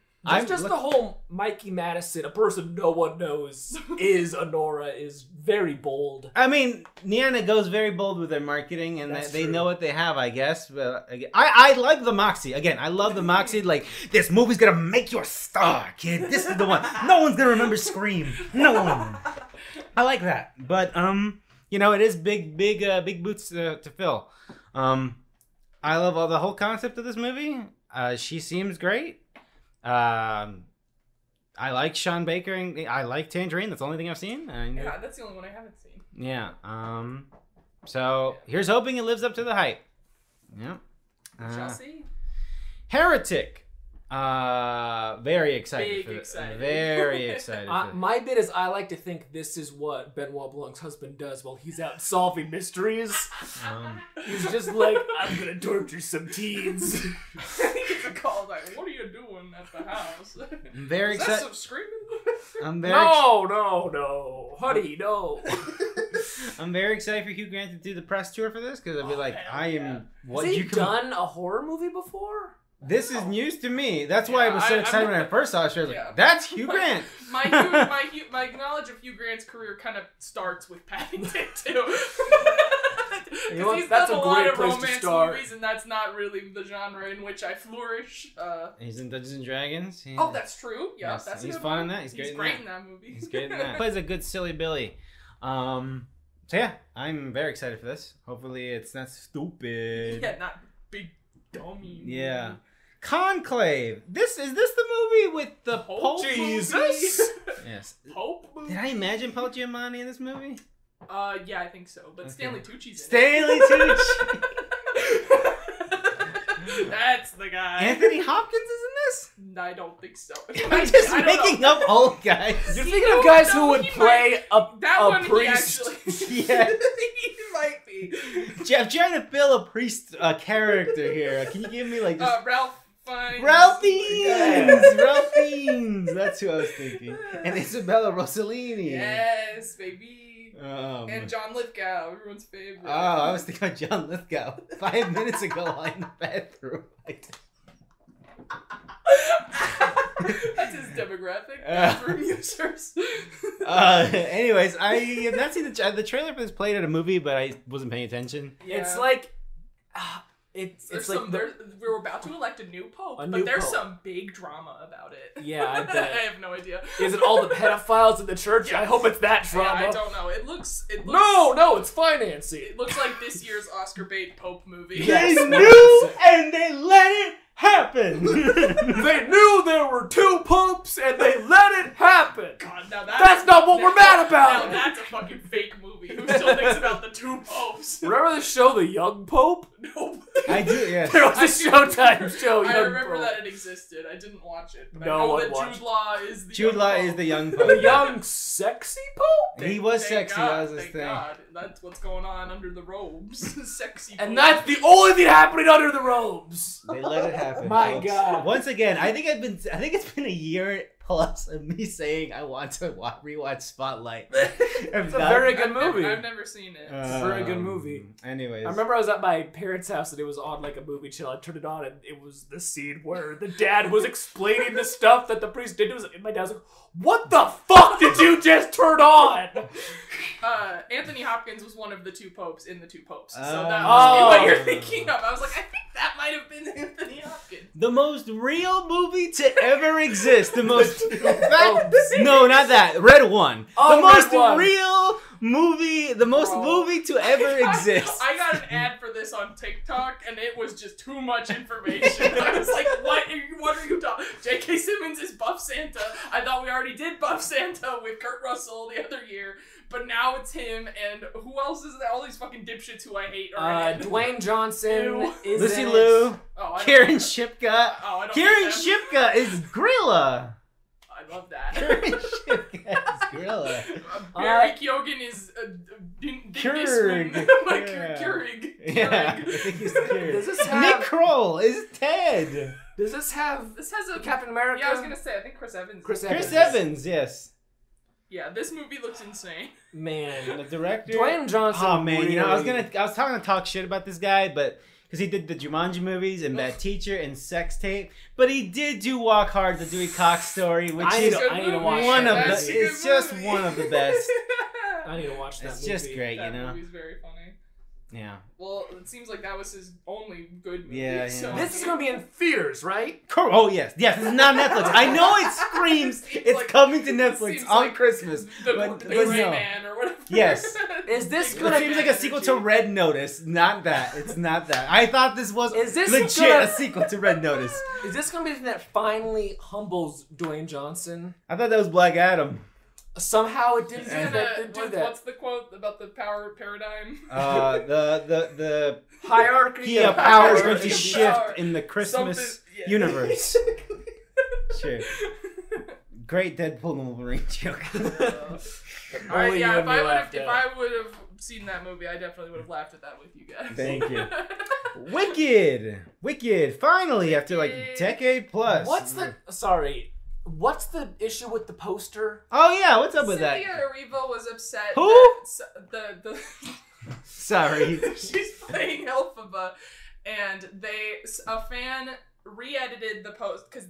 Just the whole Mikey Madison, a person no one knows, is Honora, is very bold. I mean, Niana goes very bold with their marketing, and they know what they have, I guess. But I like the moxie. Again, I love the moxie. Like, this movie's gonna make you a star, kid. This is the one. No one's gonna remember Scream. No one. I like that. But it is big boots to fill. I love the whole concept of this movie. She seems great. I like Sean Baker and I like Tangerine. That's the only thing I've seen. Yeah, that's the only one I haven't seen. Yeah. So here's hoping it lives up to the hype. Yeah. We shall see. Heretic. Very excited for this. Very excited. My bit is I like to think this is what Benoit Blanc's husband does while he's out solving mysteries. He's just like, I'm gonna torture some teens. He gets a call like, what are you doing at the house? I'm very excited. Is that some screaming? No, honey, no. I'm very excited for Hugh Grant to do the press tour for this because I'll be like, I am. Yeah. What Has he done a horror movie before? This is news to me. That's why I was so excited when I first saw it. I was like, that's Hugh Grant. My knowledge of Hugh Grant's career kind of starts with Paddington too. Because he's done a lot of romance movies, and that's not really the genre in which I flourish. He's in Dungeons and Dragons. Oh, that's true. Yeah, yes, that's he's fun in that. He's great in that movie. He's great in that. Plays a good silly Billy. So yeah, I'm very excited for this. Hopefully, it's not stupid. Yeah, not big dummy. Yeah. Conclave. Is this the movie with the Pope? Jesus. Yes. Pope movie? Did I imagine Paul Giamatti in this movie? Yeah, I think so. But okay. Stanley Tucci's in Stanley Tucci. That's the guy. Anthony Hopkins is in this? I don't think so. I'm just making up old guys. You're thinking of guys who would play a priest. Yeah. He might be. I'm trying to fill a priest character here. Can you give me like just... Ralph Fiennes. Ralph Fiennes! Ralph Fiennes! That's who I was thinking. And Isabella Rossellini. Yes, baby. And John Lithgow, everyone's favorite. Oh, I was thinking of John Lithgow 5 minutes ago in the bathroom. That's his demographic. Bathroom users. Anyways, I have not seen the trailer for this played at a movie, but I wasn't paying attention. Yeah. It's like... It's like we're about to elect a new pope, but there's some big drama about it. Yeah, I bet. I have no idea. Is it all the pedophiles in the church? Yeah. I hope it's that drama. Yeah, I don't know. It looks. No, it's financing. It looks like this year's Oscar bait pope movie. They knew and they let it happen. They knew there were two popes and they let it happen. God, that's not what we're mad about. Now that's a fucking fake movie. Who still thinks about the two popes? Remember the show The Young Pope? Nope. I do, yes. There was a Showtime show. I remember that it existed. I didn't watch it, but I know that Jude Law is the young pope. The young sexy pope? He was sexy. That was his thing. God. That's what's going on under the robes. Sexy pope. And that's the only thing happening under the robes. They let it happen. My folks. God. Once again, I think it's been a year plus of me saying I want to rewatch Spotlight. It's a very good movie. I've never seen it. It's a very good movie. Anyways. I remember I was at my parents' house and it was on like a movie channel. I turned it on and it was the scene where the dad was explaining the stuff that the priest did. And my dad was like, what the fuck did you just turn on? Anthony Hopkins was one of the two popes in the two popes. So that was what you're thinking of. I was like, I think that might have been Anthony Hopkins. The most real movie to ever exist. The most... No, not that. Red One. The most real movie, the most movie to ever exist. I got an ad for this on TikTok, and it was just too much information. I was like, what are you talking? J.K. Simmons is Buff Santa. I thought we already did Buff Santa with Kurt Russell the other year, but now it's him, and who else is there? All these fucking dipshits who I hate are in it. Dwayne Johnson is Lucy Liu. Karen Shipka. Karen Shipka is Grilla. I love that. Karen Shipka is Grilla. Barry Keoghan is Keurig. Keurig. Yeah, I think he's Keurig. Does this have... Nick Kroll is Ted. Does this have... This has a... Captain America? Yeah, I was going to say, I think Chris Evans. Chris Evans, yes. Yeah, this movie looks insane. Man. The director... Dwayne Johnson. Oh, man, really... I was trying to talk shit about this guy, but... Because he did the Jumanji movies and Bad Teacher and Sex Tape. But he did do Walk Hard, the Dewey Cox story, which is I need to watch one that. of the... It's just one of the best. I need to watch that movie. It's just great, that you know? That movie's very funny. Yeah. Well, it seems like that was his only good movie. Yeah. So. This is gonna be in theaters, right? Oh yes. This is not Netflix. I know it screams it's like, coming to Netflix on like Christmas. The but Gray no. Man or whatever. Yes. Is this It gonna seems like a sequel to Red Notice. Not that. It's not that. I thought this was legit a sequel to Red Notice. Is this gonna be the thing that finally humbles Dwayne Johnson? I thought that was Black Adam. Somehow it didn't do that. What's the quote about the power paradigm? The Hierarchy of power is going to shift in the Christmas universe. Sure. Great Deadpool and Wolverine joke. Alright, yeah, if I would have seen that movie, I definitely would have laughed at that with you guys. Thank you. Wicked. Finally, after like a decade plus. What's the issue with the poster? Oh yeah, what's up with that? Cynthia Erivo was upset. Who? That the Sorry. she's playing Elphaba, and a fan re-edited the post because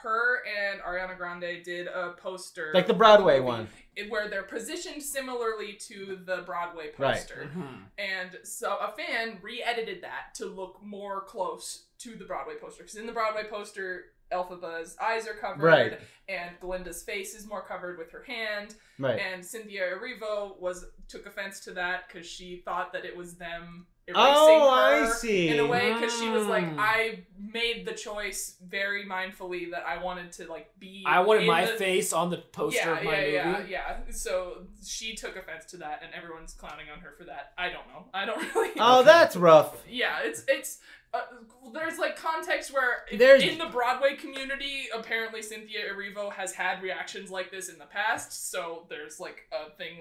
her and Ariana Grande did a poster, like the Broadway one, where they're positioned similarly to the Broadway poster, right. And so a fan re-edited that to look more close to the Broadway poster because in the Broadway poster, Elphaba's eyes are covered, right. And Glinda's face is more covered with her hand, right. And Cynthia Erivo took offense to that because she thought that it was them erasing her I see. in a way because she was like, I made the choice very mindfully that I wanted to be. I wanted my face on the poster of my movie. Yeah. So she took offense to that, and everyone's clowning on her for that. I don't know. I don't really. Oh, that's rough. Yeah, it's. There's context where in the Broadway community, apparently Cynthia Erivo has had reactions like this in the past. So there's a thing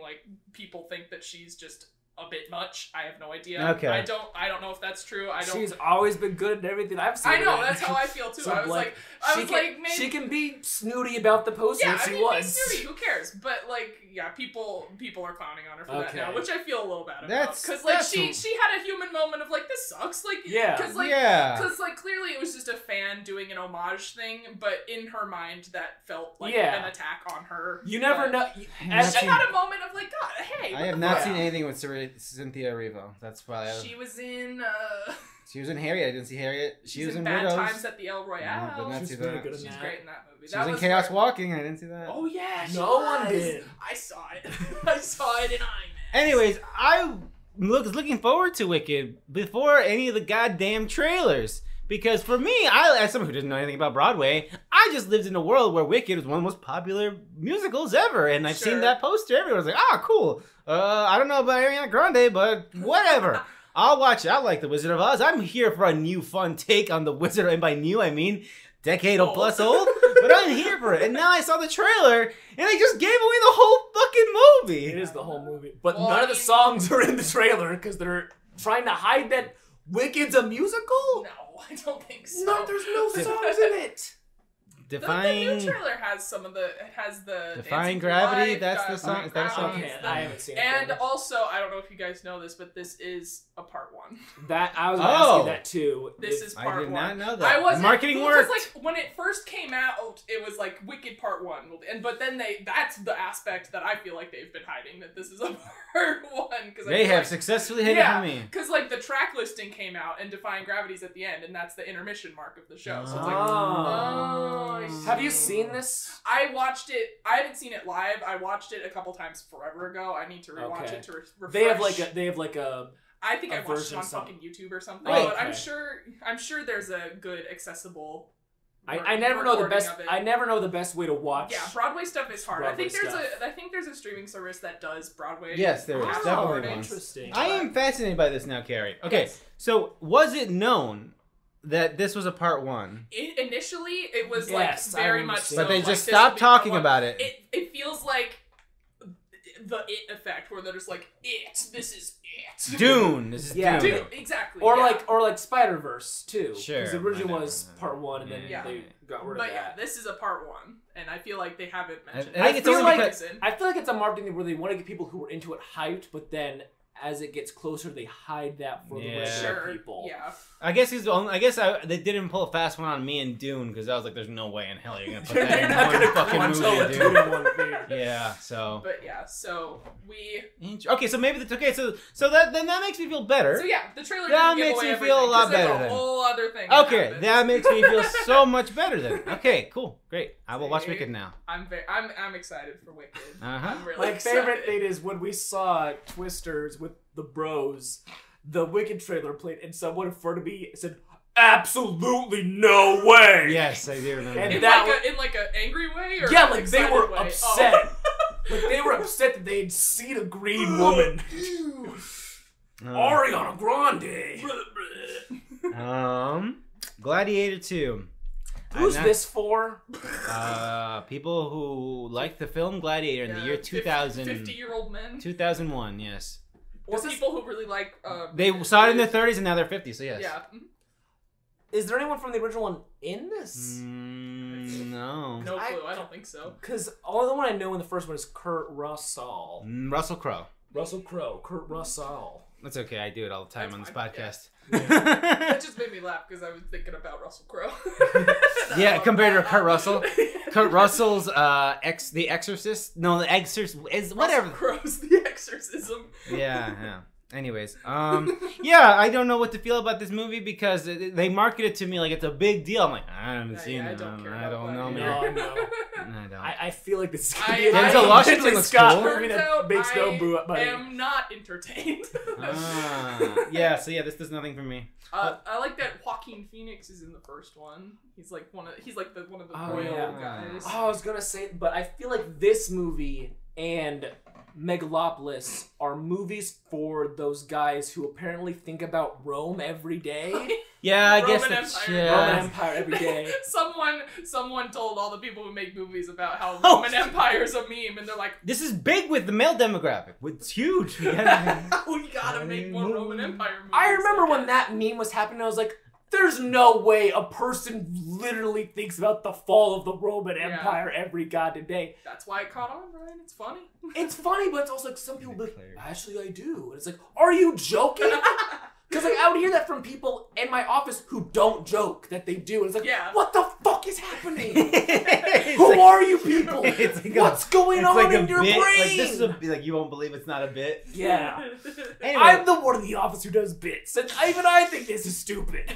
people think that she's just a bit much. I have no idea. Okay. I don't know if that's true. She's always been good at everything I've seen. I know, that's how I feel too. So I was like maybe she can be snooty about the poster if she wants. Be snooty, who cares? But people are clowning on her for that now, which I feel a little bad about. Because she had a human moment of this sucks. Because clearly it was just a fan doing an homage thing, but in her mind that felt like an attack on her. You never know. She had a moment of God, hey. I have not seen anything with Cynthia Erivo. That's probably. She was in. She was in Harriet. I didn't see Harriet. She was in Bad Widows. Times at the El Royale. No, She's really good. She's great in that movie. She was in Chaos Walking. I didn't see that. Oh yeah, no one did. I saw it. I saw it in IMAX. Anyways, I was looking forward to Wicked before any of the goddamn trailers. Because for me, as someone who didn't know anything about Broadway, I just lived in a world where Wicked was one of the most popular musicals ever. And I've seen that poster everywhere. I was like, cool. I don't know about Ariana Grande, but whatever. I'll watch it. I like The Wizard of Oz. I'm here for a new fun take on The Wizard. And by new, I mean decade or plus old. But I'm here for it. And now I saw the trailer, and they just gave away the whole fucking movie. It is the whole movie. But none of the songs are in the trailer because they're trying to hide that Wicked's a musical? No, I don't think so. No, there's no songs in it. The new trailer has some of the Defying Gravity. That's the song. Is that a song? Okay, I haven't seen it. And also, I don't know if you guys know this, but this is a part 1. That I was asking that too. This is part 1. I did not know that. I wasn't. Marketing worked. When it first came out, it was Wicked Part 1, but then that's the aspect that I feel like they've been hiding, that this is a part 1. They have successfully hidden from me. Because the track listing came out and Defying Gravity's at the end, and that's the intermission mark of the show. So it's Have you seen this? I watched it. I haven't seen it live. I watched it a couple times forever ago. I need to rewatch it to refresh. They have like a. I think I watched it on fucking YouTube or something. Oh, but I'm sure there's a good accessible. I never know the best. I never know the best way to watch. Yeah, Broadway stuff is hard. I think there's a streaming service that does Broadway. Yes, there is definitely one. Interesting. I am fascinated by this now, Carrie. Okay, so was it known that this was a part 1? Initially, it was very much. So, but they just stopped talking about it. It feels like the It effect, where they're just this is it. Dune. This is Dune. Dune. Exactly. Or like Spider-Verse too. Sure. Because it originally was part 1, and then they got rid of that. But yeah, this is a part 1, and I feel like they haven't mentioned. I feel like it's a marketing thing where they want to get people who were into it hyped, but then as it gets closer, they hide that for the regular people. Yeah. I guess they didn't pull a fast one on me and Dune because I was like, "There's no way in hell you're gonna put that in one fucking movie, dude." Yeah. So. But yeah, so we. Okay, so maybe So that makes me feel better. So yeah, the trailer that didn't makes give away me feel a lot better. There's a whole other thing. Okay, that makes me feel so much better then. Okay, cool, great. I will watch Wicked now. I'm excited for Wicked. I'm really My excited. favorite thing is when we saw Twisters with the bros, the Wicked trailer played, and someone in front of me said, "Absolutely no way!" Yes, I do remember. And in like an angry way, or yeah, like they were way? upset. Oh. Like they were upset that they had seen a green woman. Ariana Grande. Gladiator 2. Who's this for? People who like the film Gladiator in the year 2000. 50-year-old men. 2001, yes. Or people who really like... they saw it in their 30s and now they're 50, so yes. Yeah. Is there anyone from the original one in this? No. No clue, I don't think so. Because all the one I know in the first one is Kurt Russell. Russell Crowe. Kurt Russell. That's okay, I do it all the time on this podcast. That just made me laugh because I was thinking about Russell Crowe. Yeah, compared to Kurt Russell. Kurt Russell's The Exorcist. No, The Exorcist is whatever. Russell Crowe's The Exorcism. Yeah. Anyways, yeah, I don't know what to feel about this movie because they market it to me like it's a big deal. I'm like, I haven't seen it. I don't know, man. No. I don't. I feel like this is gonna be Denzel Washington looks cool. movie that makes no boo up money. I am not entertained. Yeah, so yeah, this does nothing for me. I like that Joaquin Phoenix is in the first one. He's like one of the royal guys. Oh, I was gonna say, but I feel like this movie and Megalopolis are movies for those guys who apparently think about Rome every day. Yeah, I Roman guess that's Empire. Roman Empire every day. Someone told all the people who make movies about how Roman Empire's a meme, and they're like, this is big with the male demographic. It's huge. we gotta make more Roman Empire movies. I remember when that meme was happening, I was like, there's no way a person literally thinks about the fall of the Roman Empire every goddamn day. That's why it caught on, Ryan. It's funny. It's funny, but it's also like some people be like, actually I do. And it's like, are you joking? Because like I would hear that from people in my office who don't joke that they do. And it's like, what the fuck is happening? Who are you people? What's going on in your brain? Like, this is like you won't believe it's not a bit. Yeah. Anyway. I'm the one in the office who does bits. And even I think this is stupid.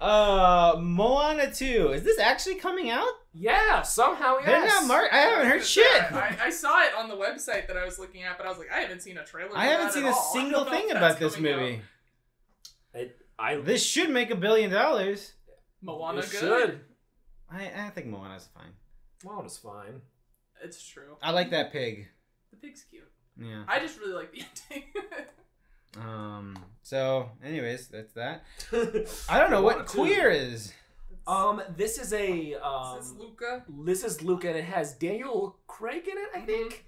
Moana 2. Is this actually coming out? Yeah, somehow, yes. They're not I haven't heard shit. I saw it on the website that I was looking at, but I was like, I haven't seen a trailer. I haven't seen a single thing about this movie. This should make $1 billion. Moana good? Should. I think Moana's fine. Moana's fine. It's true. I like that pig. The pig's cute. Yeah. I just really like the ending. So, anyways, that's that. I don't know what Queer is. This is a this is Luca. This is Luca, and it has Daniel Craig in it, I think.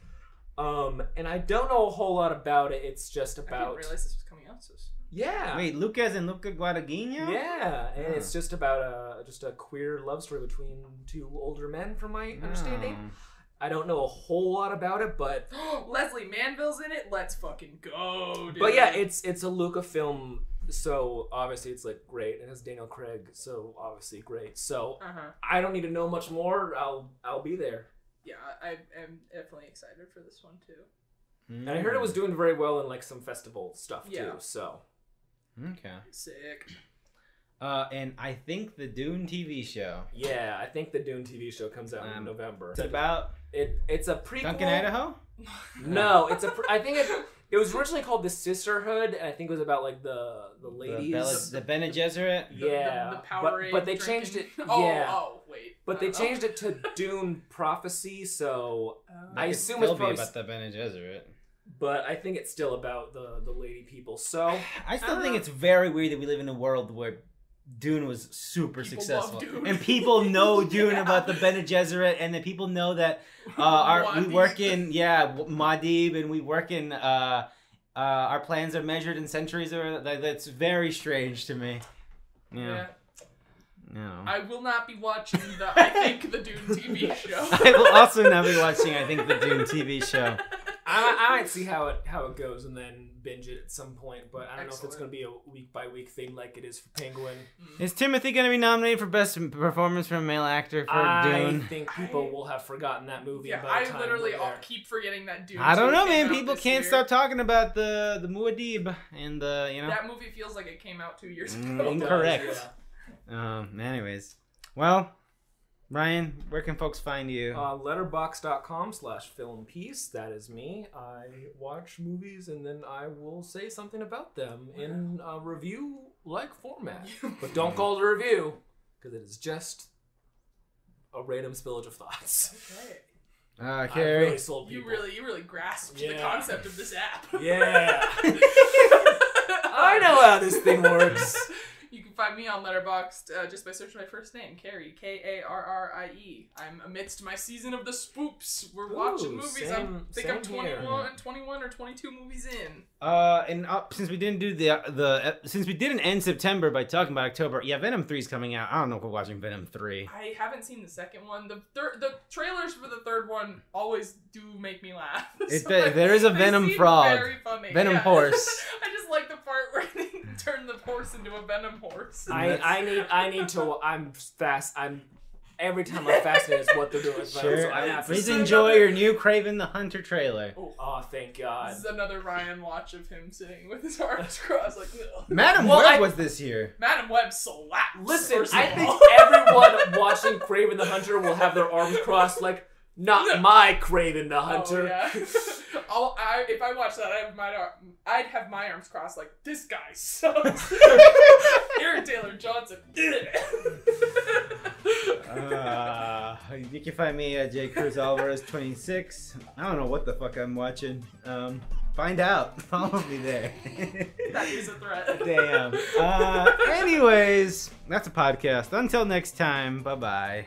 And I don't know a whole lot about it. It's just about. I didn't realize this was coming out so soon. Yeah. Wait, Lucas and Luca Guadagnino? Yeah, and it's just about a queer love story between two older men, from my understanding. I don't know a whole lot about it, but Leslie Manville's in it. Let's fucking go, dude. But yeah, it's a Luca film, so obviously it's like great. It has Daniel Craig, so obviously great. So I don't need to know much more. I'll be there. Yeah, I am definitely excited for this one too. And I heard it was doing very well in like some festival stuff too. So okay, sick. And I think the Dune TV show. Yeah, I think the Dune TV show comes out in November. It's about it's a prequel. Duncan, Idaho? No, it's I think it was originally called The Sisterhood, and I think it was about like the ladies. The Bene Gesserit? Yeah. The Powerade but they drinking. changed it. Wait. But they changed it to Dune Prophecy, so I assume it's probably about the Bene Gesserit. But I think it's still about the lady people. So I still think it's very weird that we live in a world where Dune was super successful, and people know Dune about the Bene Gesserit, and then people know that we work in Muad'Dib, and we work in our plans are measured in centuries. Or that's very strange to me. Yeah. No. I will not be watching the Dune TV show. I will also not be watching the Dune TV show. I might see how it goes and then binge it at some point, but I don't know if it's going to be a week-by-week thing like it is for Penguin. Is Timothy going to be nominated for Best Performance from a Male Actor for Dune? I think people will have forgotten that movie. Yeah, by the time I literally keep forgetting that Dune. I don't know, man. People can't stop talking about the Muad'Dib and the, you know. That movie feels like it came out 2 years ago. Incorrect. Anyways. Well, Ryan, where can folks find you? Letterboxd.com/filmpiece. That is me. I watch movies and then I will say something about them in a review-like format. But don't call it a review, because it is just a random spillage of thoughts. Okay. Carrie. Really sold people. You really grasped the concept of this app. Yeah. I know how this thing works. You can find me on Letterboxd just by searching my first name, Carrie, Karrie. I'm amidst my season of the spoops. We're watching movies. I think I'm 21 or 22 movies in. Since we didn't do since we didn't end September by talking about October, Venom 3's coming out. I don't know if we're watching Venom 3. I haven't seen the second one. The trailers for the third one always do make me laugh. There is a Venom frog. Very funny. Venom horse. I just like the part where they turn the horse into a venom horse. I need to. Every time I'm fascinated with what they're doing. Sure. So I have Please enjoy your new Kraven the Hunter trailer. Oh, thank God. This is another Ryan watch of him sitting with his arms crossed like, ugh. Madam Web was this year. Madam Web slaps. Listen, I think everyone watching Kraven the Hunter will have their arms crossed like, not my Kraven the Hunter. Oh, yeah. If I watch that, I'd have my arms crossed like, this guy sucks. Aaron Taylor Johnson. You can find me at J. Cruz Alvarez 26. I don't know what the fuck I'm watching. Find out. Follow me there. That is a threat. Damn. Anyways, that's a podcast. Until next time, bye-bye.